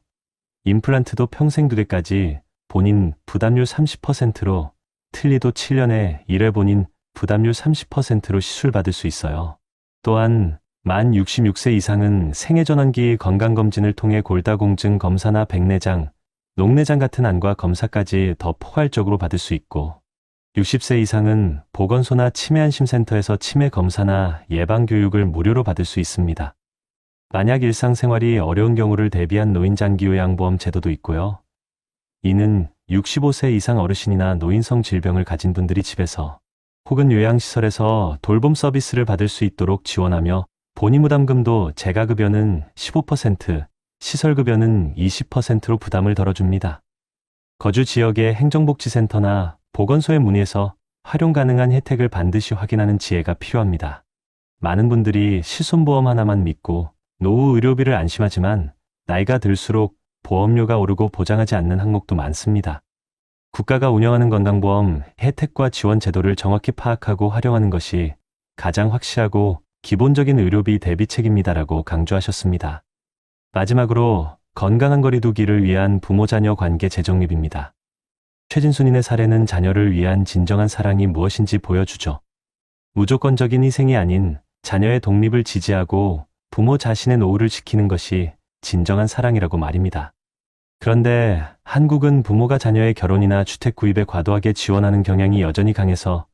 Speaker 2: 임플란트도 평생 2대까지 본인 부담률 30%로, 틀니도 7년에 1회 본인 부담률 30%로 시술받을 수 있어요. 또한 만 66세 이상은 생애전환기 건강검진을 통해 골다공증 검사나 백내장, 녹내장 같은 안과 검사까지 더 포괄적으로 받을 수 있고, 60세 이상은 보건소나 치매안심센터에서 치매 검사나 예방교육을 무료로 받을 수 있습니다. 만약 일상생활이 어려운 경우를 대비한 노인장기요양보험 제도도 있고요. 이는 65세 이상 어르신이나 노인성 질병을 가진 분들이 집에서 혹은 요양시설에서 돌봄 서비스를 받을 수 있도록 지원하며 본의무담금도 재가급여는 15%, 시설급여는 20%로 부담을 덜어줍니다. 거주 지역의 행정복지센터나 보건소에 문의해서 활용 가능한 혜택을 반드시 확인하는 지혜가 필요합니다. 많은 분들이 실손보험 하나만 믿고 노후 의료비를 안심하지만 나이가 들수록 보험료가 오르고 보장하지 않는 항목도 많습니다. 국가가 운영하는 건강보험 혜택과 지원 제도를 정확히 파악하고 활용하는 것이 가장 확실하고 기본적인 의료비 대비책입니다라고 강조하셨습니다. 마지막으로 건강한 거리 두기를 위한 부모-자녀 관계 재정립입니다. 최진순인의 사례는 자녀를 위한 진정한 사랑이 무엇인지 보여주죠. 무조건적인 희생이 아닌 자녀의 독립을 지지하고 부모 자신의 노후를 지키는 것이 진정한 사랑이라고 말입니다. 그런데 한국은 부모가 자녀의 결혼이나 주택 구입에 과도하게 지원하는 경향이 여전히 강해서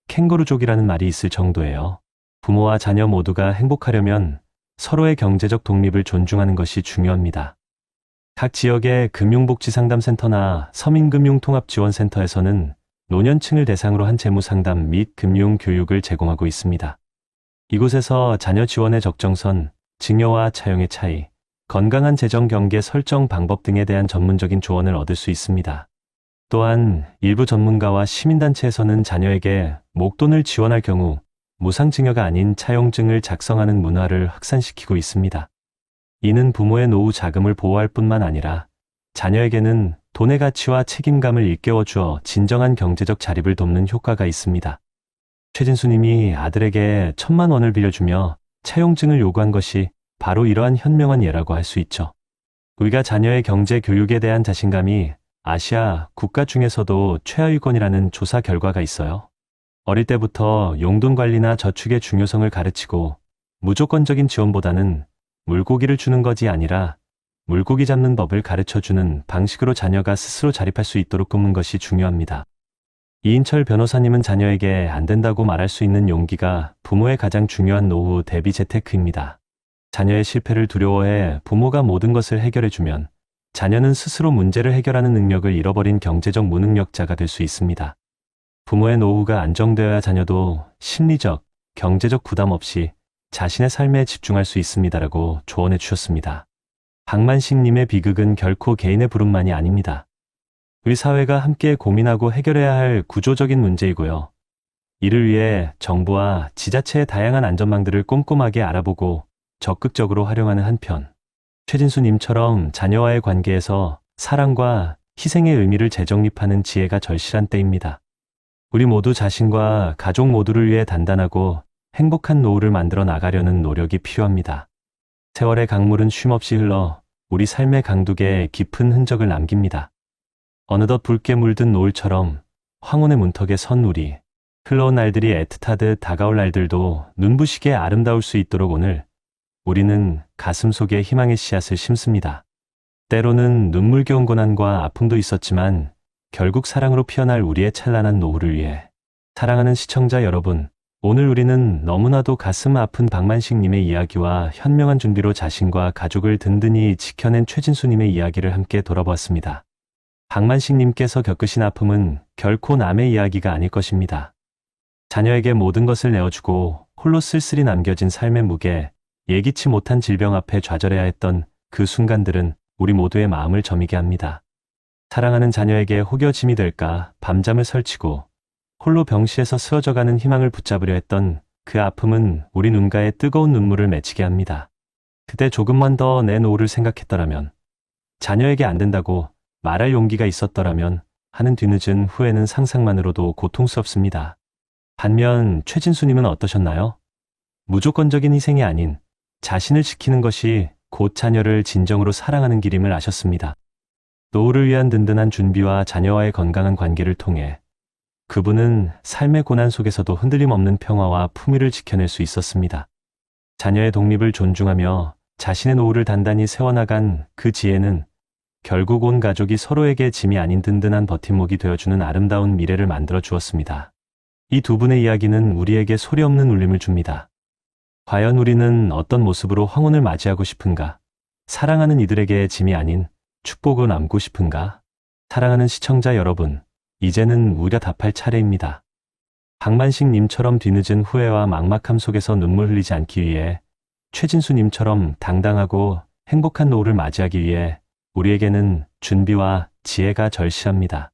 Speaker 2: 캥거루족이라는 말이 있을 정도예요. 부모와 자녀 모두가 행복하려면 서로의 경제적 독립을 존중하는 것이 중요합니다. 각 지역의 금융복지상담센터나 서민금융통합지원센터에서는 노년층을 대상으로 한 재무상담 및 금융교육을 제공하고 있습니다. 이곳에서 자녀 지원의 적정선, 증여와 차용의 차이, 건강한 재정 경계 설정 방법 등에 대한 전문적인 조언을 얻을 수 있습니다. 또한 일부 전문가와 시민단체에서는 자녀에게 목돈을 지원할 경우 무상증여가 아닌 차용증을 작성하는 문화를 확산시키고 있습니다. 이는 부모의 노후 자금을 보호할 뿐만 아니라 자녀에게는 돈의 가치와 책임감을 일깨워주어 진정한 경제적 자립을 돕는 효과가 있습니다. 최진수님이 아들에게 1,000만 원을 빌려주며 차용증을 요구한 것이 바로 이러한 현명한 예라고 할 수 있죠. 우리가 자녀의 경제 교육에 대한 자신감이 아시아 국가 중에서도 최하위권이라는 조사 결과가 있어요. 어릴 때부터 용돈 관리나 저축의 중요성을 가르치고 무조건적인 지원보다는 물고기를 주는 것이 아니라 물고기 잡는 법을 가르쳐주는 방식으로 자녀가 스스로 자립할 수 있도록 돕는 것이 중요합니다. 이인철 변호사님은 자녀에게 안 된다고 말할 수 있는 용기가 부모의 가장 중요한 노후 대비 재테크입니다. 자녀의 실패를 두려워해 부모가 모든 것을 해결해주면 자녀는 스스로 문제를 해결하는 능력을 잃어버린 경제적 무능력자가 될 수 있습니다. 부모의 노후가 안정되어야 자녀도 심리적, 경제적 부담 없이 자신의 삶에 집중할 수 있습니다라고 조언해 주셨습니다. 박만식님의 비극은 결코 개인의 부름만이 아닙니다. 우리 사회가 함께 고민하고 해결해야 할 구조적인 문제이고요. 이를 위해 정부와 지자체의 다양한 안전망들을 꼼꼼하게 알아보고 적극적으로 활용하는 한편, 최진수님처럼 자녀와의 관계에서 사랑과 희생의 의미를 재정립하는 지혜가 절실한 때입니다. 우리 모두 자신과 가족 모두를 위해 단단하고 행복한 노후를 만들어 나가려는 노력이 필요합니다. 세월의 강물은 쉼없이 흘러 우리 삶의 강둑에 깊은 흔적을 남깁니다. 어느덧 붉게 물든 노을처럼 황혼의 문턱에 선 우리, 흘러온 날들이 애틋하듯 다가올 날들도 눈부시게 아름다울 수 있도록 오늘 우리는 가슴 속에 희망의 씨앗을 심습니다. 때로는 눈물겨운 고난과 아픔도 있었지만 결국 사랑으로 피어날 우리의 찬란한 노후를 위해. 사랑하는 시청자 여러분, 오늘 우리는 너무나도 가슴 아픈 박만식님의 이야기와 현명한 준비로 자신과 가족을 든든히 지켜낸 최진수님의 이야기를 함께 돌아보았습니다. 박만식님께서 겪으신 아픔은 결코 남의 이야기가 아닐 것입니다. 자녀에게 모든 것을 내어주고 홀로 쓸쓸히 남겨진 삶의 무게, 예기치 못한 질병 앞에 좌절해야 했던 그 순간들은 우리 모두의 마음을 저미게 합니다. 사랑하는 자녀에게 혹여짐이 될까 밤잠을 설치고 홀로 병실에서 쓰러져가는 희망을 붙잡으려 했던 그 아픔은 우리 눈가에 뜨거운 눈물을 맺히게 합니다. 그때 조금만 더 내 노후를 생각했더라면, 자녀에게 안 된다고 말할 용기가 있었더라면 하는 뒤늦은 후회는 상상만으로도 고통스럽습니다. 반면 최진수님은 어떠셨나요? 무조건적인 희생이 아닌 자신을 지키는 것이 곧 자녀를 진정으로 사랑하는 길임을 아셨습니다. 노후를 위한 든든한 준비와 자녀와의 건강한 관계를 통해 그분은 삶의 고난 속에서도 흔들림 없는 평화와 품위를 지켜낼 수 있었습니다. 자녀의 독립을 존중하며 자신의 노후를 단단히 세워나간 그 지혜는 결국 온 가족이 서로에게 짐이 아닌 든든한 버팀목이 되어주는 아름다운 미래를 만들어 주었습니다. 이 두 분의 이야기는 우리에게 소리 없는 울림을 줍니다. 과연 우리는 어떤 모습으로 황혼을 맞이하고 싶은가? 사랑하는 이들에게 짐이 아닌 축복을 남고 싶은가? 사랑하는 시청자 여러분, 이제는 우리가 답할 차례입니다. 박만식님처럼 뒤늦은 후회와 막막함 속에서 눈물 흘리지 않기 위해, 최진수님처럼 당당하고 행복한 노후를 맞이하기 위해 우리에게는 준비와 지혜가 절실합니다.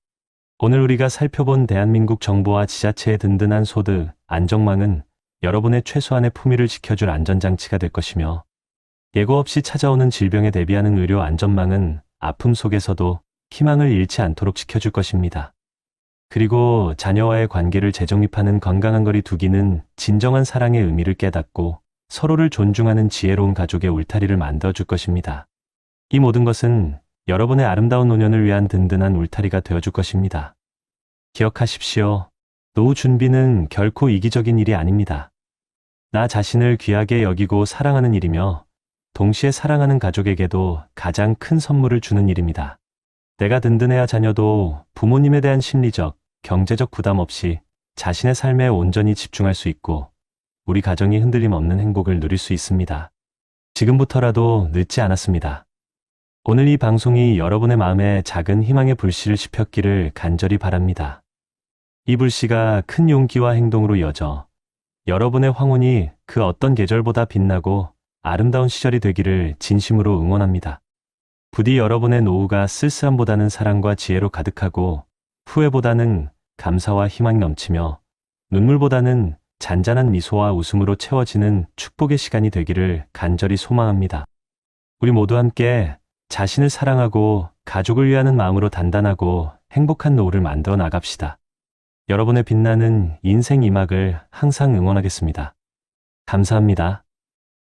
Speaker 2: 오늘 우리가 살펴본 대한민국 정부와 지자체의 든든한 소득 안정망은 여러분의 최소한의 품위를 지켜줄 안전장치가 될 것이며, 예고 없이 찾아오는 질병에 대비하는 의료 안전망은 아픔 속에서도 희망을 잃지 않도록 지켜줄 것입니다. 그리고 자녀와의 관계를 재정립하는 건강한 거리 두기는 진정한 사랑의 의미를 깨닫고 서로를 존중하는 지혜로운 가족의 울타리를 만들어줄 것입니다. 이 모든 것은 여러분의 아름다운 노년을 위한 든든한 울타리가 되어줄 것입니다. 기억하십시오. 노후 준비는 결코 이기적인 일이 아닙니다. 나 자신을 귀하게 여기고 사랑하는 일이며 동시에 사랑하는 가족에게도 가장 큰 선물을 주는 일입니다. 내가 든든해야 자녀도 부모님에 대한 심리적, 경제적 부담 없이 자신의 삶에 온전히 집중할 수 있고 우리 가정이 흔들림 없는 행복을 누릴 수 있습니다. 지금부터라도 늦지 않았습니다. 오늘 이 방송이 여러분의 마음에 작은 희망의 불씨를 지폈기를 간절히 바랍니다. 이 불씨가 큰 용기와 행동으로 이어져 여러분의 황혼이 그 어떤 계절보다 빛나고 아름다운 시절이 되기를 진심으로 응원합니다. 부디 여러분의 노후가 쓸쓸함보다는 사랑과 지혜로 가득하고 후회보다는 감사와 희망이 넘치며 눈물보다는 잔잔한 미소와 웃음으로 채워지는 축복의 시간이 되기를 간절히 소망합니다. 우리 모두 함께 자신을 사랑하고 가족을 위하는 마음으로 단단하고 행복한 노후를 만들어 나갑시다. 여러분의 빛나는 인생 이막을 항상 응원하겠습니다. 감사합니다.